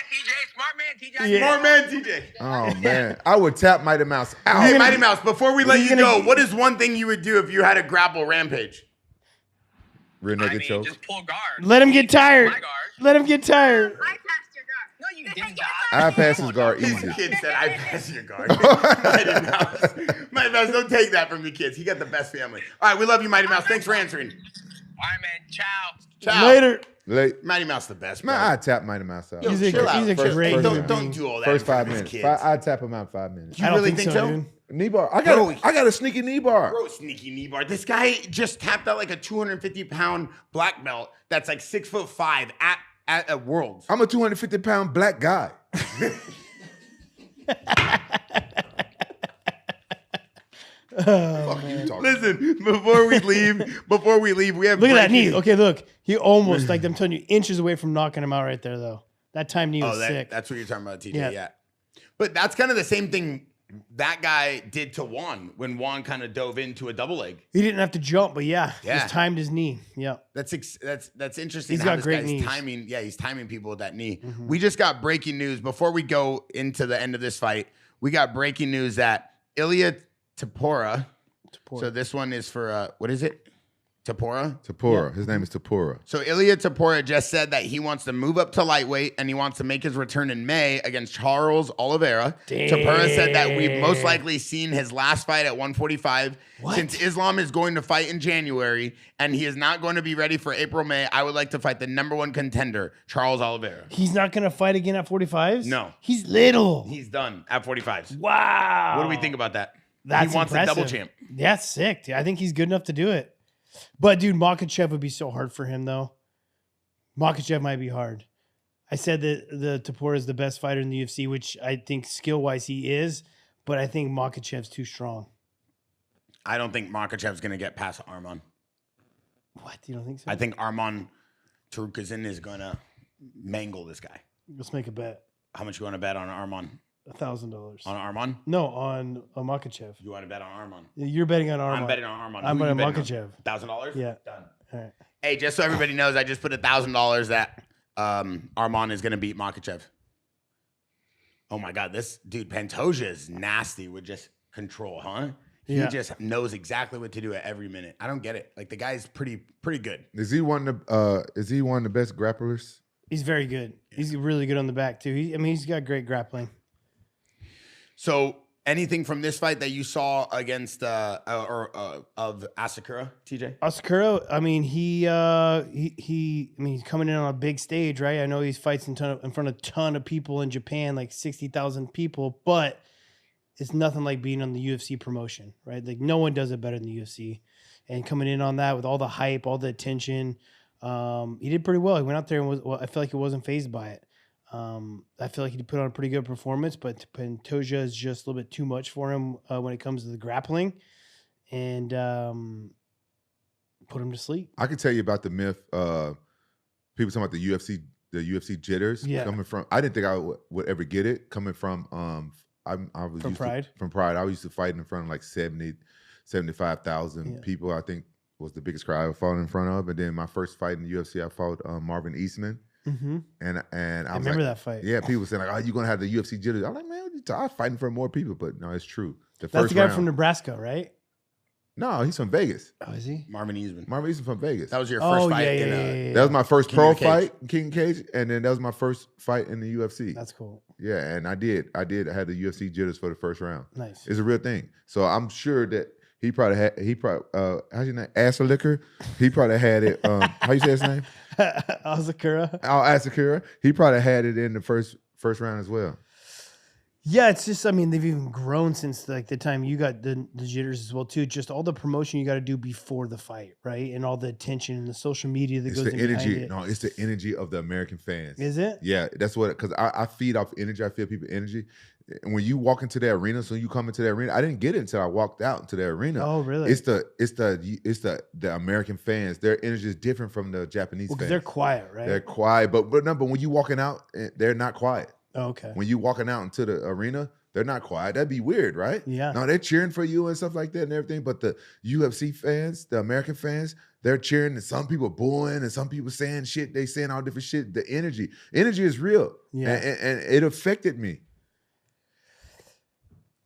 Smart man, TJ. Smart man, TJ. Oh man, I would tap Mighty Mouse out. Hey, Mighty Mouse, before we let you gonna go, do? what is one thing you would do if you had a grapple Rampage? Rear naked choke. Just pull guard. Let him get tired. My guard. Let him get tired. I passed your guard. No, you didn't. I pass his guard His easy. kid said, I pass your guard. Mighty Mouse, don't take that from the kids. He got the best family. All right, we love you, Mighty Mouse. Thanks for answering. All right, man. Ciao. Ciao. Later. Late. Mighty Mouse the best, Man, bro. I tap Mighty Mouse out. Yo, He's a chill out. great human Don't being. do all that. First in front 5 of his minutes. kids. I tap him out in 5 minutes. You I don't really think so? dude. Knee bar. I Bro, got a sneaky knee bar. Bro, sneaky knee bar. This guy just tapped out like a 250-pound black belt that's like 6'5" at Worlds. I'm a 250-pound black guy. Fuck you talking. Listen, before we leave, we have Look at that knee. breaking- Okay, look. He almost, like I'm telling you, inches away from knocking him out right there, though. That time knee was sick. That's what you're talking about, TJ. Yeah. Yeah. But that's kind of the same thing that guy did to Juan when Juan kind of dove into a double leg. He didn't have to jump, but yeah, Yeah. just timed his knee. Yeah. That's interesting. He's how got this great guy's knees. timing. Yeah, he's timing people with that knee. Mm-hmm. We just got breaking news before we go into the end of this fight. We got breaking news that Ilya Tapora. So this one is for what is it? Tapora? Tapora. His name is Tapora. So Ilya Tapora just said that he wants to move up to lightweight and he wants to make his return in May against Charles Oliveira. Tapora said that we've most likely seen his last fight at 145. Since Islam is going to fight in January and he is not going to be ready for April, May, I would like to fight the #1 contender, Charles Oliveira. He's not going to fight again at 45s? No. He's little. He's done at 45s. Wow. What do we think about that? That's he wants impressive. a double champ. That's sick. Dude. I think he's good enough to do it. But, dude, Makhachev would be so hard for him, though. Makhachev might be hard. I said that the Tapora is the best fighter in the UFC, which I think skill-wise he is, but I think Makhachev's too strong. I don't think Makhachev's going to get past Arman. What? You don't think so? I think Arman Tarukazin is going to mangle this guy. Let's make a bet. How much you want to bet on Arman? $1,000. On Arman? No, on Makhachev. You want to bet on Arman? You're betting on Arman. I'm betting on Arman. I'm Who betting you on betting Makhachev. $1,000? Yeah. Done. All right. Hey, just so everybody knows, I just put $1,000 that Arman is going to beat Makhachev. Oh my God, this dude Pantoja is nasty with just control, huh? He Yeah. just knows exactly what to do at every minute. I don't get it. Like the guy's pretty good. Is he one of the best grapplers? He's very good. He's really good on the back, too. He's got great grappling. So, anything from this fight that you saw against of Asakura, TJ? Asakura, he's coming in on a big stage, right? I know he fights in front of a ton of people in Japan, like 60,000 people, but it's nothing like being on the UFC promotion, right? Like no one does it better than the UFC. And coming in on that with all the hype, all the attention, he did pretty well. He went out there and I feel like he wasn't fazed by it. I feel like he put on a pretty good performance, but Pantoja is just a little bit too much for him when it comes to the grappling, and put him to sleep. I can tell you about the myth. People talking about the UFC jitters coming from. I didn't think I would ever get it coming from. I was From used Pride? To, from Pride. I used to fight in front of like 75,000 people. I think was the biggest crowd I ever fought in front of. And then my first fight in the UFC, I fought Marvin Eastman. Mm-hmm. And I remember that fight. Yeah, people saying like, "Oh, you're gonna have the UFC jitters." I'm like, man, I'm fighting for more people, but no, it's true. That's the guy from Nebraska, right? No, he's from Vegas. Oh, is he? Marvin Eastman. Marvin Eastman from Vegas. That was your first fight Yeah. That was my first King pro of the Cage. fight, King Cage, and then that was my first fight in the UFC. That's cool. Yeah, and I had the UFC jitters for the first round. Nice. It's a real thing. So I'm sure that he probably how's your name? Asakura? He probably had it. How you say his name? Asakura. Asakura. He probably had it in the first round as well. Yeah, it's just, they've even grown since like the time you got the jitters as well too. Just all the promotion you got to do before the fight, right? And all the attention and the social media that It's goes the in energy. behind it. No, it's the energy of the American fans. Is it? Yeah, that's what. Because I feed off energy. I feel people energy. And when you walk into the arena, so you come into the arena, I didn't get it until I walked out into the arena. Oh, really? It's the American fans. Their energy is different from the Japanese Because fans. they're quiet, right? They're quiet, but when you walking out, they're not quiet. Oh, okay. When you walking out into the arena, they're not quiet. That'd be weird, right? Yeah. No, they're cheering for you and stuff like that and everything. But the UFC fans, the American fans, they're cheering and some people booing and some people saying shit. They saying all different shit. The energy is real. Yeah. And it affected me.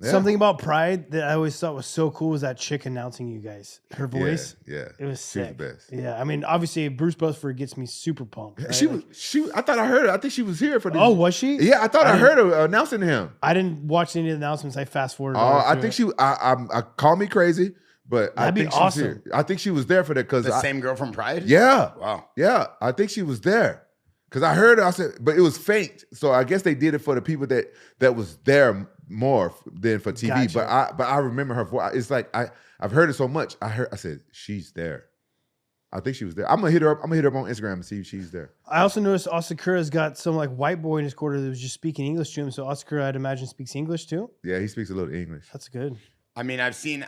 Yeah. Something about Pride that I always thought was so cool was that chick announcing you guys. Her voice. Yeah. It was She was sick. the best. Yeah. I mean, obviously Bruce Busford gets me super pumped. Right? I thought I heard her. I think she was here for this. Oh, was she? Yeah, I thought I heard her announcing him. I didn't watch any of the announcements. I fast forwarded. Oh, I think I call me crazy, but I That'd be think she's awesome. here. I think she was there for that because The same girl from Pride? Yeah. Wow. Yeah, I think she was there. Because I heard her, I said, but it was faint. So I guess they did it for the people that was there more than for TV. Gotcha. But I remember her voice. It's like I've heard it so much. I said, she's there. I think she was there. I'm gonna hit her up on Instagram and see if she's there. I also noticed Asakura's got some like white boy in his quarter that was just speaking English to him. So Asakura, I'd imagine, speaks English too. Yeah, he speaks a little English. That's good. I mean, I've seen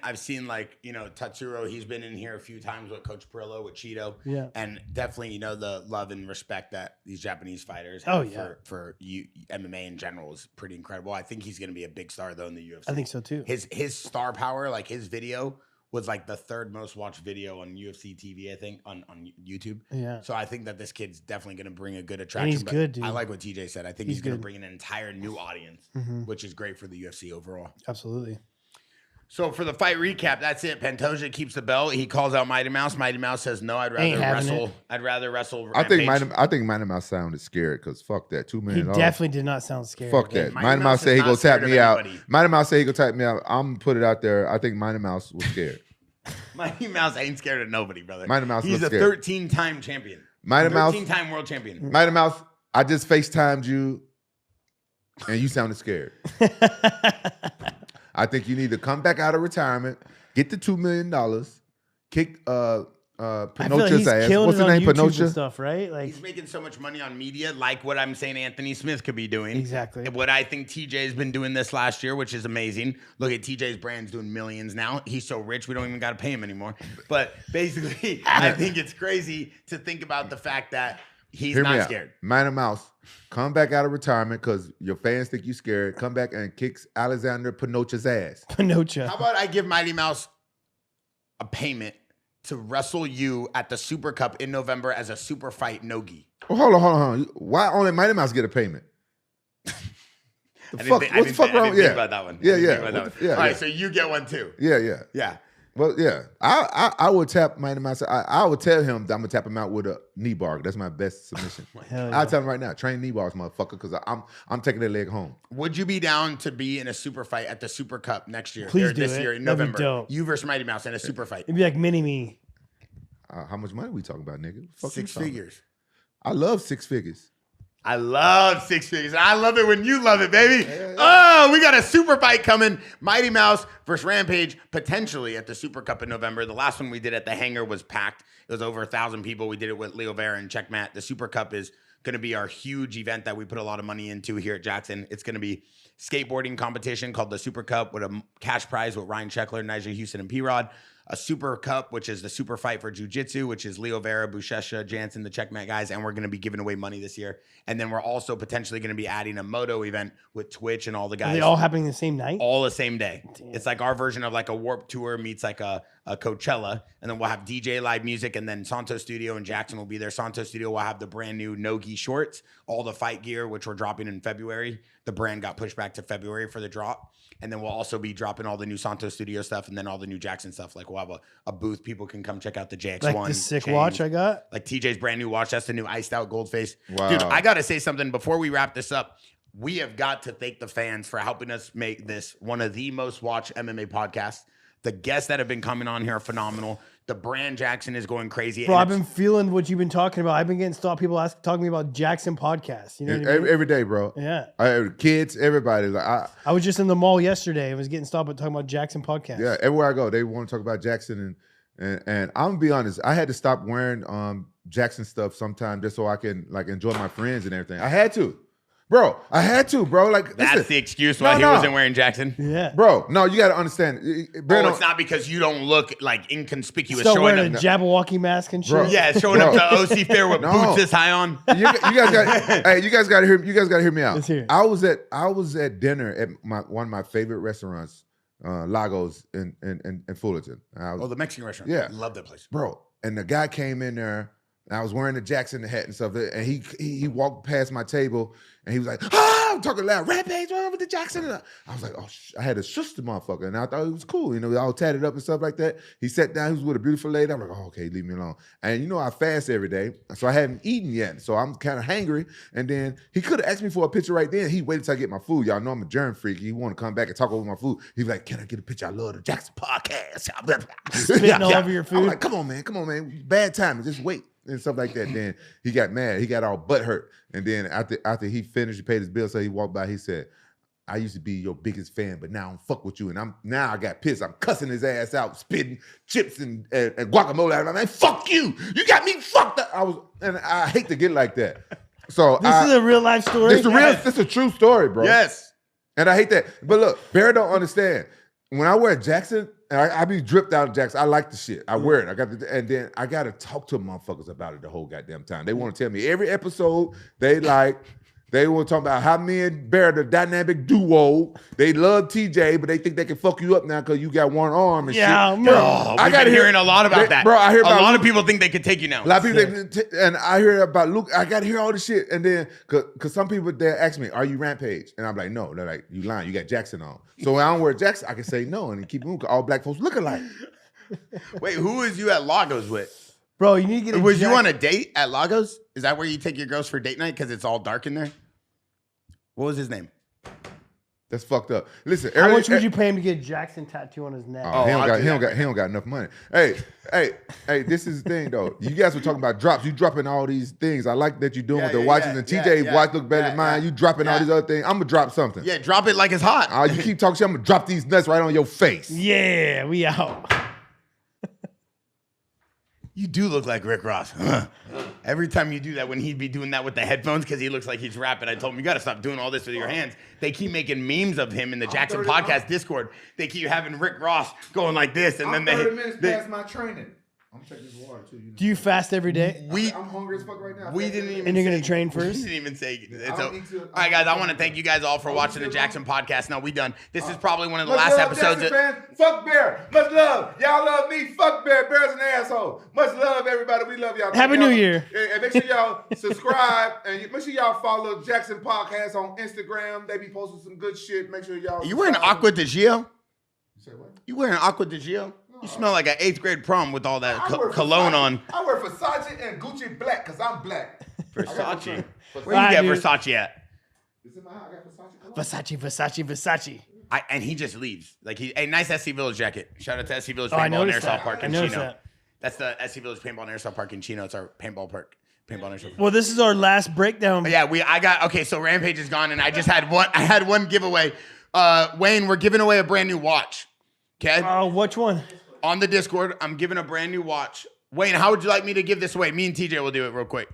like, Tatsuro, he's been in here a few times with Coach Perillo, with Cheeto. Yeah. And definitely, the love and respect that these Japanese fighters Oh, have yeah. for MMA in general is pretty incredible. I think he's going to be a big star, though, in the UFC. I think so too. His star power, like his video was like the third most watched video on UFC TV, I think, on YouTube. Yeah. So I think that this kid's definitely going to bring a good attraction. he's but good, dude. I like what TJ said. I think He's he's going to good. bring an entire new audience, Mhm. which is great for the UFC overall. Absolutely. So for the fight recap, that's it. Pantoja keeps the belt. He calls out Mighty Mouse. Mighty Mouse says, "No, I'd Ain't rather having wrestle. it. I'd rather wrestle." I think Rampage." Mighty Mouse sounded scared because fuck that $2 He million. definitely did not sound scared. Fuck Yeah, that. Mighty Mighty Mouse Mouse is said he not gonna tap scared me of out. anybody. Mighty Mouse said he gonna tap me out. I'm gonna put it out there. I think Mighty Mouse was scared. Mighty Mouse ain't scared of nobody, brother. Mighty Mouse He's a looks scared. 13-time champion. Mighty Mouse. 13-time world champion. Mighty Mouse, I just FaceTimed you and you sounded scared. I think you need to come back out of retirement, get the $2 million, kick I feel like Pinocha's he's ass. killing What's it his on name? YouTube and Pinocha? stuff, right? Like He's making so much money on media, like what I'm saying Anthony Smith could be doing. Exactly. What I think TJ's been doing this last year, which is amazing. Look at TJ's brand's doing millions now. He's so rich, we don't even got to pay him anymore. But basically, I think it's crazy to think about the fact that he's Hear me not out. scared. Mighty Mouse, come back out of retirement because your fans think you scared. Come back and kicks Alexander Pinocha's ass. Pinocha. How about I give Mighty Mouse a payment to wrestle you at the Super Cup in November as a super fight nogi? Well, hold on. Why only Mighty Mouse get a payment? I didn't Fuck, think- what the fuck I didn't wrong? think Yeah, about that one. I yeah, didn't yeah. think about that What one. the- yeah, All right, yeah. so you get one too. Yeah. Yeah. Well, yeah. I would tap Mighty Mouse. I would tell him that I'm gonna tap him out with a knee bar. That's my best submission. Hell yeah. I'll tell him right now, train knee bars, motherfucker, because I'm taking that leg home. Would you be down to be in a super fight at the Super Cup next year? Please or do this it. year in That'd be November. dope. You versus Mighty Mouse in a super fight. It'd be like mini me. How much money we talking about, nigga? Fuck you Six talking figures. about? I love 6 figures. I love 6 figures. I love it when you love it, baby. Oh, we got a super fight coming. Mighty Mouse versus Rampage, potentially at the Super Cup in November. The last one we did at the hangar was packed. It was over 1,000 people. We did it with Leo Vera and Checkmat. The Super Cup is going to be our huge event that we put a lot of money into here at Jaxxon. It's going to be skateboarding competition called the Super Cup with a cash prize with Ryan Sheckler, Nigel Houston, and P-Rod. A Super Cup, which is the super fight for jiu-jitsu, which is Leo Vera, Bushesha, Jansen, the Checkmat guys, and we're going to be giving away money this year. And then we're also potentially going to be adding a moto event with Twitch and all the Are guys. they all happening the same night? All the same day. Damn. It's like our version of like a Warped Tour meets like a Coachella. And then we'll have DJ live music, and then Santo Studio and Jaxxon will be there. Santo Studio will have the brand new Nogi shorts, all the fight gear, which we're dropping in February. The brand got pushed back to February for the drop. And then we'll also be dropping all the new Santo Studio stuff and then all the new Jaxxon stuff. Like we'll have a booth. People can come check out the JX1. Like the sick chains. watch I got? Like TJ's brand new watch. That's the new iced out gold face. Wow. Dude, I got to say something before we wrap this up. We have got to thank the fans for helping us make this one of the most watched MMA podcasts. The guests that have been coming on here are phenomenal. The brand Jaxxon is going crazy. Bro, and I've been feeling what you've been talking about. I've been getting stopped. People talking to me about Jaxxon podcast. You know what I mean? Every day, bro. Yeah. Kids, everybody. Like I was just in the mall yesterday. I was getting stopped at talking about Jaxxon podcast. yeah, everywhere I go, they want to talk about Jaxxon and I'm gonna be honest. I had to stop wearing Jaxxon stuff sometime just so I can like enjoy my friends and everything. I had to Bro, I had to, bro. Like That's listen, the excuse why he wasn't wearing Jaxxon. Yeah. bro. No, you got to understand. Bear It's not because you don't look like inconspicuous. Still showing wearing up, a Jabberwocky mask and shit. Bro. yeah, showing up to OC Fair with No. boots this high on. you guys got. Hey, you guys got to hear. You guys got to hear me out. Let's hear it. I was at dinner at one of my favorite restaurants, Lagos in Fullerton. Oh, the Mexican restaurant. Yeah. Love that place. Bro, and the guy came in there, and I was wearing the Jaxxon hat and stuff, and he walked past my table, and he was like, I'm talking loud, Rampage, what with the Jaxxon? And I was like, oh, I had to shush the motherfucker, and I thought it was cool, all tatted up and stuff like that. He sat down, he was with a beautiful lady. I'm like, oh, okay, leave me alone. And I fast every day, so I hadn't eaten yet, so I'm kind of hangry. And then he could have asked me for a picture right then. He waited till I get my food. Y'all know I'm a germ freak. He want to come back and talk over my food. He was like, can I get a picture? I love the Jaxxon podcast. Spitting all over your food. I'm like, come on, man. Bad timing. Just wait. And stuff like that. Then he got mad. He got all butt hurt. And then after he finished, he paid his bill. So he walked by. He said, I used to be your biggest fan, but now I don't fuck with you. And I got pissed. I'm cussing his ass out, spitting chips and guacamole out. I'm like, fuck you. You got me fucked up. And I hate to get like that. So This is a real life story. It's a true story, bro. Yes. And I hate that. But look, Bear don't understand. When I wear Jaxxon, and I be dripped out of Jaxxon. I like the shit. I wear it. And then I gotta talk to motherfuckers about it the whole goddamn time. They want to tell me every episode they want to talk about how me and Bear the dynamic duo. They love TJ, but they think they can fuck you up now because you got one arm and shit. Bro, I've been hearing a lot about that. Bro, I hear about a lot Luke. of people think they could take you now. A lot of people, and I hear about Luke. I got to hear all this shit. And then, because some people, they ask me, are you Rampage? And I'm like, no. They're like, you lying. You got Jaxxon on. So when I don't wear Jaxxon, I can say no and keep moving. All black folks look alike. Wait, who was you at Lagos with? Bro, you need to get a Was you on a date at Lagos? Is that where you take your girls for date night because it's all dark in there? What was his name? That's fucked up. Listen, How much would you pay him to get a Jaxxon tattoo on his neck? Oh, he don't got enough money. Hey, this is the thing though. You guys were talking about drops. You dropping all these things. I like that you're doing with the watches and TJ watch look better than mine. You dropping all these other things. I'm gonna drop something. Yeah, drop it like it's hot. You keep talking shit, I'm gonna drop these nuts right on your face. Yeah, we out. You do look like Rick Ross. Every time you do that, when he'd be doing that with the headphones, because he looks like he's rapping, I told him, you got to stop doing all this with your hands. They keep making memes of him in the Jaxxon Podcast Discord. They keep having Rick Ross going like this, and then 30 minutes past my training. I'm checking this water too. Do you fast every day? I'm hungry as fuck right now. We didn't even. And you're gonna say- train We first? didn't even say. All right, guys. I want to thank you guys all for watching the Jaxxon Podcast. Now we done. This is probably one of the last episodes. Fuck Bear. Much love. Y'all love me. Fuck Bear. Bear's an asshole. Much love, everybody. We love y'all. Happy New Year. And make sure y'all subscribe and make sure y'all follow Jaxxon Podcast on Instagram. They be posting some good shit. Make sure y'all. You wearing Aqua Degidio? You say what? You wearing Aqua Degidio? You smell like an 8th grade prom with all that cologne on. I wear Versace and Gucci black because I'm black. Versace. Where you get Versace at? Is it my house? I got Versace. Versace. And he just leaves. Like a nice SC Village jacket. Shout out to SC Village Oh, I Paintball and noticed Airsoft that. Park I in noticed Chino. that. That's the SC Village Paintball and Airsoft Park in Chino. It's our paintball park. Paintball and Airsoft Park. Well, this is our last breakdown. Yeah, so Rampage is gone, and I just had one giveaway. Wayne, we're giving away a brand new watch. Okay? Which one? On the Discord, I'm giving a brand new watch. Wayne, how would you like me to give this away? Me and TJ will do it real quick.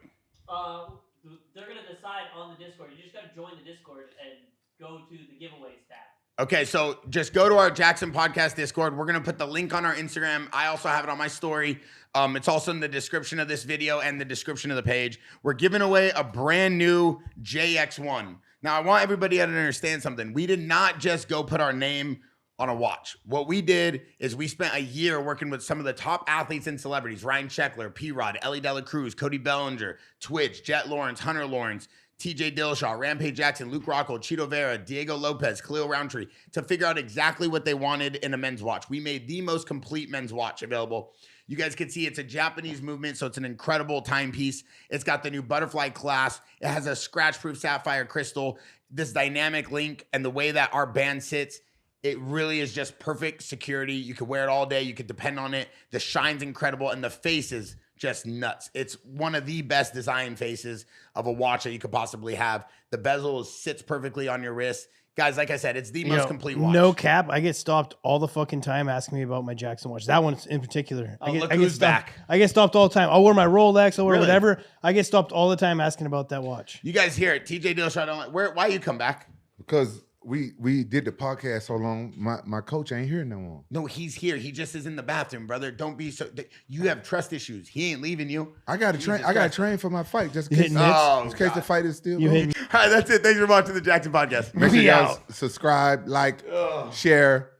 They're gonna decide on the Discord. You just gotta join the Discord and go to the giveaways tab. Okay, so just go to our Jaxxon Podcast Discord. We're going to put the link on our Instagram. I also have it on my story. It's also in the description of this video and the description of the page. We're giving away a brand new JX1. Now, I want everybody to understand something. We did not just go put our name on a watch. What we did is we spent a year working with some of the top athletes and celebrities: Ryan Sheckler, P-Rod, Ellie Dela Cruz, Cody Bellinger, Twitch, Jet Lawrence, Hunter Lawrence, TJ Dillashaw, Rampage Jackson, Luke Rockhold, Cheeto Vera, Diego Lopez, Khalil Roundtree, to figure out exactly what they wanted in a men's watch. We made the most complete men's watch available. You guys can see it's a Japanese movement, so it's an incredible timepiece. It's got the new butterfly clasp. It has a scratch-proof sapphire crystal, this dynamic link, and the way that our band sits, it really is just perfect security. You could wear it all day. You could depend on it. The shine's incredible, and the face is just nuts. It's one of the best design faces of a watch that you could possibly have. The bezel sits perfectly on your wrist. Guys, like I said, it's the most complete watch. No cap. I get stopped all the fucking time asking me about my Jaxxon watch. That one in particular. Oh, look who's back. I get stopped all the time. I'll wear my Rolex. I'll wear Really? whatever. I get stopped all the time asking about that watch. You guys hear it. TJ Dillashaw don't like. Why you come back? Because we did the podcast so long, my coach ain't here no more. No, he's here. He just is in the bathroom, brother. Don't be so. You have trust issues. He ain't leaving you. I got to train. I got to train for my fight just in You case, hitting hits? in case the fight is still. You going. hit All right, that's it. Thanks for watching the Jaxxon podcast. Make sure We you guys out. subscribe, like, share.